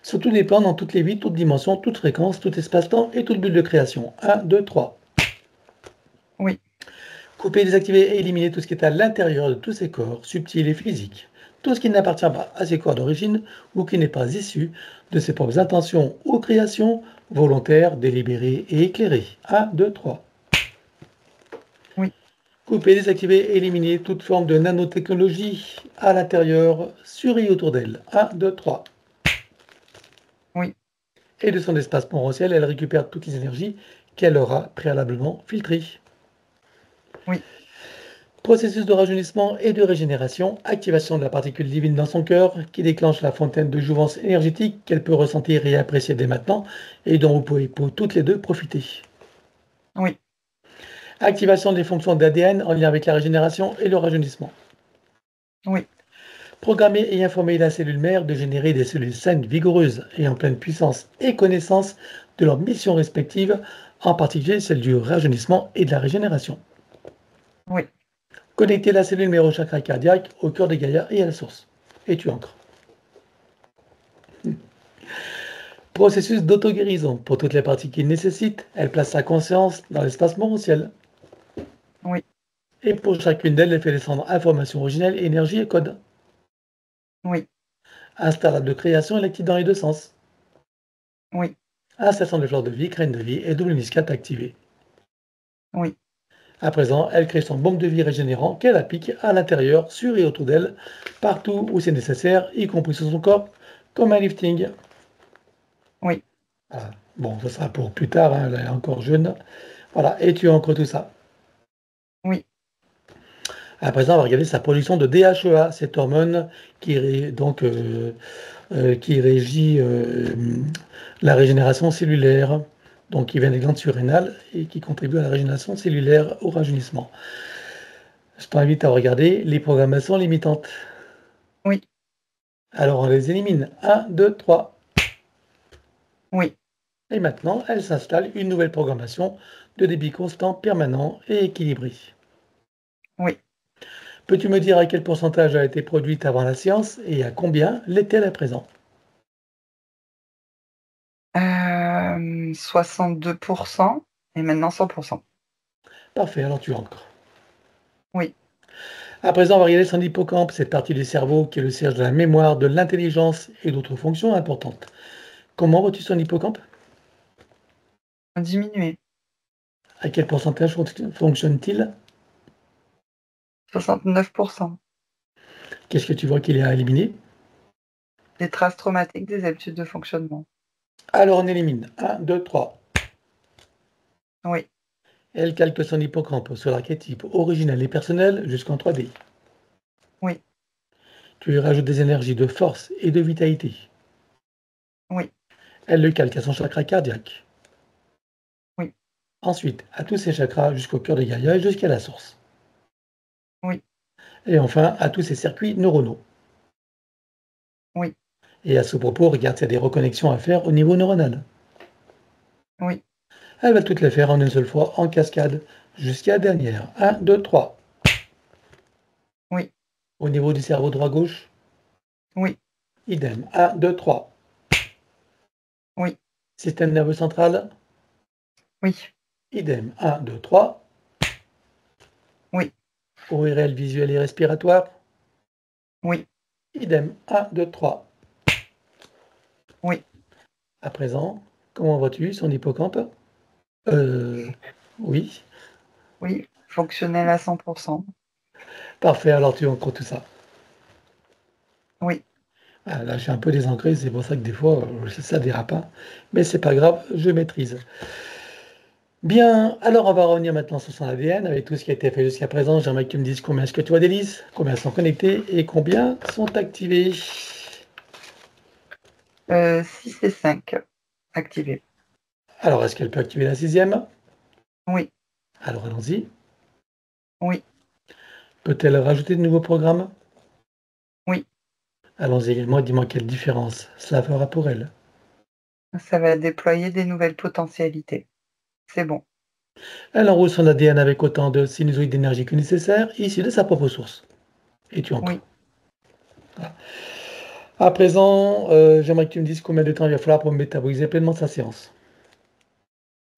Sur tous les plans, dans toutes les vies, toutes dimensions, toutes fréquences, tout espace-temps et toute bulle de création. 1, 2, 3. oui, Couper, désactiver et éliminer tout ce qui est à l'intérieur de tous ces corps, subtils et physiques. Tout ce qui n'appartient pas à ces corps d'origine ou qui n'est pas issu de ses propres intentions ou créations volontaires, délibérées et éclairées. 1, 2, 3. oui, Couper, désactiver et éliminer toute forme de nanotechnologie à l'intérieur, sur et autour d'elle. 1, 2, 3. oui, Et de son espace potentiel, elle récupère toutes les énergies qu'elle aura préalablement filtrées. oui, Processus de rajeunissement et de régénération, activation de la particule divine dans son cœur qui déclenche la fontaine de jouvence énergétique qu'elle peut ressentir et apprécier dès maintenant et dont vous pouvez pour toutes les deux profiter. oui, Activation des fonctions d'ADN en lien avec la régénération et le rajeunissement. oui, Programmer et informer la cellule mère de générer des cellules saines, vigoureuses et en pleine puissance et connaissance de leurs missions respectives, en particulier celle du rajeunissement et de la régénération. oui, Connecter la cellule mère au chakra cardiaque, au cœur des Gaïa et à la source. Et tu ancres. Processus d'auto-guérison. Pour toutes les parties qu'il nécessite, elle place sa conscience dans l'espace morantiel. oui, Et pour chacune d'elles, elle fait descendre information originelle, énergie et code. oui, Installable de création électrique dans les deux sens. oui, Installation de fleurs de vie, graines de vie et double niscate activée. oui, À présent, elle crée son banque de vie régénérant qu'elle applique à l'intérieur, sur et autour d'elle, partout où c'est nécessaire, y compris sur son corps, comme un lifting. oui, Voilà. Bon, ce sera pour plus tard, hein, elle est encore jeune. Voilà, et tu ancres tout ça. oui, À présent, on va regarder sa production de DHEA, cette hormone qui régit la régénération cellulaire, donc qui vient des glandes surrénales et qui contribue à la régénération cellulaire au rajeunissement. Je t'invite à regarder les programmations limitantes. oui, Alors on les élimine. 1, 2, 3. oui, Et maintenant, elle s'installe une nouvelle programmation de débit constant, permanent et équilibré. Oui. Peux-tu me dire à quel pourcentage a été produite avant la séance et à combien l'est-elle à présent? 62% et maintenant 100%. Parfait, alors tu ancres. Oui. À présent, on va regarder son hippocampe, cette partie du cerveau qui est le siège de la mémoire, de l'intelligence et d'autres fonctions importantes. Comment vois-tu son hippocampe? Diminué. À quel pourcentage fonctionne-t-il? 69%. Qu'est-ce que tu vois qu'il est à éliminer? Des traces traumatiques des habitudes de fonctionnement. Alors on élimine. 1, 2, 3. Oui. Elle calque son hippocampe sur l'archétype originel et personnel jusqu'en 3D. Oui. Tu lui rajoutes des énergies de force et de vitalité. Oui. Elle le calque à son chakra cardiaque. Oui. Ensuite, à tous ses chakras jusqu'au cœur de Gaïa et jusqu'à la source. Oui. Et enfin, à tous ses circuits neuronaux. Oui. Et à ce propos, regarde s'il y a des reconnexions à faire au niveau neuronal. Oui. Elle va toutes les faire en une seule fois, en cascade, jusqu'à la dernière. 1, 2, 3. Oui. Au niveau du cerveau droit-gauche, Oui. idem. 1, 2, 3. Oui. Système nerveux central, Oui. idem. 1, 2, 3. Oui. ORL visuel et respiratoire, Oui. idem. 1, 2, 3. Oui. À présent, comment vois-tu son hippocampe? Oui. Oui. Fonctionnel à 100%. Parfait, alors tu encres tout ça. Oui. Ah, là, je suis un peu désancré, c'est pour ça que des fois, ça dérape, hein. Mais c'est pas grave, je maîtrise. Bien, alors on va revenir maintenant sur son ADN avec tout ce qui a été fait jusqu'à présent. J'aimerais que tu me dises combien est-ce que tu vois d'hélices, combien sont connectées et combien sont activées. 6 et 5 activés. Alors, est-ce qu'elle peut activer la sixième? Oui. Alors, allons-y. Oui. Peut-elle rajouter de nouveaux programmes? Oui. Allons-y également, dis-moi quelle différence cela fera pour elle. Ça va déployer des nouvelles potentialités. C'est bon. Elle enroule son ADN avec autant de sinusoïdes d'énergie que nécessaire, issus de sa propre source. Et tu encres. Oui. À présent, j'aimerais que tu me dises combien de temps il va falloir pour métaboliser pleinement sa séance.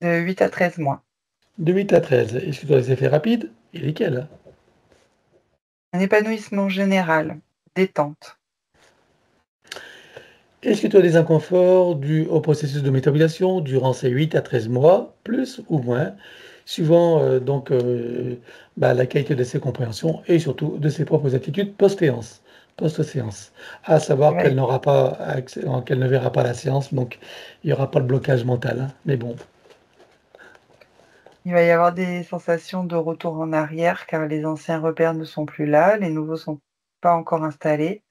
De 8 à 13 mois. De 8 à 13. Est-ce que tu as des effets rapides? Et lesquels? Un épanouissement général. Détente. Est-ce que tu as des inconforts dus au processus de métabolisation durant ces 8 à 13 mois, plus ou moins, suivant la qualité de ses compréhensions et surtout de ses propres attitudes post-séance, post-séance. À savoir Ouais. qu'elle ne verra pas la séance, donc il n'y aura pas de blocage mental, hein. Mais bon, Il va y avoir des sensations de retour en arrière car les anciens repères ne sont plus là, les nouveaux sont pas encore installés.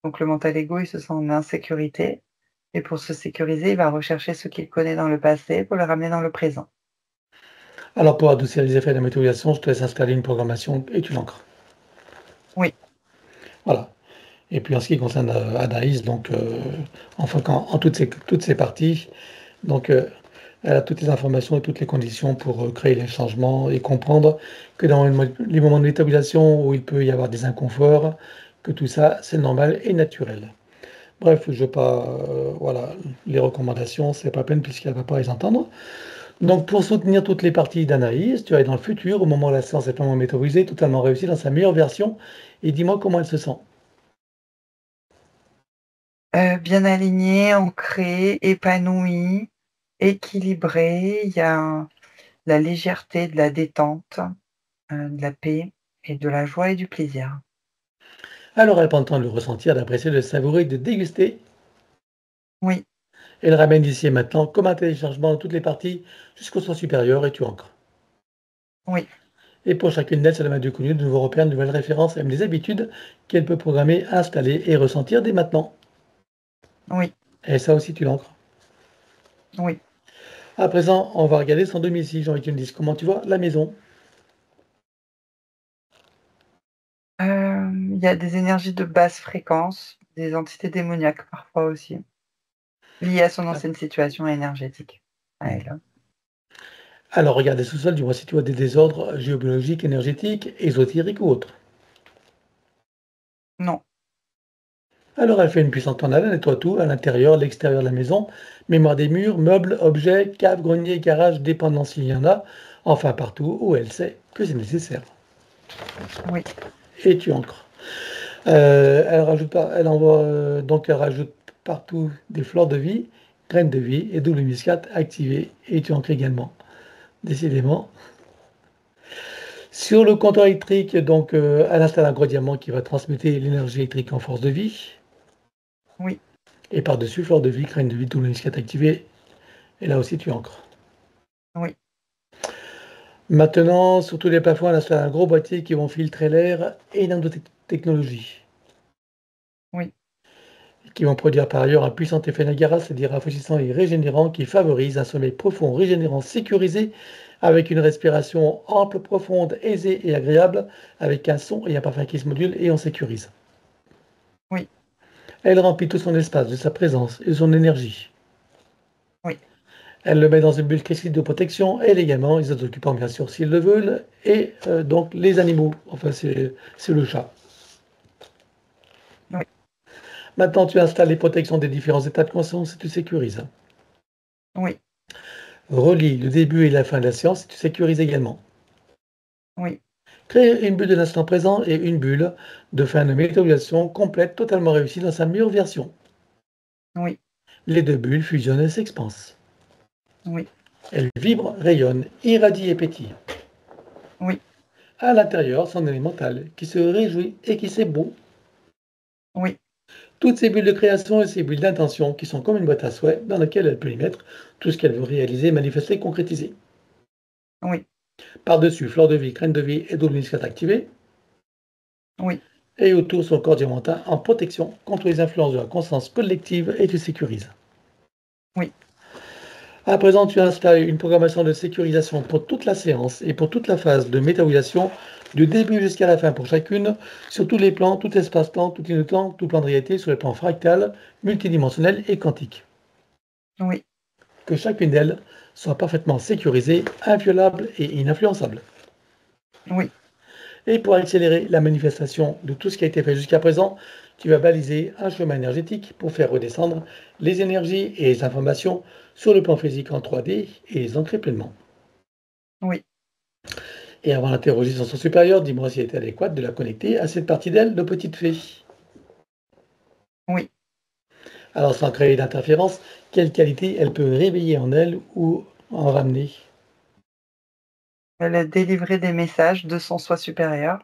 Donc le mental ego, il se sent en insécurité. Et pour se sécuriser, il va rechercher ce qu'il connaît dans le passé pour le ramener dans le présent. alors pour adoucir les effets de la métabolisation, je te laisse installer une programmation et tu l'ancres. Oui. Voilà. Et puis en ce qui concerne Anaïs, donc enfin en toutes ces parties, donc elle a toutes les informations et toutes les conditions pour créer les changements et comprendre que dans les moments de métabolisation où il peut y avoir des inconforts, que tout ça c'est normal et naturel. Bref, je ne vais pas, voilà, les recommandations, c'est pas peine puisqu'elle ne va pas les entendre. Donc pour soutenir toutes les parties d'Anaïs, tu vas dans le futur, au moment où la séance est pleinement métabolisée, totalement réussie dans sa meilleure version, et dis-moi comment elle se sent. Bien aligné, ancré, épanoui, équilibré. Il y a la légèreté, de la détente, de la paix et de la joie et du plaisir. Alors elle prend le temps de le ressentir, d'apprécier, de le savourer, de déguster. Oui. Elle ramène ici et maintenant comme un téléchargement dans toutes les parties jusqu'au son supérieur et tu ancres. Oui. Et pour chacune d'elles, cela m'a du connu de nouveaux repères, de nouvelles références et même des habitudes qu'elle peut programmer, installer et ressentir dès maintenant. Oui. Et ça aussi, tu l'ancres. Oui. À présent, on va regarder son domicile. J'ai envie que tu me dises comment tu vois la maison. Il y a des énergies de basse fréquence, des entités démoniaques parfois aussi, liées à son Ah, ancienne situation énergétique à elle. Alors, regarde les sous-sols, dis-moi si tu vois des désordres géobiologiques, énergétiques, ésotériques ou autres. Non. Alors, elle fait une puissante tornade, elle nettoie tout, à l'intérieur, l'extérieur de la maison, mémoire des murs, meubles, objets, caves, greniers, garages, dépendance s'il y en a, enfin partout où elle sait que c'est nécessaire. Oui. Et tu ancres. Elle envoie, donc elle rajoute partout des fleurs de vie, graines de vie et double muscade activées. Et tu ancres également, décidément. Sur le compteur électrique, donc, elle installe un gros diamant qui va transmettre l'énergie électrique en force de vie. Oui. Et par-dessus, fleur de vie, graines de vie, double muscade activée. Et là aussi, tu ancres. Oui. Maintenant, sur tous les plafonds, elle installe un gros boîtier qui vont filtrer l'air et nanotechnologie, Oui. qui vont produire par ailleurs un puissant effet Niagara, c'est-à-dire rafraîchissant et régénérant, qui favorise un sommeil profond, régénérant, sécurisé, avec une respiration ample, profonde, aisée et agréable, avec un son et un parfum qui se modulent et on sécurise. Oui. Elle remplit tout son espace de sa présence et de son énergie. Oui. Elle le met dans une bulle cristalline de protection, et également les autres occupants, bien sûr, s'ils le veulent, et donc les animaux, enfin c'est le chat. Oui. Maintenant, tu installes les protections des différents états de conscience et tu sécurises. Oui. Relie le début et la fin de la séance et tu sécurises également. Oui. Crée une bulle de l'instant présent et une bulle de fin de méthabolisation complète, totalement réussie dans sa meilleure version. Oui. Les deux bulles fusionnent et s'expansent. Oui. Elles vibrent, rayonnent, irradient et pétillent. Oui. À l'intérieur, son élémental qui se réjouit et qui sait beau. Oui. Toutes ces bulles de création et ces bulles d'intention qui sont comme une boîte à souhaits dans laquelle elle peut y mettre tout ce qu'elle veut réaliser, manifester, concrétiser. Oui. Par-dessus, fleur de vie, graine de vie et double muscat activée. Oui. Et autour, son corps diamantin en protection contre les influences de la conscience collective et tu sécurises. Oui. À présent, tu installes une programmation de sécurisation pour toute la séance et pour toute la phase de métabolisation, du début jusqu'à la fin pour chacune, sur tous les plans, tout espace-temps, tout temps, tout plan de réalité, sur les plans fractal, multidimensionnel et quantique. Oui. Que chacune d'elles soit parfaitement sécurisée, inviolable et ininfluençable. Oui. Et pour accélérer la manifestation de tout ce qui a été fait jusqu'à présent, tu vas baliser un chemin énergétique pour faire redescendre les énergies et les informations sur le plan physique en 3D et les ancrer pleinement. Oui. Et avant d'interroger son sens supérieur, dis-moi s'il est adéquat de la connecter à cette partie d'elle de petite fée. Oui. Alors sans créer d'interférence, quelle qualité elle peut réveiller en elle ou en ramener? Elle a délivré des messages de son soi supérieur.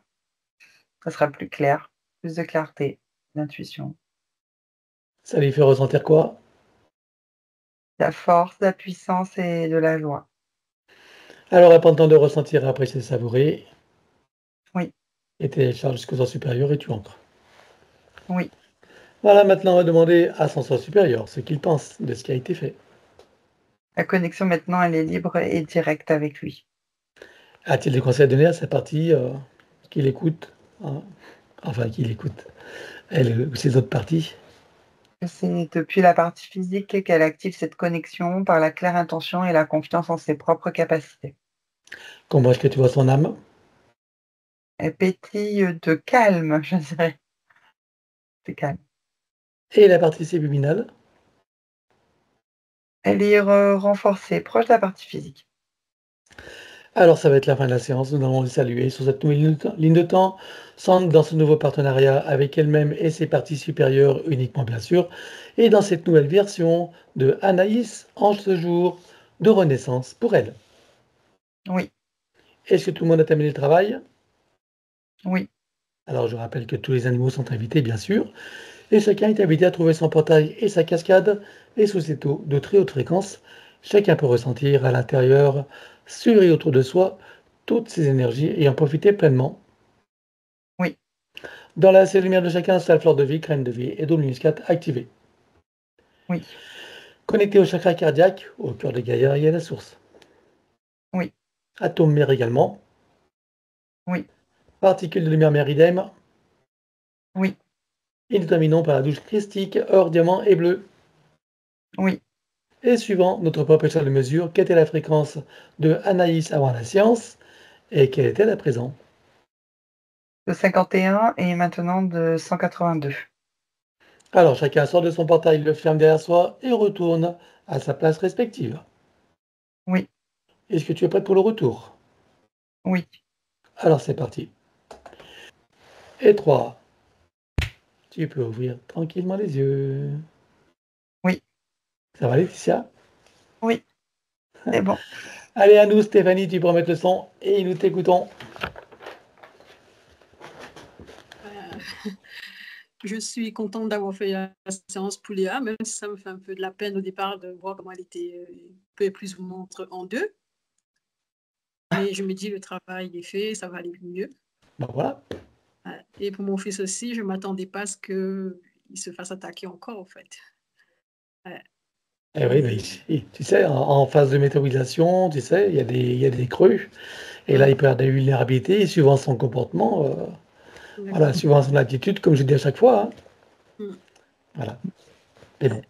Ça sera plus clair, plus de clarté, d'intuition. Ça lui fait ressentir quoi? La force, la puissance et de la joie. Alors à temps de ressentir, apprécier, savourer, Oui. et télécharge jusqu'au sens supérieur et tu ancres. Oui. Voilà, maintenant on va demander à son soi supérieur ce qu'il pense de ce qui a été fait. La connexion maintenant, elle est libre et directe avec lui. A-t-il des conseils à donner à sa partie qu'il écoute, hein, enfin qu'il écoute, elle ou ses autres parties? C'est depuis la partie physique qu'elle active cette connexion par la claire intention et la confiance en ses propres capacités. Comment est-ce que tu vois son âme? Elle pétille de calme, je dirais. C'est calme. Et la partie subliminale? Elle est renforcée, proche de la partie physique. Alors ça va être la fin de la séance, nous allons les saluer sur cette nouvelle ligne de temps, sans dans ce nouveau partenariat avec elle-même et ses parties supérieures uniquement bien sûr, et dans cette nouvelle version de Anaïs, ange de jour, de renaissance pour elle. Oui. Est-ce que tout le monde a terminé le travail? Oui. Alors je rappelle que tous les animaux sont invités bien sûr, et chacun est invité à trouver son portail et sa cascade, et sous ces taux de très haute fréquence, chacun peut ressentir à l'intérieur, sur et autour de soi, toutes ces énergies et en profiter pleinement. Oui. Dans la seule lumière de chacun, c'est la fleur de vie, graine de vie et double muscat activée. Oui. Connecté au chakra cardiaque, au cœur de Gaïa et à la source. Oui. Atome mère également. Oui. Particules de lumière mère idem. Oui. Et nous terminons par la douche christique, or, diamant et bleu. Oui. Et suivant notre propre échelle de mesure, quelle était la fréquence de Anaïs avant la séance et quelle était à présent? De 51 et maintenant de 182. Alors, chacun sort de son portail, le ferme derrière soi et retourne à sa place respective. Oui, Est-ce que tu es prête pour le retour? oui. Alors, c'est parti. Et 3. Tu peux ouvrir tranquillement les yeux. Oui, Ça va, Laetitia? oui, c'est bon. Allez, à nous, Stéphanie, tu peux remettre le son et nous t'écoutons. Euh, je suis contente d'avoir fait la séance pour Léa, même si ça me fait un peu de la peine au départ de voir comment elle était peu plus ou moins en deux. Mais je me dis, le travail est fait, ça va aller mieux. Ben voilà. Et pour mon fils aussi, je ne m'attendais pas à ce qu'il se fasse attaquer encore, en fait. Eh oui, ben ici, tu sais, en phase de métabolisation, tu sais, il y a des creux. Et là, il peut avoir des vulnérabilités. Et suivant son comportement, voilà, D'accord. suivant son attitude, comme je dis à chaque fois, hein, Mm. voilà. Mais bon,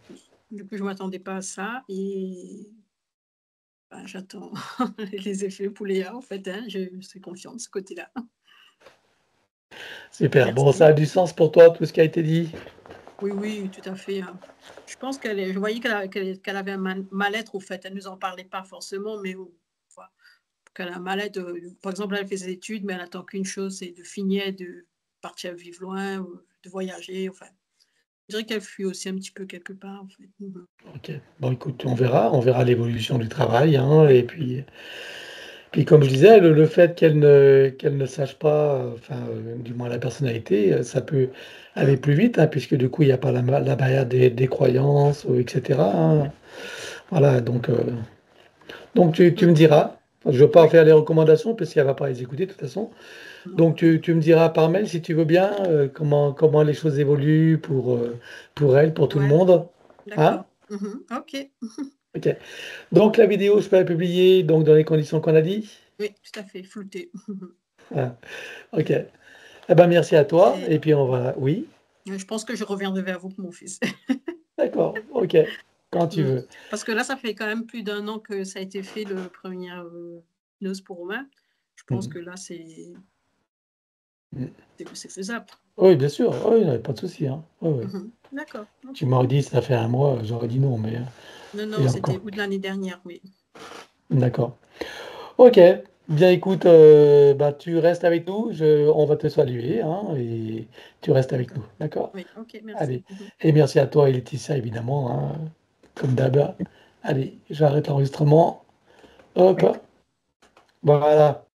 Du coup, je ne m'attendais pas à ça. Et j'attends les effets pour Léa, en fait. Hein. Je suis confiante de ce côté-là. super. Bon, ça Merci. a du sens pour toi, tout ce qui a été dit? Oui, oui, tout à fait. Hein. Je pense je voyais qu'elle avait un mal-être, au fait. Elle ne nous en parlait pas forcément, mais enfin, qu'elle a un mal-être. Par exemple, elle fait ses études, mais elle attend qu'une chose, c'est de finir, de partir vivre loin, de voyager. Enfin, je dirais qu'elle fuit aussi un petit peu quelque part, en fait. Mhm. Ok. Bon, écoute, on verra l'évolution du travail, hein, Oui, et puis comme je disais, le fait qu'elle ne sache pas, enfin, du moins la personnalité, ça peut aller mm, plus vite, hein, puisque du coup, il n'y a pas la barrière des croyances, et cetera, hein. Voilà, donc tu mm, me diras. Je ne veux pas en oui, faire les recommandations, parce qu'elle ne va pas les écouter de toute façon. non. Donc tu me diras par mail, si tu veux bien, comment les choses évoluent pour elle, pour tout le Ouais, monde. Hein? d'accord. Mhm, ok. OK. Donc la vidéo, je peux la publier donc dans les conditions qu'on a dit? Oui, tout à fait, flouté. Ah, OK. Eh ben, merci à toi Et et puis on va oui? je pense que je reviendrai vers vous pour mon fils. D'accord, OK. Quand tu Mm. veux. Parce que là, ça fait quand même plus d'un an que ça a été fait, le premier hypnose pour Romain. Je pense Mmh que là, mh. c'est faisable. Oui, bien sûr. Oui, non, pas de souci, hein. Oui, oui. Mhm. D'accord, Tu ok. m'aurais dit ça fait un mois, j'aurais dit non, mais Non, non, et c'était encore. août de l'année dernière, oui. D'accord. OK. Bien écoute, bah, tu restes avec nous, on va te saluer, hein, et tu restes avec nous, D'accord. d'accord? Oui, ok, merci. Allez, Mhm. et merci à toi et Laetitia évidemment, hein, comme d'hab. Allez, j'arrête l'enregistrement. Hop, Oui. voilà.